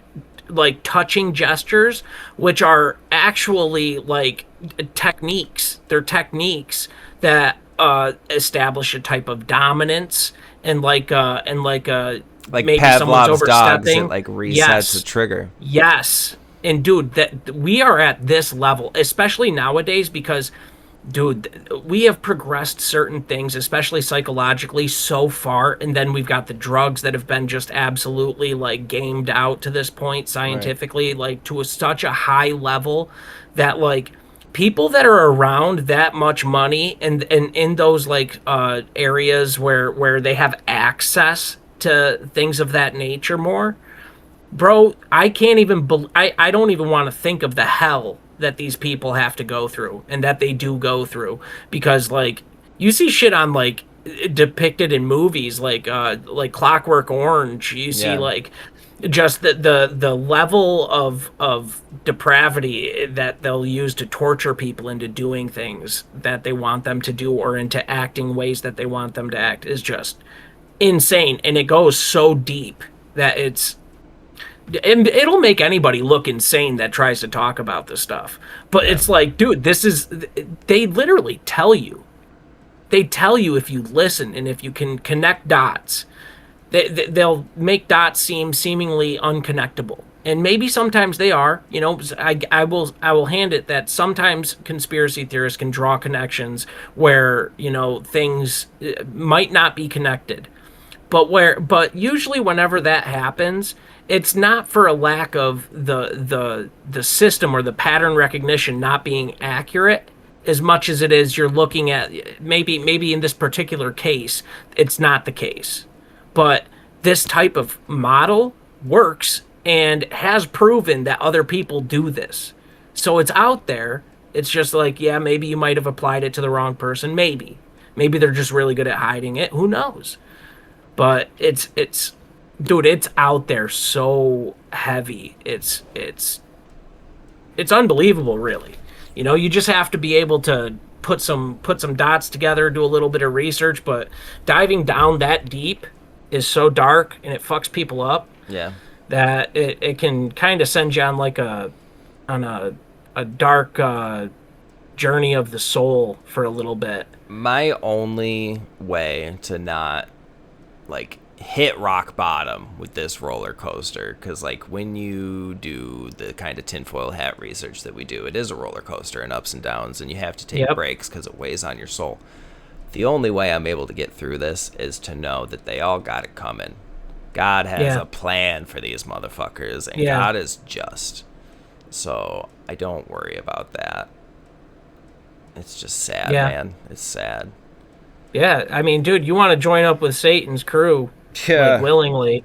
Speaker 3: like touching gestures, which are actually like techniques. They're techniques that establish a type of dominance, and like maybe someone's
Speaker 2: Pavlov's dogs,
Speaker 3: overstepping.
Speaker 2: it like resets
Speaker 3: Yes.
Speaker 2: a trigger.
Speaker 3: Yes. And dude, that we are at this level, especially nowadays, because dude, we have progressed certain things, especially psychologically, so far, and then we've got the drugs that have been just absolutely like gamed out to this point scientifically, like to such a high level that like people that are around that much money, and in those like areas where they have access to things of that nature more, bro, I can't even I don't even want to think of the hell that these people have to go through, and that they do go through, because like you see shit on like depicted in movies like Clockwork Orange. You see like just the level of depravity that they'll use to torture people into doing things that they want them to do, or into acting ways that they want them to act, is just insane. And it goes so deep that it'll make anybody look insane that tries to talk about this stuff. But it's like, dude, they literally tell you. They tell you if you listen and if you can connect dots. They'll make dots seem seemingly unconnectable. And maybe sometimes they are. I will hand it that sometimes conspiracy theorists can draw connections where, things might not be connected. But usually whenever that happens, it's not for a lack of the system or the pattern recognition not being accurate, as much as it is you're looking at maybe in this particular case it's not the case. But this type of model works and has proven that other people do this. So it's out there. It's just like, yeah, maybe you might have applied it to the wrong person. Maybe they're just really good at hiding it. Who knows? But it's dude, it's out there so heavy. It's unbelievable, really. You just have to be able to put some dots together, do a little bit of research, but diving down that deep is so dark, and it fucks people up.
Speaker 2: Yeah.
Speaker 3: That it can kind of send you on like a dark journey of the soul for a little bit.
Speaker 2: My only way to not like hit rock bottom with this roller coaster, because like when you do the kind of tinfoil hat research that we do, it is a roller coaster and ups and downs, and you have to take breaks because it weighs on your soul. The only way I'm able to get through this is to know that they all got it coming. God has a plan for these motherfuckers, and God is just. So I don't worry about that. It's just sad, man. It's sad.
Speaker 3: Yeah, I mean, dude, you want to join up with Satan's crew like, willingly.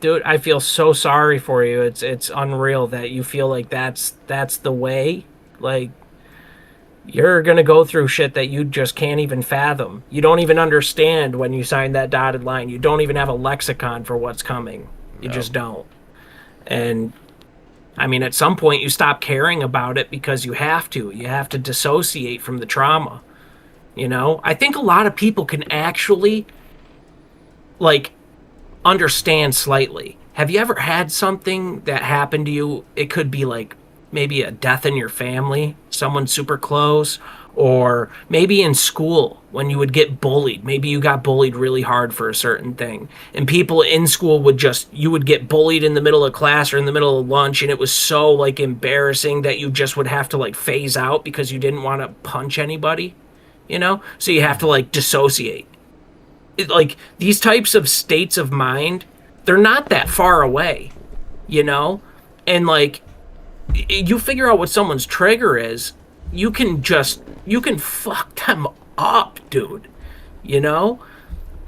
Speaker 3: Dude, I feel so sorry for you. It's unreal that you feel like that's the way. Like, you're going to go through shit that you just can't even fathom. You don't even understand when you sign that dotted line. You don't even have a lexicon for what's coming. You just don't. And I mean, at some point you stop caring about it because you have to. You have to dissociate from the trauma. I think a lot of people can actually like understand slightly. Have you ever had something that happened to you? It could be like maybe a death in your family, someone super close, or maybe in school when you would get bullied. Maybe you got bullied really hard for a certain thing, and people in school you would get bullied in the middle of class or in the middle of lunch, and it was so like embarrassing that you just would have to like phase out because you didn't want to punch anybody, so you have to like dissociate. Like these types of states of mind, they're not that far away, and like you figure out what someone's trigger is, you can fuck them up, dude.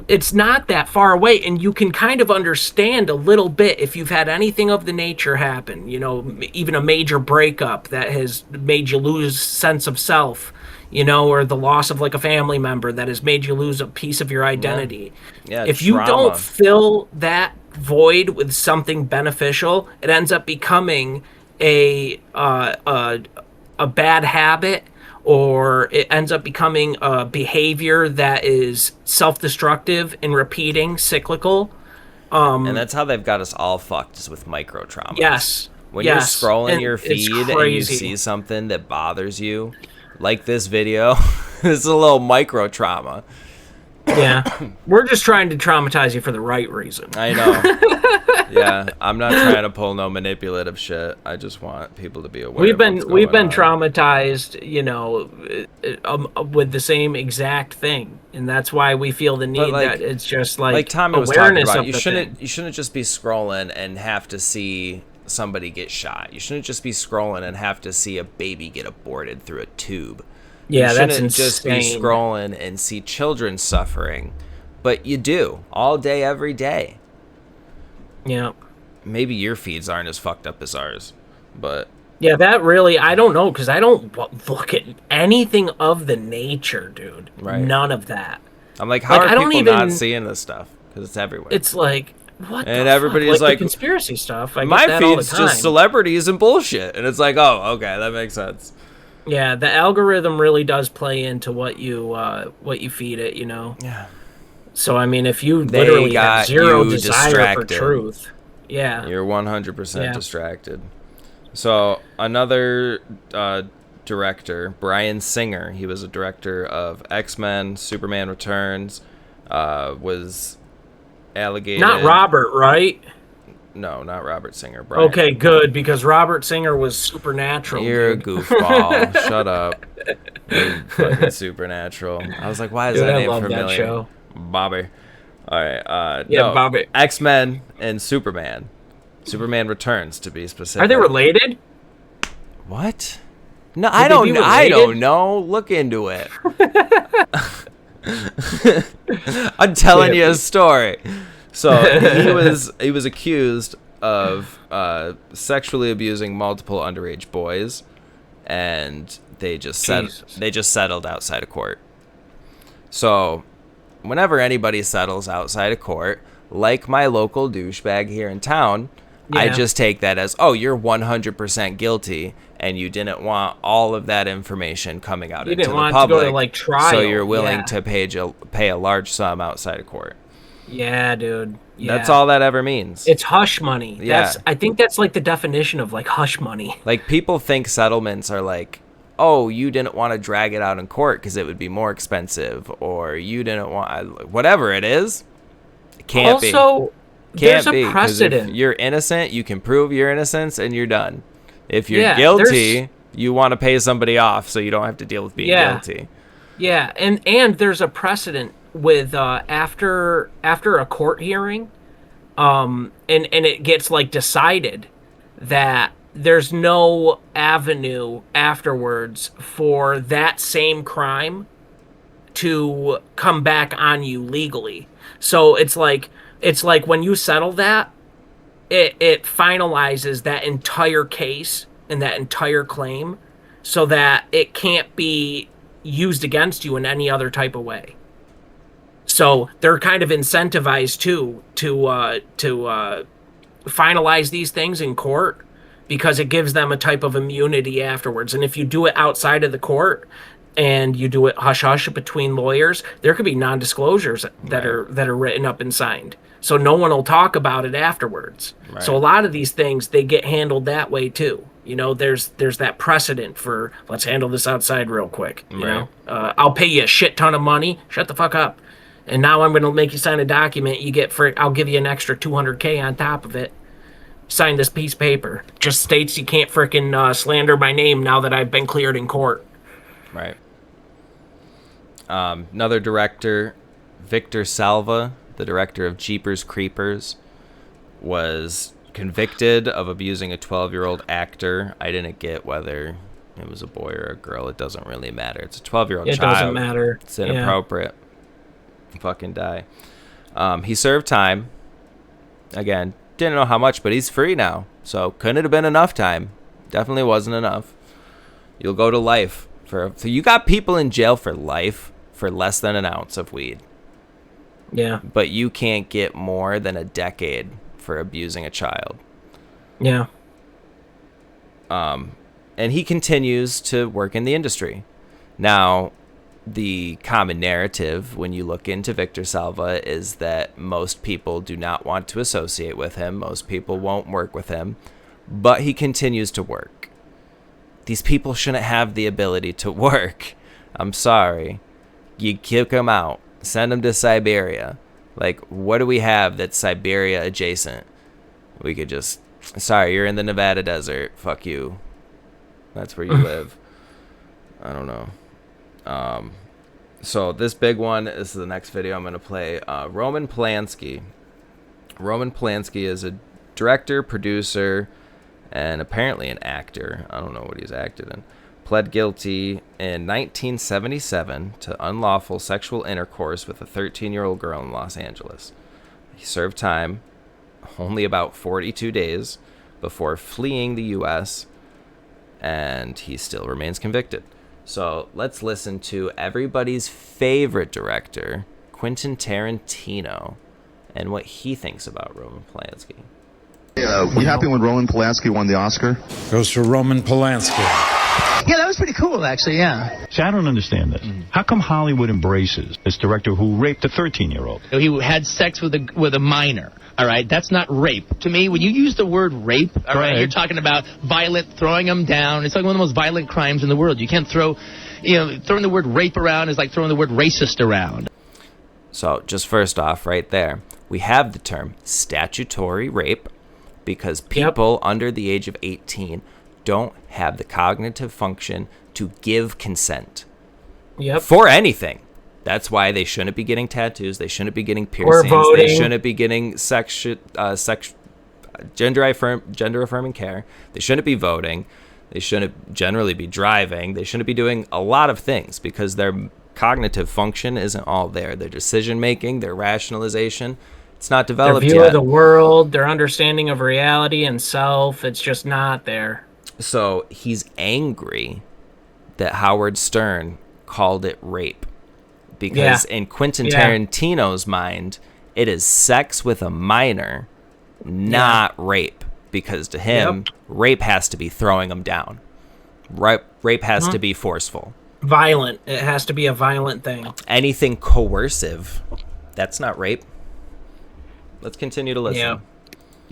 Speaker 3: It's not that far away, and you can kind of understand a little bit if you've had anything of the nature happen, even a major breakup that has made you lose sense of self, or the loss of like a family member that has made you lose a piece of your identity.
Speaker 2: Yeah,
Speaker 3: if
Speaker 2: trauma.
Speaker 3: you don't fill that void with something beneficial, it ends up becoming a bad habit, or it ends up becoming a behavior that is self-destructive and repeating, cyclical.
Speaker 2: And that's how they've got us all fucked, is with micro traumas.
Speaker 3: Yes.
Speaker 2: When you're scrolling
Speaker 3: and
Speaker 2: your
Speaker 3: it's
Speaker 2: feed and you
Speaker 3: crazy.
Speaker 2: see something that bothers you, like this video, this is a little micro trauma.
Speaker 3: Yeah. We're just trying to traumatize you for the right reason.
Speaker 2: I know. Yeah, I'm not trying to pull no manipulative shit. I just want people to be aware.
Speaker 3: We've been
Speaker 2: on.
Speaker 3: traumatized, with the same exact thing, and that's why we feel the need that it's just like
Speaker 2: Tommy was
Speaker 3: awareness
Speaker 2: talking about.
Speaker 3: of
Speaker 2: You shouldn't just be scrolling and have to see somebody get shot. You shouldn't just be scrolling and have to see a baby get aborted through a tube.
Speaker 3: Yeah,
Speaker 2: you
Speaker 3: that's
Speaker 2: shouldn't
Speaker 3: insane.
Speaker 2: just be scrolling and see children suffering, but you do all day, every day.
Speaker 3: Yeah.
Speaker 2: Maybe your feeds aren't as fucked up as ours, but
Speaker 3: yeah, that really, I don't know, because I don't look at anything of the nature, dude.
Speaker 2: Right.
Speaker 3: None of that.
Speaker 2: I'm like, how are people not seeing this stuff? Because it's everywhere.
Speaker 3: It's like, what?
Speaker 2: And
Speaker 3: the
Speaker 2: everybody's
Speaker 3: fuck?
Speaker 2: like,
Speaker 3: the conspiracy stuff. I
Speaker 2: my
Speaker 3: get that all the
Speaker 2: feed's
Speaker 3: time.
Speaker 2: just celebrities and bullshit, and it's like, oh, okay, that makes sense.
Speaker 3: Yeah, the algorithm really does play into what you feed it,
Speaker 2: Yeah.
Speaker 3: So I mean, if you literally have zero desire
Speaker 2: distracted.
Speaker 3: for truth, yeah,
Speaker 2: You're 100% distracted. So another director, Bryan Singer, he was a director of X-Men, Superman Returns, was allocated.
Speaker 3: Not Robert, right?
Speaker 2: No, not Robert Singer. Bryan.
Speaker 3: Okay, good, because Robert Singer was Supernatural.
Speaker 2: You're
Speaker 3: dude.
Speaker 2: a goofball. Shut up. You're fucking Supernatural. I was like, why is that name familiar?
Speaker 3: That show.
Speaker 2: Bobby. All right.
Speaker 3: Yeah,
Speaker 2: no,
Speaker 3: Bobby.
Speaker 2: X-Men and Superman. Superman Returns, to be specific.
Speaker 3: Are they related?
Speaker 2: What? No, I don't know. Look into it. I'm telling you a story. So he was accused of sexually abusing multiple underage boys, and they just settled outside of court. So whenever anybody settles outside of court, like my local douchebag here in town, I just take that as, oh, you're 100% guilty, and you didn't want all of that information coming out into the public. You didn't want to go to trial. So you're willing to pay a large sum outside of court.
Speaker 3: Yeah, dude. Yeah.
Speaker 2: That's all that ever means.
Speaker 3: It's hush money.
Speaker 2: Yeah.
Speaker 3: I think that's like the definition of like hush money.
Speaker 2: Like, people think settlements are like, oh, you didn't want to drag it out in court because it would be more expensive, or you didn't want whatever it is. It can't be.
Speaker 3: Also, there's a precedent.
Speaker 2: If you're innocent, you can prove your innocence, and you're done. If you're guilty, you want to pay somebody off so you don't have to deal with being guilty.
Speaker 3: Yeah, and there's a precedent with after a court hearing, and it gets like decided that there's no avenue afterwards for that same crime to come back on you legally. So it's like when you settle that, it finalizes that entire case and that entire claim, so that it can't be used against you in any other type of way. So they're kind of incentivized to finalize these things in court, because it gives them a type of immunity afterwards. And if you do it outside of the court and you do it hush hush between lawyers, there could be non-disclosures that are written up and signed. So no one will talk about it afterwards. Right. So a lot of these things, they get handled that way too. There's that precedent for, let's handle this outside real quick. You know, I'll pay you a shit ton of money. Shut the fuck up. And now I'm going to make you sign a document. I'll give you an extra $200K on top of it. Sign this piece of paper. Just states you can't frickin' slander my name now that I've been cleared in court.
Speaker 2: Right. Another director, Victor Salva, the director of Jeepers Creepers, was convicted of abusing a 12-year-old actor. I didn't get whether it was a boy or a girl. It doesn't really matter. It's a 12-year-old child. It
Speaker 3: doesn't matter.
Speaker 2: It's inappropriate. Fucking die. He served time. Again, didn't know how much, but he's free now. So couldn't it have been enough time? Definitely wasn't enough. You'll go to life. So you got people in jail for life for less than an ounce of weed.
Speaker 3: Yeah.
Speaker 2: But you can't get more than a decade for abusing a child.
Speaker 3: Yeah.
Speaker 2: And he continues to work in the industry. Now, the common narrative when you look into Victor Salva is that most people do not want to associate with him. Most people won't work with him, but he continues to work. These people shouldn't have the ability to work. I'm sorry. You kick them out. Send them to Siberia. Like, what do we have that's Siberia adjacent? We could just... Sorry, you're in the Nevada desert. Fuck you. That's where you live. I don't know. So this big one, this is the next video I'm going to play. Roman Polanski. Roman Polanski is a director, producer, and apparently an actor. I don't know what he's acted in. Pled guilty in 1977 to unlawful sexual intercourse with a 13-year-old girl in Los Angeles. He served time only about 42 days before fleeing the U.S., and he still remains convicted. So let's listen to everybody's favorite director, Quentin Tarantino, and what he thinks about Roman Polanski.
Speaker 6: You happy when Roman Polanski won the Oscar?
Speaker 7: Goes to Roman Polanski.
Speaker 8: Yeah, that was pretty cool, actually, yeah.
Speaker 9: See, I don't understand this. How come Hollywood embraces this director who raped a 13-year-old?
Speaker 8: He had sex with a minor, all right? That's not rape. To me, when you use the word rape, all right, you're talking about violent, throwing them down. It's like one of the most violent crimes in the world. You can't throwing the word rape around is like throwing the word racist around.
Speaker 2: So, just first off, right there, we have the term statutory rape because people under the age of 18 don't have the cognitive function to give consent for anything. That's why they shouldn't be getting tattoos. They shouldn't be getting piercings. They shouldn't be getting gender-affirming care. They shouldn't be voting. They shouldn't generally be driving. They shouldn't be doing a lot of things because their cognitive function isn't all there. Their decision-making, their rationalization, it's not developed yet.
Speaker 3: Their view of the world, their understanding of reality and self, it's just not there.
Speaker 2: So he's angry that Howard Stern called it rape because in Quentin Tarantino's mind, it is sex with a minor, not rape. Because to him, rape has to be throwing them down. Rape has to be forceful.
Speaker 3: Violent. It has to be a violent thing.
Speaker 2: Anything coercive, that's not rape. Let's continue to listen.
Speaker 8: Yeah.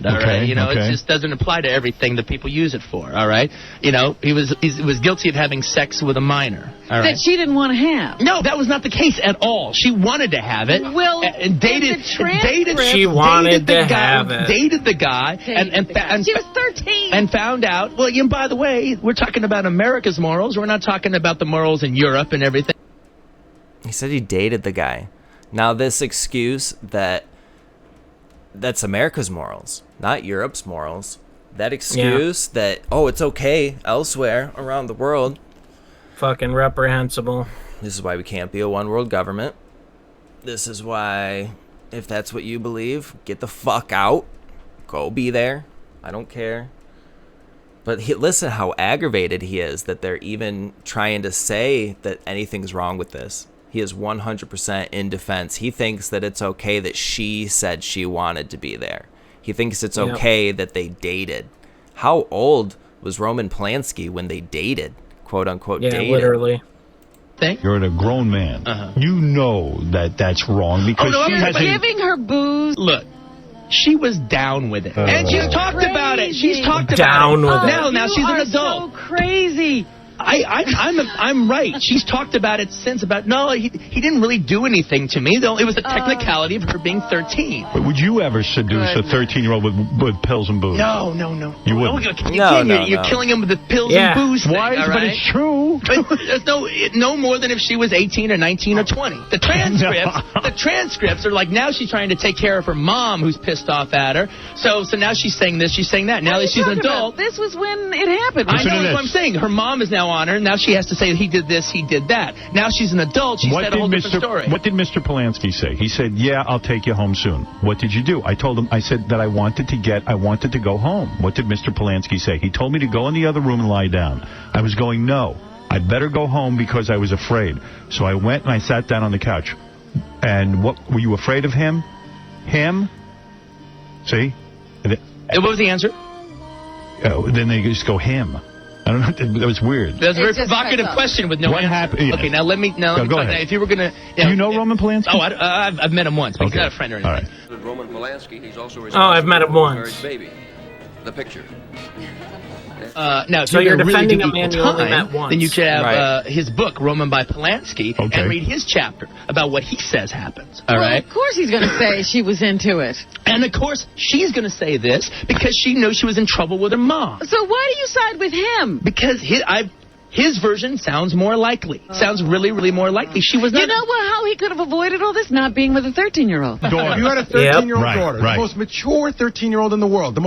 Speaker 8: All right, it just doesn't apply to everything that people use it for. All right, he was guilty of having sex with a minor. All right,
Speaker 10: that she didn't want to have.
Speaker 8: No, that was not the case at all. She wanted to have it.
Speaker 10: Well, dated
Speaker 8: the guy, and
Speaker 10: she was 13,
Speaker 8: and found out. Well, by the way, we're talking about America's morals. We're not talking about the morals in Europe and everything.
Speaker 2: He said he dated the guy. Now, this excuse that's America's morals, not Europe's morals. That excuse that, it's okay elsewhere around the world.
Speaker 3: Fucking reprehensible.
Speaker 2: This is why we can't be a one world government. This is why, if that's what you believe, get the fuck out. Go be there. I don't care. But listen how aggravated he is that they're even trying to say that anything's wrong with this. He is 100% in defense. He thinks that it's okay that she said she wanted to be there. He thinks it's okay that they dated. How old was Roman Polanski when they dated? Quote unquote dated.
Speaker 3: Yeah, literally.
Speaker 9: You're a grown man. You know that's wrong because she has
Speaker 10: giving her booze.
Speaker 8: Look, she was down with it, and she's talked about it. She's talked about
Speaker 3: down
Speaker 8: it.
Speaker 3: with it.
Speaker 8: Now she's an adult.
Speaker 10: So crazy.
Speaker 8: I'm right. She's talked about it since. He didn't really do anything to me, though. It was a technicality of her being 13.
Speaker 9: But would you ever seduce a 13-year-old with pills and booze?
Speaker 8: No.
Speaker 9: You wouldn't.
Speaker 8: You're killing him with the pills and booze thing.
Speaker 9: Why? But it's true.
Speaker 8: But there's no more than if she was 18 or 19 or 20. The transcripts are like now she's trying to take care of her mom who's pissed off at her. So now she's saying this, she's saying that. Now that she's an adult.
Speaker 10: This was when it happened.
Speaker 8: I know that's what I'm saying. Her mom is now on her. Now she has to say he did this, he did that. Now she's an adult. She said a whole different story.
Speaker 9: What did Mr. Polanski say? He said, I'll take you home soon. What did you do? I told him, I said that I wanted to go home. What did Mr. Polanski say? He told me to go in the other room and lie down. I was going, no. I'd better go home because I was afraid. So I went and I sat down on the couch. And what, were you afraid of him? Him? See?
Speaker 8: What was the answer?
Speaker 9: Oh, then they just go him. I don't know. That was weird.
Speaker 8: That's a very provocative question with no
Speaker 9: What
Speaker 8: answer.
Speaker 9: happened? Yeah.
Speaker 8: Okay, now let me
Speaker 9: Go
Speaker 8: talk.
Speaker 9: ahead.
Speaker 8: If you were gonna,
Speaker 9: Do you know Roman Polanski?
Speaker 8: Oh, I've met him once, but he's not a friend or anything.
Speaker 9: All right.
Speaker 11: Roman Polanski, he's also
Speaker 3: I've met him once.
Speaker 11: Baby. The picture.
Speaker 8: Now, if
Speaker 3: So you're
Speaker 8: gonna
Speaker 3: defending
Speaker 8: really
Speaker 3: a man
Speaker 8: do
Speaker 3: you only
Speaker 8: time,
Speaker 3: met once.
Speaker 8: then you should have
Speaker 2: Right.
Speaker 8: his book, Roman by Polanski,
Speaker 9: Okay.
Speaker 8: and read his chapter about what he says happens. All
Speaker 10: Well,
Speaker 8: right?
Speaker 10: of course he's going to say she was into it.
Speaker 8: And, of course, she's going to say this because she knows she was in trouble with her mom.
Speaker 10: So why do you side with him?
Speaker 8: Because his version sounds more likely. Sounds really, really more likely. She was not...
Speaker 10: You know how he could have avoided all this? Not being with a 13-year-old.
Speaker 9: Daughter.
Speaker 5: If you had a 13-year-old
Speaker 9: Right,
Speaker 5: daughter,
Speaker 9: right.
Speaker 5: the most mature 13-year-old in the world,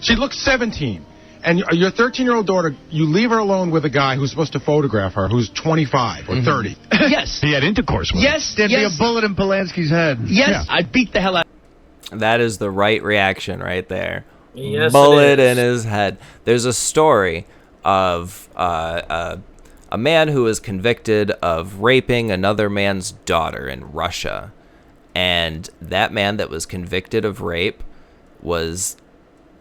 Speaker 5: she looks 17. And your 13-year-old daughter, you leave her alone with a guy who's supposed to photograph her, who's 25 or 30.
Speaker 8: Yes.
Speaker 9: He had intercourse with her.
Speaker 8: Yes.
Speaker 5: There'd
Speaker 8: yes.
Speaker 5: be a bullet in Polanski's head.
Speaker 8: Yes.
Speaker 9: Yeah.
Speaker 8: I'd beat the hell out.
Speaker 2: That is the right reaction right there.
Speaker 3: Yes,
Speaker 2: Bullet
Speaker 3: it is.
Speaker 2: in his head. There's a story of a man who was convicted of raping another man's daughter in Russia. And that man that was convicted of rape was...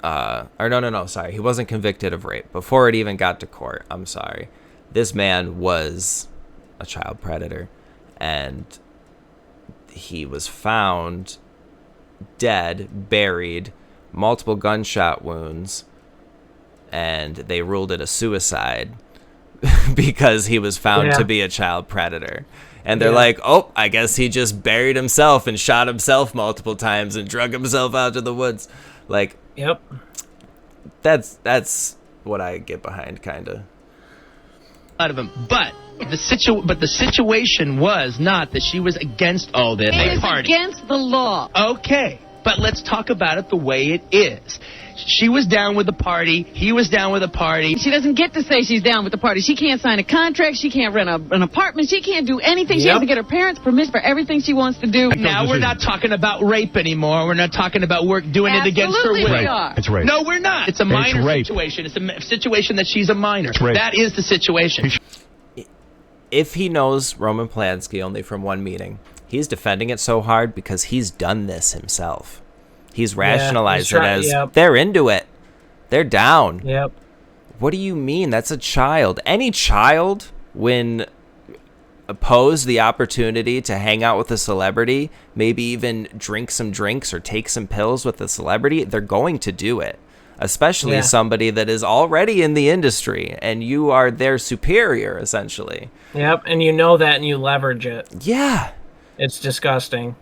Speaker 2: sorry. He wasn't convicted of rape. Before it even got to court, I'm sorry. This man was a child predator. And he was found dead, buried, multiple gunshot wounds, and they ruled it a suicide because he was found to be a child predator. And they're like, oh, I guess he just buried himself and shot himself multiple times and drug himself out to the woods. Like,
Speaker 3: Yep.
Speaker 2: that's what I get behind, kind of.
Speaker 8: Out of him. But the situation was not that she was against all this.
Speaker 10: It is
Speaker 8: Party.
Speaker 10: against the law.
Speaker 8: Okay, but let's talk about it the way it is. She was down with the party. He was down with the party.
Speaker 10: She doesn't get to say she's down with the party. She can't sign a contract. She can't rent an apartment. She can't do anything. She has to get her parents' permission for everything she wants to do.
Speaker 8: Now we're not talking about rape anymore. We're not talking about work doing it against her will.
Speaker 10: We are.
Speaker 9: It's rape.
Speaker 8: No, we're not. It's a minor
Speaker 9: rape.
Speaker 8: situation. It's a situation that she's a minor.
Speaker 9: It's rape.
Speaker 8: That is the situation.
Speaker 2: If he knows Roman Polanski only from one meeting, he's defending it so hard because he's done this himself. He's rationalized it as they're into it. They're down.
Speaker 3: Yep.
Speaker 2: What do you mean? That's a child. Any child, when posed the opportunity to hang out with a celebrity, maybe even drink some drinks or take some pills with a celebrity, they're going to do it. Especially somebody that is already in the industry and you are their superior, essentially.
Speaker 3: Yep, and you know that and you leverage it.
Speaker 2: Yeah.
Speaker 3: It's disgusting.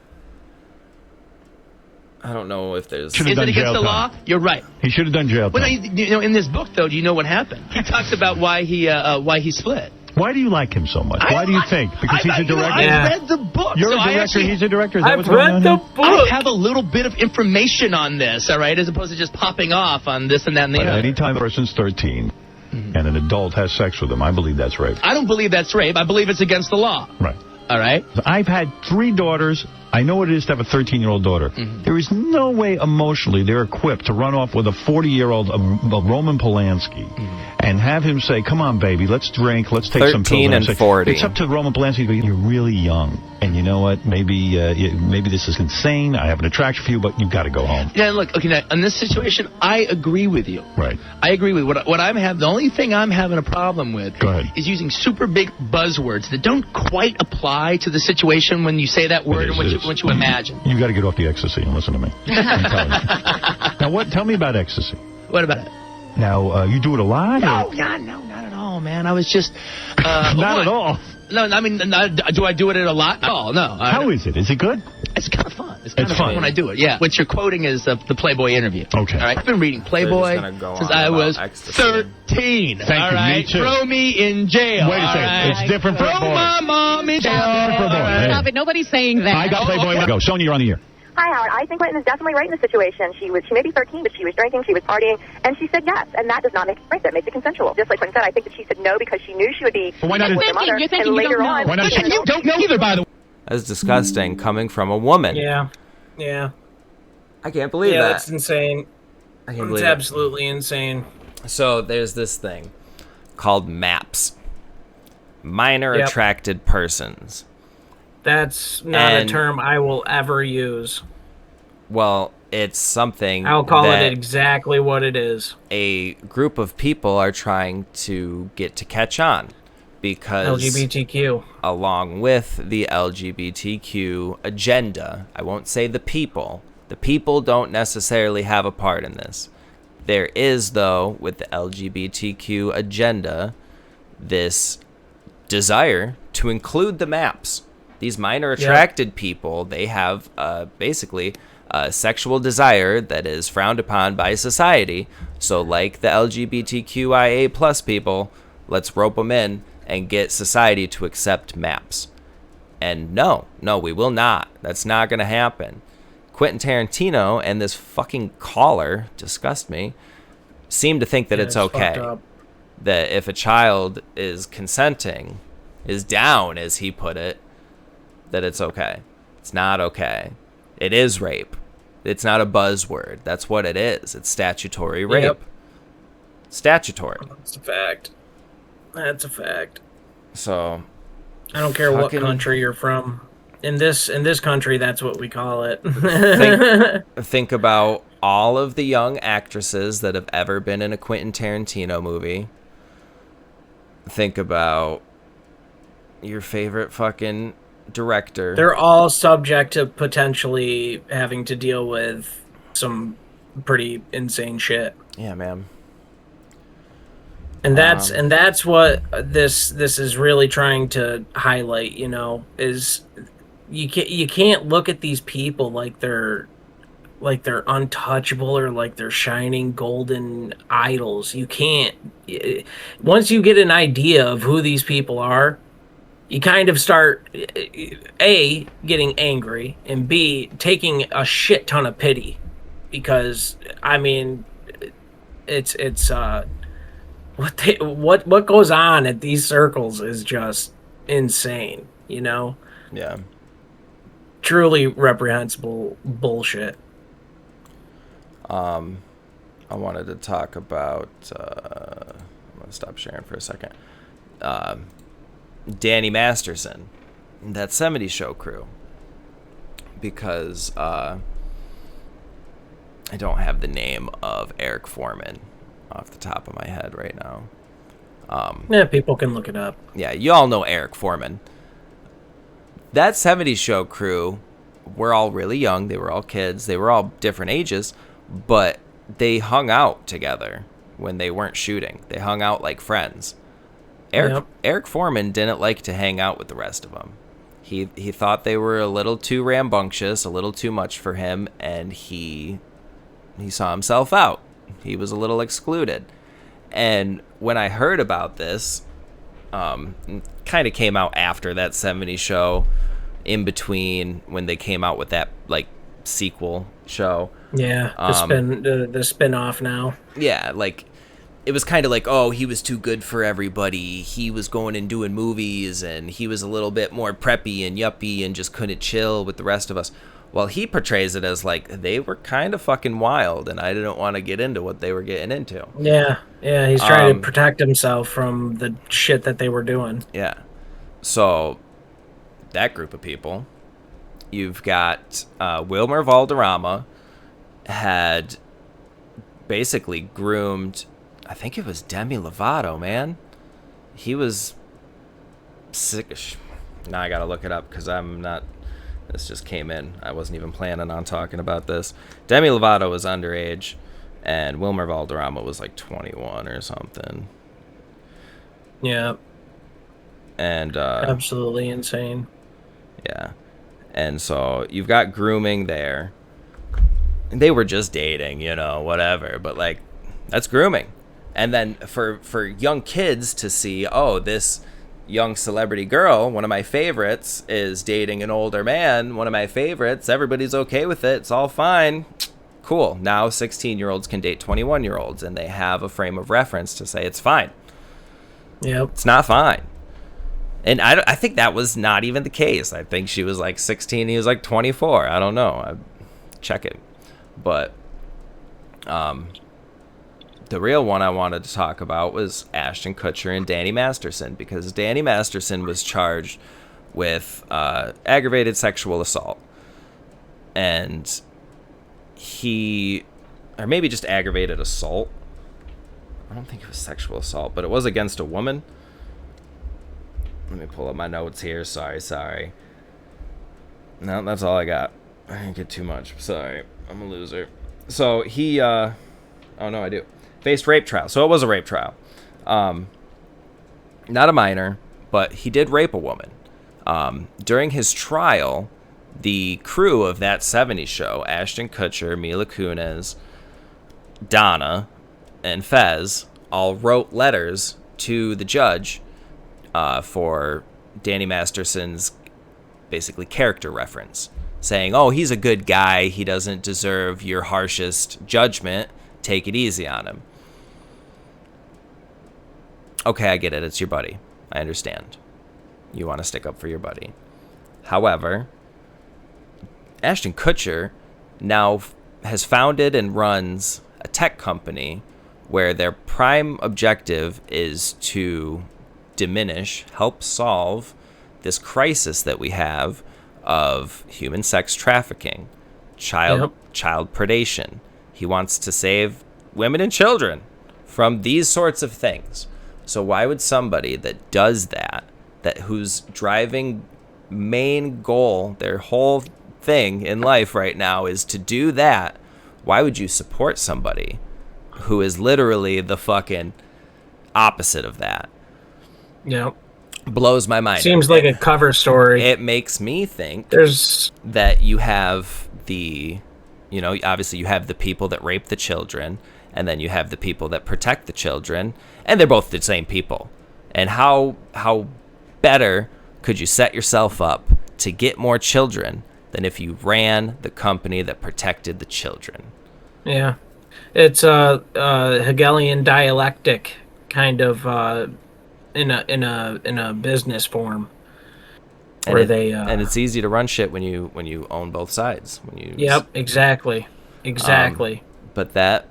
Speaker 2: I don't know if there's...
Speaker 8: Is it against the law? You're right.
Speaker 9: He should have done jail time.
Speaker 8: Well, no, in this book, though, do you know what happened? He talks about why he split.
Speaker 9: Why do you like him so much? Why do you think? Because he's a director?
Speaker 8: I read the book.
Speaker 9: You're
Speaker 8: so
Speaker 9: a director, he's a director. Is that
Speaker 3: I've
Speaker 9: what's going on
Speaker 3: read the
Speaker 9: here?
Speaker 3: book.
Speaker 8: I have a little bit of information on this, all right, as opposed to just popping off on this and that and the
Speaker 9: But
Speaker 8: other.
Speaker 9: anytime a person's 13 and an adult has sex with them, I believe that's rape.
Speaker 8: I don't believe that's rape. I believe it's against the law.
Speaker 9: Right.
Speaker 8: All right?
Speaker 9: I've had 3 daughters. I know what it is to have a 13-year-old daughter. There is no way emotionally they're equipped to run off with a 40-year-old Roman Polanski and have him say, come on, baby, let's drink, let's take some pills.
Speaker 2: 13 and 40.
Speaker 9: It's up to Roman Polanski to go, you're really young. And you know what? Maybe this is insane. I have an attraction for you, but you've got to go home.
Speaker 8: Yeah, look, okay, now, in this situation, I agree with you.
Speaker 9: Right.
Speaker 8: I agree with what I'm having. The only thing I'm having a problem with
Speaker 9: Go ahead.
Speaker 8: is using super big buzzwords that don't quite apply to the situation when you say that word and what you imagine.
Speaker 9: You got to get off the ecstasy and listen to me. I'm telling you. Now, tell me about ecstasy.
Speaker 8: What about it?
Speaker 9: Now, you do it a lot?
Speaker 8: No, not at all, man. I was just...
Speaker 9: Not at all.
Speaker 8: No, I mean, do I do it a lot? Oh, no.
Speaker 9: How is it? Is it good?
Speaker 8: It's kind of fun. It's kind of fun when I do it, yeah. What you're quoting is the Playboy interview.
Speaker 9: Okay.
Speaker 8: All right. I've been reading Playboy since I was 13.
Speaker 9: Thank
Speaker 8: all
Speaker 9: you.
Speaker 8: right.
Speaker 9: Me too.
Speaker 8: Throw me in jail.
Speaker 9: Wait a second.
Speaker 8: Right?
Speaker 9: It's different for a boy.
Speaker 8: Throw my mom in jail.
Speaker 10: Stop it. Nobody's saying that.
Speaker 9: I got Playboy. Go. Sonia, you're on the air.
Speaker 12: Hi, Howard. I think Clinton is definitely right in the situation. She may be 13, but she was drinking, she was partying, and she said yes. And that does not make it right. That makes it consensual. Just like Clinton said, I think that she said no because she knew she would be
Speaker 9: Well, why not?
Speaker 12: with her mother.
Speaker 10: You're thinking
Speaker 12: and
Speaker 10: you
Speaker 12: later
Speaker 10: don't know.
Speaker 12: on,
Speaker 9: Why not?
Speaker 8: Listen, you don't know either, by the way.
Speaker 2: That's disgusting coming from a woman.
Speaker 3: Yeah. Yeah.
Speaker 2: I can't believe
Speaker 3: Yeah,
Speaker 2: that.
Speaker 3: that's insane.
Speaker 2: I can't
Speaker 3: It's
Speaker 2: believe
Speaker 3: absolutely insane.
Speaker 2: So there's this thing called MAPS. Minor Attracted Persons.
Speaker 3: That's not a
Speaker 2: And
Speaker 3: term I will ever use.
Speaker 2: Well, it's something
Speaker 3: I'll call
Speaker 2: that
Speaker 3: it exactly what it is.
Speaker 2: A group of people are trying to get to catch on because
Speaker 3: LGBTQ.
Speaker 2: Along with the LGBTQ agenda, I won't say the people don't necessarily have a part in this. There is, though, with the LGBTQ agenda, this desire to include the maps. These minor attracted people, they have basically a sexual desire that is frowned upon by society. So like the LGBTQIA plus people, let's rope them in and get society to accept maps. And no, we will not. That's not going to happen. Quentin Tarantino and this fucking caller, disgust me, seem to think that it's okay. That if a child is consenting, is down, as he put it, that it's okay. It's not okay. It is rape. It's not a buzzword. That's what it is. It's statutory rape.
Speaker 3: Yep.
Speaker 2: Statutory.
Speaker 3: That's a fact. That's a fact.
Speaker 2: So,
Speaker 3: I don't care what country you're from. In this country, that's what we call it.
Speaker 2: think about all of the young actresses that have ever been in a Quentin Tarantino movie. Think about your favorite fucking director.
Speaker 3: They're all subject to potentially having to deal with some pretty insane shit.
Speaker 2: Yeah, man.
Speaker 3: And that's what this is really trying to highlight, you know, is you can't look at these people like they're untouchable or like they're shining golden idols. You can't. Once you get an idea of who these people are, you kind of start A, getting angry, and B, taking a shit ton of pity, because I mean, it's what goes on at these circles is just insane, you know?
Speaker 2: Yeah.
Speaker 3: Truly reprehensible bullshit.
Speaker 2: I wanted to talk about I'm gonna stop sharing for a second. Danny Masterson, that 70s Show crew, because I don't have the name of Eric Foreman off the top of my head right now.
Speaker 3: Yeah, people can look it up.
Speaker 2: Yeah, you all know Eric Foreman. That 70s Show crew were all really young. They were all kids. They were all different ages, but they hung out together when they weren't shooting. They hung out like friends. Eric Foreman didn't like to hang out with the rest of them. He thought they were a little too rambunctious, a little too much for him, and he saw himself out. He was a little excluded. And when I heard about this, kind of came out after that 70s Show, in between when they came out with that like sequel show.
Speaker 3: Yeah, the spin-off now.
Speaker 2: Yeah, like it was kind of like, oh, he was too good for everybody. He was going and doing movies, and he was a little bit more preppy and yuppie and just couldn't chill with the rest of us. Well, he portrays it as like they were kind of fucking wild, and I didn't want to get into what they were getting into.
Speaker 3: Yeah, he's trying to protect himself from the shit that they were doing.
Speaker 2: Yeah. So, that group of people, you've got Wilmer Valderrama had basically groomed, I think it was Demi Lovato, man. He was sickish. Now I gotta look it up because I'm not... This just came in. I wasn't even planning on talking about this. Demi Lovato was underage, and Wilmer Valderrama was like 21 or something.
Speaker 3: Yeah.
Speaker 2: And
Speaker 3: absolutely insane.
Speaker 2: Yeah. And so you've got grooming there. And they were just dating, you know, whatever. But like, that's grooming. And then for young kids to see, oh, this young celebrity girl, one of my favorites, is dating an older man, one of my favorites, everybody's okay with it, it's all fine. Cool. Now 16-year-olds can date 21-year-olds, and they have a frame of reference to say it's fine.
Speaker 3: Yep.
Speaker 2: It's not fine. And I think that was not even the case. I think she was like 16, he was like 24. I don't know. I check it. But the real one I wanted to talk about was Ashton Kutcher and Danny Masterson, because Danny Masterson was charged with aggravated sexual assault. And or maybe just aggravated assault. I don't think it was sexual assault, but it was against a woman. Let me pull up my notes here. Sorry. No, that's all I got. I didn't get too much. Sorry. I'm a loser. So he, oh no, I do. Faced rape trial. So it was a rape trial. Not a minor, but he did rape a woman. During his trial, the crew of that 70s show, Ashton Kutcher, Mila Kunis, Donna, and Fez, all wrote letters to the judge for Danny Masterson's basically character reference, saying, oh, he's a good guy, he doesn't deserve your harshest judgment, take it easy on him. Okay, I get it, it's your buddy. I understand. You want to stick up for your buddy. However, Ashton Kutcher now has founded and runs a tech company where their prime objective is to help solve this crisis that we have of human sex trafficking, child predation. He wants to save women and children from these sorts of things. So why would somebody that does that whose driving main goal, their whole thing in life right now is to do that, why would you support somebody who is literally the fucking opposite of that?
Speaker 3: Yep.
Speaker 2: Blows my mind.
Speaker 3: Seems like a cover story.
Speaker 2: It makes me think that you have obviously you have the people that rape the children, and then you have the people that protect the children, and they're both the same people. And how better could you set yourself up to get more children than if you ran the company that protected the children?
Speaker 3: Yeah. It's a Hegelian dialectic kind of in a business form,
Speaker 2: and it's easy to run shit when you own both sides.
Speaker 3: Yep, exactly.
Speaker 2: But that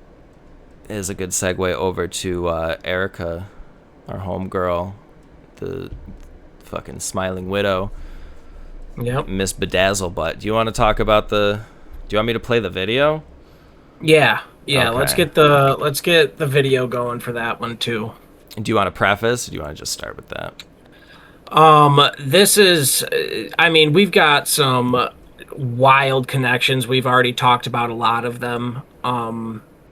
Speaker 2: is a good segue over to Erica, our homegirl, the fucking smiling widow.
Speaker 3: Yep.
Speaker 2: Miss Bedazzlebutt. Do you want to talk about do you want me to play the video?
Speaker 3: Yeah. Okay. Let's get the video going for that one too.
Speaker 2: Do you want to preface? Or do you want to just start with that?
Speaker 3: This is, we've got some wild connections. We've already talked about a lot of them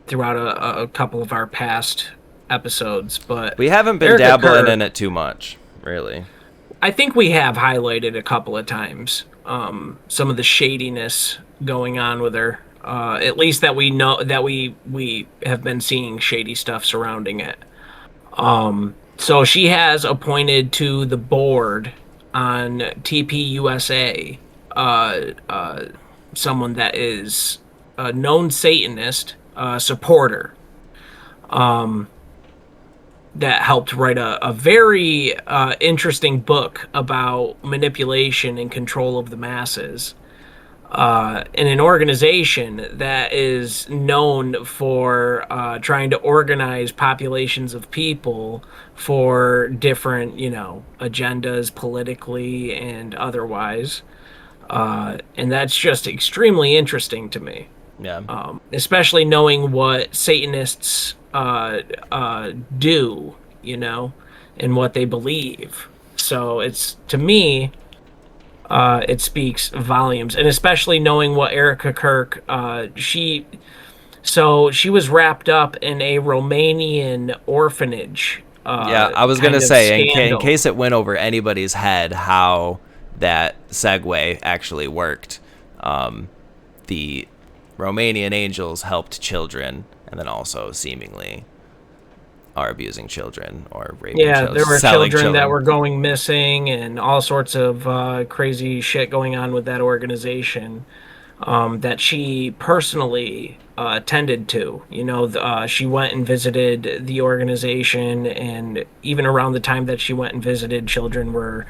Speaker 3: throughout a couple of our past episodes, but
Speaker 2: we haven't been dabbling in it too much, really.
Speaker 3: I think we have highlighted a couple of times some of the shadiness going on with her. At least that we know that we have been seeing shady stuff surrounding it. So she has appointed to the board on TPUSA someone that is a known Satanist supporter that helped write a very interesting book about manipulation and control of the masses. In an organization that is known for trying to organize populations of people for different, agendas politically and otherwise. And that's just extremely interesting to me.
Speaker 2: Yeah.
Speaker 3: Especially knowing what Satanists do, and what they believe. So it's, to me, it speaks volumes, and especially knowing what Erica Kirk, she was wrapped up in a Romanian orphanage.
Speaker 2: I was going to say, in case it went over anybody's head how that segue actually worked, the Romanian angels helped children, and then also seemingly are abusing children or raping children.
Speaker 3: Yeah, there were children that were going missing and all sorts of crazy shit going on with that organization that she personally tended to. She went and visited the organization, and even around the time that she went and visited, children were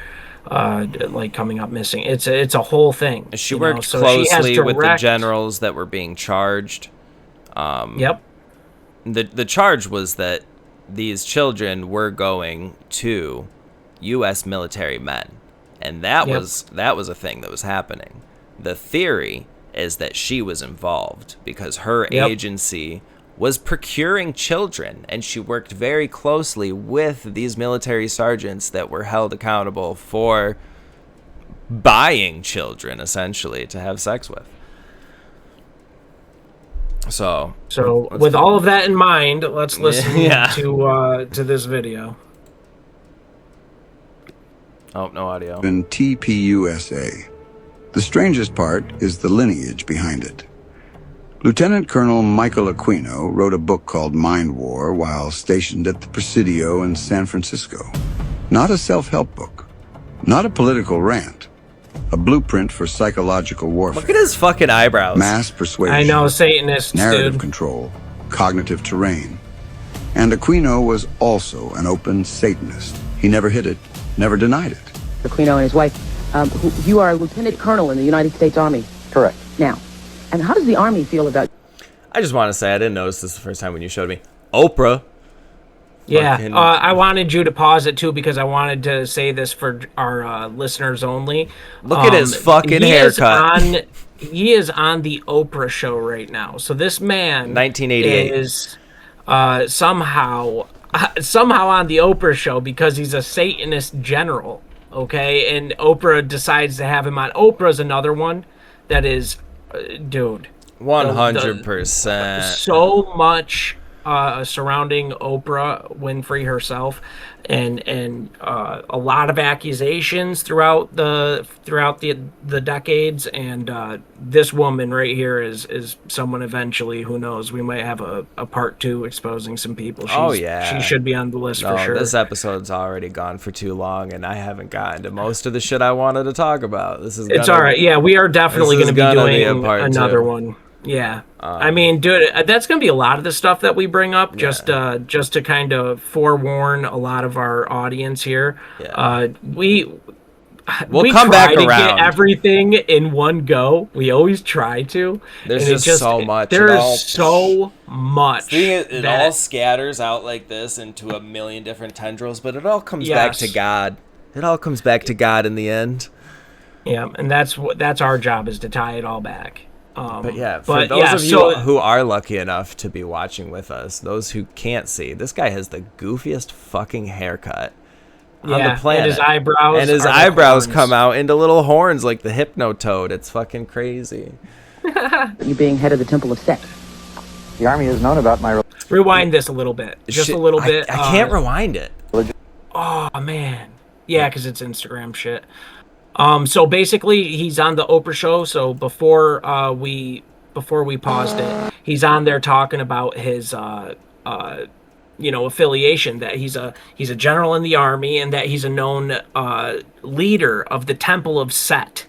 Speaker 3: coming up missing. It's a whole thing.
Speaker 2: She worked closely with the generals that were being charged.
Speaker 3: Yep.
Speaker 2: The charge was that these children were going to U.S. military men, and that was a thing that was happening. The theory is that she was involved because her agency was procuring children, and she worked very closely with these military sergeants that were held accountable for buying children, essentially, to have sex with. So
Speaker 3: with all of that in mind, let's listen to this video.
Speaker 2: Oh, no audio.
Speaker 13: In TPUSA. The strangest part is the lineage behind it. Lieutenant Colonel Michael Aquino wrote a book called Mind War while stationed at the Presidio in San Francisco. Not a self-help book. Not a political rant. A blueprint for psychological warfare.
Speaker 2: Look at his fucking eyebrows.
Speaker 13: Mass persuasion.
Speaker 3: I know, Satanists,
Speaker 13: narrative control. Cognitive terrain. And Aquino was also an open Satanist. He never hid it, never denied it.
Speaker 14: Aquino and his wife, you are a lieutenant colonel in the United States Army.
Speaker 13: Correct.
Speaker 14: Now, and how does the Army feel about...
Speaker 2: I just want to say, I didn't notice this the first time when you showed me. Oprah.
Speaker 3: Yeah, I wanted you to pause it, too, because I wanted to say this for our listeners only.
Speaker 2: Look at his fucking haircut.
Speaker 3: He is on the Oprah show right now. So this man
Speaker 2: 1988
Speaker 3: is somehow on the Oprah show because he's a Satanist general, okay? And Oprah decides to have him on. Oprah's another one that is, dude.
Speaker 2: 100%.
Speaker 3: So much surrounding Oprah Winfrey herself, and a lot of accusations throughout the decades, and this woman right here is someone eventually, who knows, we might have a part 2 exposing some people. She should be on the list for sure.
Speaker 2: This episode's already gone for too long, and I haven't gotten to most of the shit I wanted to talk about. It's all right.
Speaker 3: Yeah, we are definitely going to be doing another one. Yeah, I mean, dude, that's going to be a lot of the stuff that we bring up, just to kind of forewarn a lot of our audience here.
Speaker 2: Yeah.
Speaker 3: We'll
Speaker 2: come back
Speaker 3: to
Speaker 2: around.
Speaker 3: Get everything in one go. We always try to.
Speaker 2: There's just so much.
Speaker 3: There's so much.
Speaker 2: It all scatters out like this into a million different tendrils, but it all comes back to God. It all comes back to God in the end.
Speaker 3: Yeah, and that's our job, is to tie it all back.
Speaker 2: For those of you who are lucky enough to be watching with us, those who can't see, this guy has the goofiest fucking haircut on the planet.
Speaker 3: And his eyebrows
Speaker 2: come out into little horns like the Hypnotoad. It's fucking crazy.
Speaker 14: You being head of the Temple of Set.
Speaker 15: The Army has known about my...
Speaker 3: Rewind this a little bit. Just a little bit.
Speaker 2: I can't rewind it.
Speaker 3: Oh, man. Yeah, because it's Instagram shit. So basically, he's on the Oprah show. So before we paused it, he's on there talking about his affiliation, that he's a general in the Army, and that he's a known leader of the Temple of Set.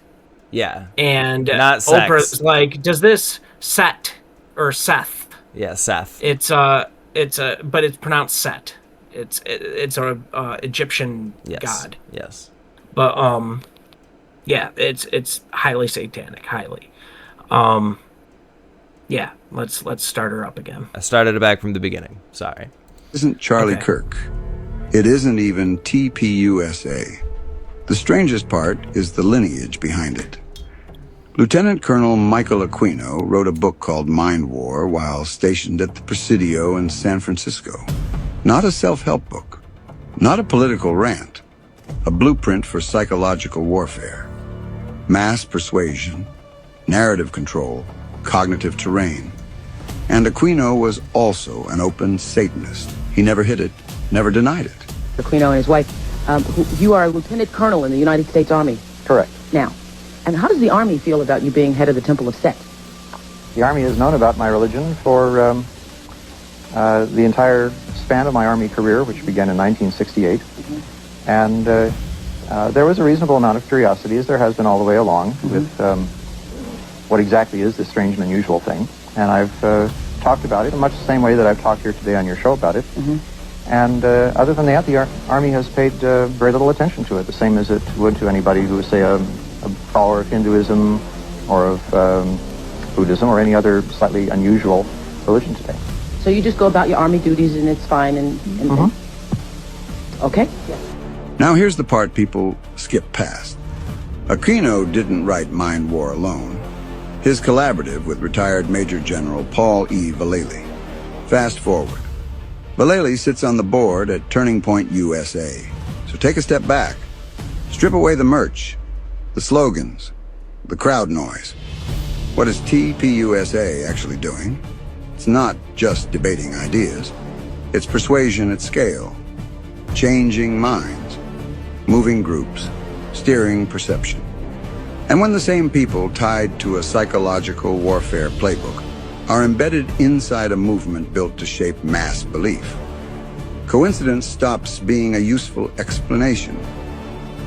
Speaker 2: Yeah.
Speaker 3: And
Speaker 2: not sex.
Speaker 3: Oprah's like, does this Set or Seth?
Speaker 2: Yeah, Seth.
Speaker 3: But it's pronounced Set. It's a Egyptian god.
Speaker 2: Yes.
Speaker 3: But yeah, it's highly satanic, highly. Yeah, let's start her up again.
Speaker 2: I started it back from the beginning. Sorry.
Speaker 13: It isn't Charlie Kirk. It isn't even TPUSA. The strangest part is the lineage behind it. Lieutenant Colonel Michael Aquino wrote a book called Mind War while stationed at the Presidio in San Francisco. Not a self-help book. Not a political rant. A blueprint for psychological warfare. Mass persuasion, narrative control, cognitive terrain. And Aquino was also an open Satanist. He never hid it, never denied it.
Speaker 14: Aquino and his wife, you are a lieutenant colonel in the United States Army.
Speaker 15: Correct.
Speaker 14: Now, and how does the Army feel about you being head of the Temple of Set?
Speaker 15: The Army has known about my religion for the entire span of my Army career, which began in 1968. And there was a reasonable amount of curiosity, as there has been all the way along, with what exactly is this strange and unusual thing. And I've talked about it in much the same way that I've talked here today on your show about it. And other than that, the Army has paid very little attention to it, the same as it would to anybody who is, say, a follower of Hinduism or of Buddhism or any other slightly unusual religion today.
Speaker 14: So you just go about your Army duties and it's fine and okay?
Speaker 13: Now here's the part people skip past. Aquino didn't write Mind War alone. his collaborative with retired Major General Paul E. Vallely. Fast forward. Vallely sits on the board at Turning Point USA. So take a step back. Strip away the merch, the slogans, the crowd noise. What is TPUSA actually doing? It's not just debating ideas. It's persuasion at scale. Changing minds. Moving groups. Steering perception. And when the same people tied to a psychological warfare playbook are embedded inside a movement built to shape mass belief, coincidence stops being a useful explanation.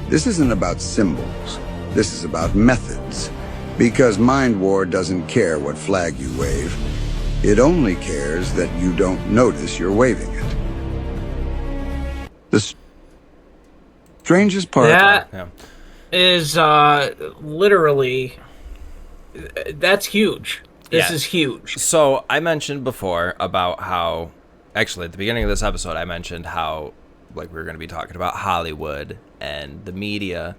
Speaker 13: This isn't about symbols. This is about methods. Because mind war doesn't care what flag you wave. It only cares that you don't notice you're waving it. The strangest part...
Speaker 3: That is literally... That's huge. This is huge.
Speaker 2: So I mentioned before about how... Actually, at the beginning of this episode, I mentioned how like we were going to be talking about Hollywood and the media,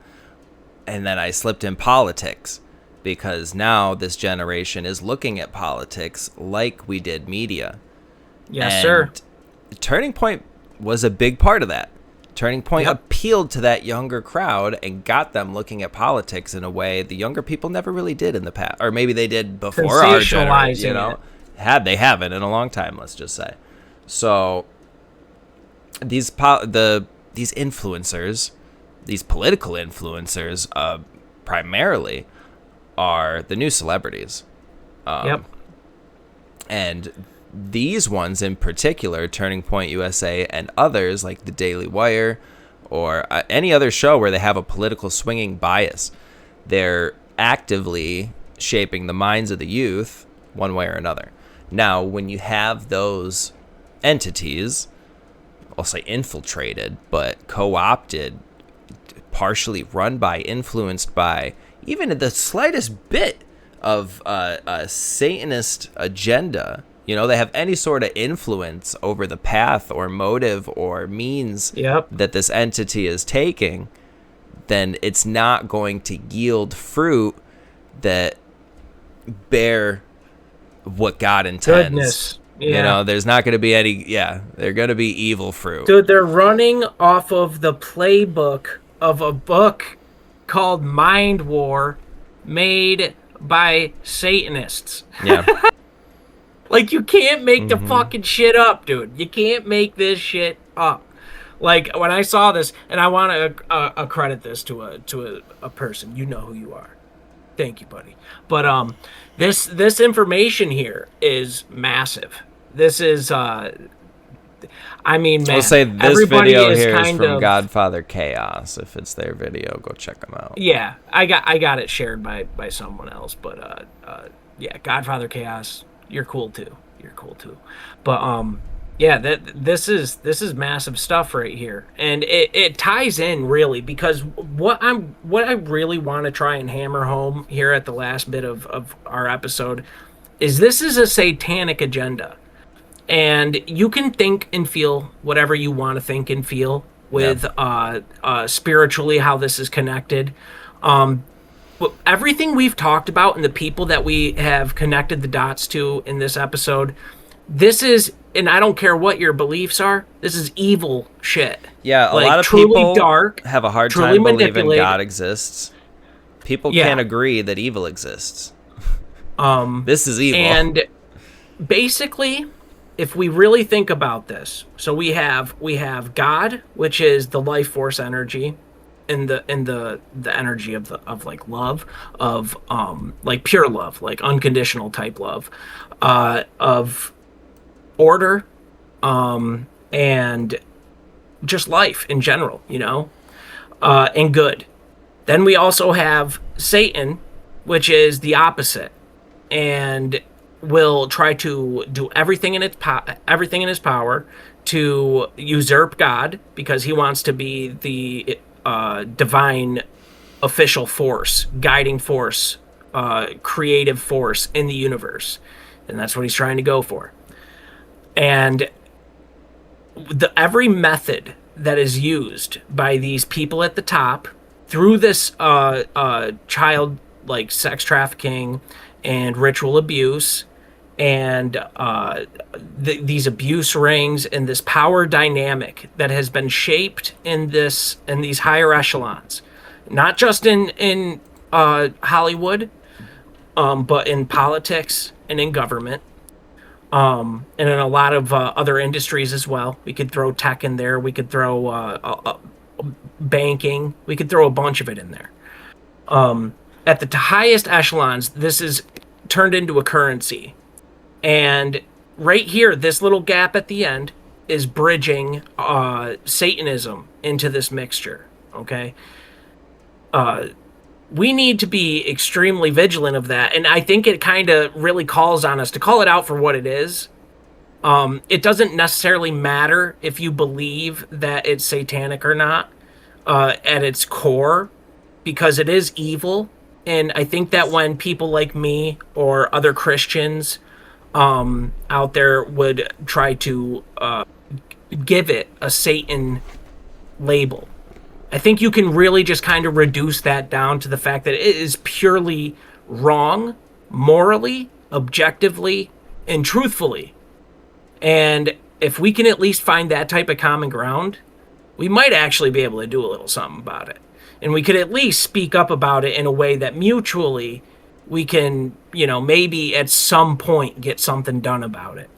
Speaker 2: and then I slipped in politics, because now this generation is looking at politics like we did media.
Speaker 3: Yes,
Speaker 2: and
Speaker 3: sir.
Speaker 2: Turning Point was a big part of that. Turning Point appealed to that younger crowd and got them looking at politics in a way the younger people never really did in the past, or maybe they did before our generation. You know, they haven't in a long time. Let's just say. So these influencers, these political influencers, primarily, are the new celebrities. And these ones in particular, Turning Point USA and others like the Daily Wire or any other show where they have a political swinging bias, they're actively shaping the minds of the youth one way or another. Now, when you have those entities, I'll say infiltrated, but co-opted, partially run by, influenced by, even the slightest bit of a Satanist agenda, you know, they have any sort of influence over the path or motive or means that this entity is taking, then it's not going to yield fruit that bear what God intends.
Speaker 3: Goodness. Yeah.
Speaker 2: You know, there's not going to be any, they're going to be evil fruit.
Speaker 3: Dude, they're running off of the playbook of a book called Mind War made by Satanists.
Speaker 2: Yeah.
Speaker 3: Like, you can't make the fucking shit up, dude. You can't make this shit up. Like, when I saw this, and I want to accredit this to a person. You know who you are. Thank you, buddy. But this information here is massive. This is, I mean, man.
Speaker 2: We'll say this video here is from Godfather Chaos. If it's their video, go check them out.
Speaker 3: Yeah, I got it shared by someone else. But yeah, Godfather Chaos, you're cool too. You're cool too. But yeah, this is massive stuff right here, and it ties in really, because what I really want to try and hammer home here at the last bit of our episode is this is a satanic agenda, and you can think and feel whatever you want to think and feel with spiritually how this is connected. Everything we've talked about and the people that we have connected the dots to in this episode, this is, and I don't care what your beliefs are, this is evil shit.
Speaker 2: Yeah, a
Speaker 3: like,
Speaker 2: lot of people have a hard time believing God exists. People can't agree that evil exists. This is evil.
Speaker 3: And basically, if we really think about this, so we have God, which is the life force energy, and the energy of like love, of like pure love, like unconditional type love, of order, and just life in general, you know, and good. Then we also have Satan, which is the opposite, and will try to do everything in his power to usurp God, because he wants to be the divine official force, guiding force, creative force in the universe, and that's what he's trying to go for. And every method that is used by these people at the top through this child like sex trafficking and ritual abuse and these abuse rings and this power dynamic that has been shaped in these higher echelons, not just in Hollywood, but in politics and in government, and in a lot of other industries as well. We could throw tech in there. We could throw banking. We could throw a bunch of it in there. At the highest echelons, this is turned into a currency. And right here, this little gap at the end is bridging Satanism into this mixture, okay? We need to be extremely vigilant of that, and I think it kind of really calls on us to call it out for what it is. It doesn't necessarily matter if you believe that it's satanic or not at its core, because it is evil, and I think that when people like me or other Christians out there would try to give it a Satan label, I think you can really just kind of reduce that down to the fact that it is purely wrong, morally, objectively, and truthfully. And if we can at least find that type of common ground, we might actually be able to do a little something about it. And we could at least speak up about it in a way that mutually we can, maybe at some point get something done about it.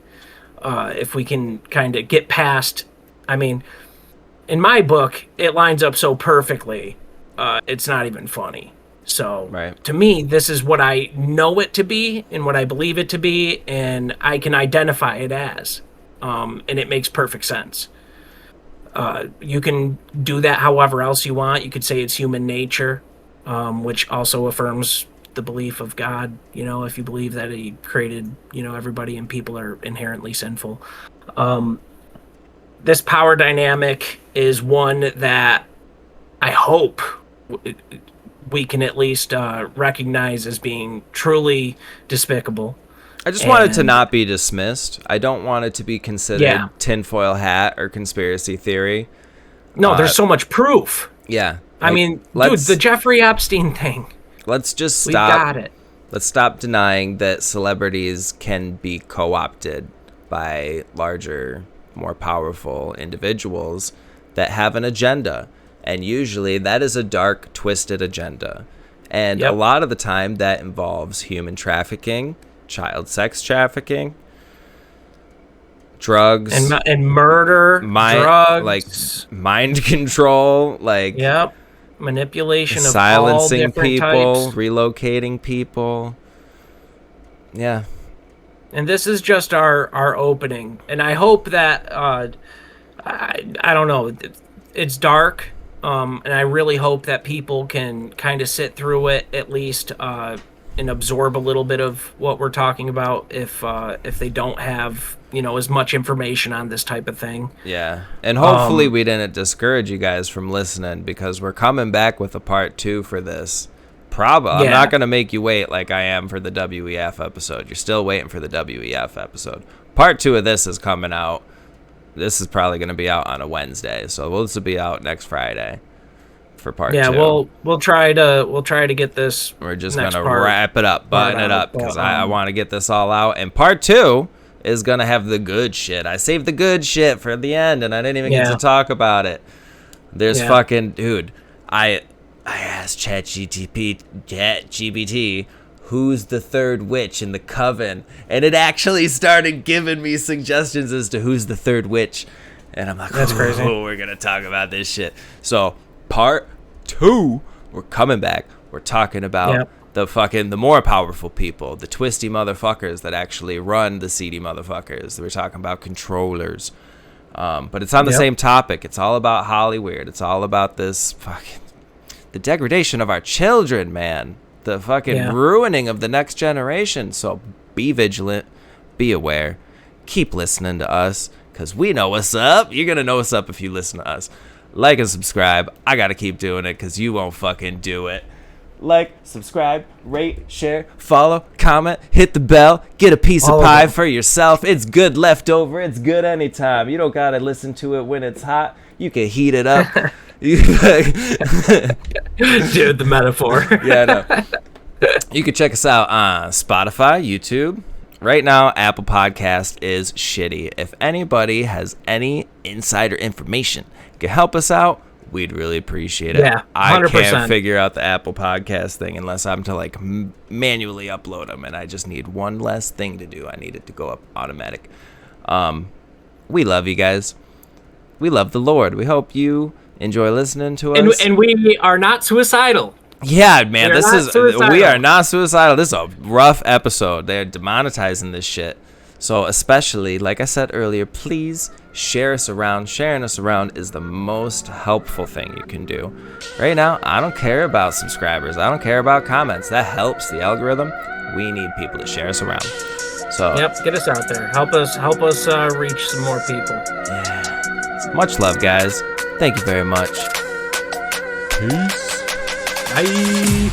Speaker 3: If we can kind of get past, in my book, it lines up so perfectly, it's not even funny. So to me, this is what I know it to be and what I believe it to be, and I can identify it as. And it makes perfect sense. You can do that however else you want. You could say it's human nature, which also affirms the belief of God. If you believe that he created, everybody and people are inherently sinful. This power dynamic is one that I hope we can at least recognize as being truly despicable.
Speaker 2: I just want it to not be dismissed. I don't want it to be considered tinfoil hat or conspiracy theory.
Speaker 3: No, there's so much proof.
Speaker 2: Yeah.
Speaker 3: Dude, the Jeffrey Epstein thing.
Speaker 2: Let's just stop.
Speaker 3: We got it.
Speaker 2: Let's stop denying that celebrities can be co-opted by larger, more powerful individuals that have an agenda. And usually that is a dark, twisted agenda. And a lot of the time that involves human trafficking, child sex trafficking, drugs,
Speaker 3: and murder, drugs,
Speaker 2: like mind control,
Speaker 3: manipulation of
Speaker 2: silencing
Speaker 3: all different
Speaker 2: people,
Speaker 3: types.
Speaker 2: relocating people. Yeah.
Speaker 3: And this is just our opening, and I hope that I don't know, it's dark, and I really hope that people can kind of sit through it at least and absorb a little bit of what we're talking about if they don't have as much information on this type of thing.
Speaker 2: Yeah, and hopefully we didn't discourage you guys from listening, because we're coming back with a part 2 for this. I'm not going to make you wait like I am for the WEF episode. You're still waiting for the WEF episode. Part 2 of this is coming out. This is probably going to be out on a Wednesday, so this will be out next Friday for part 2.
Speaker 3: Yeah, we'll try to get this.
Speaker 2: We're just going to wrap it up, button it up, because I want to get this all out. And part 2 is going to have the good shit. I saved the good shit for the end, and I didn't even get to talk about it. There's fucking, dude, I asked ChatGPT, who's the third witch in the coven? And it actually started giving me suggestions as to who's the third witch. And I'm like,
Speaker 3: that's crazy.
Speaker 2: We're going to talk about this shit. So part 2, we're coming back. We're talking about the more powerful people, the twisty motherfuckers that actually run the seedy motherfuckers. We're talking about controllers. But it's on the same topic. It's all about Hollyweird. It's all about this the degradation of our children, man. The fucking ruining of the next generation. So be vigilant. Be aware. Keep listening to us, because we know what's up. You're going to know what's up if you listen to us. Like and subscribe. I got to keep doing it because you won't fucking do it. Like, subscribe, rate, share, follow, comment, hit the bell, get a piece of pie for yourself. It's good leftover. It's good anytime. You don't got to listen to it when it's hot. You can heat it up.
Speaker 3: Dude, the metaphor.
Speaker 2: Yeah, I know. You can check us out on Spotify, YouTube. Right now, Apple Podcast is shitty. If anybody has any insider information can help us out, we'd really appreciate it.
Speaker 3: Yeah, 100%.
Speaker 2: I can't figure out the Apple Podcast thing unless I'm to like manually upload them, and I just need one less thing to do. I need it to go up automatic. We love you guys. We love the Lord. We hope you enjoy listening to us.
Speaker 3: And we are not suicidal.
Speaker 2: Yeah, man, we are not suicidal. This is a rough episode. They're demonetizing this shit. So especially, like I said earlier, please share us around. Sharing us around is the most helpful thing you can do. Right now, I don't care about subscribers. I don't care about comments. That helps the algorithm. We need people to share us around. So
Speaker 3: yep, get us out there. Help us reach some more people.
Speaker 2: Yeah. Much love, guys. Thank you very much.
Speaker 3: Peace. Bye.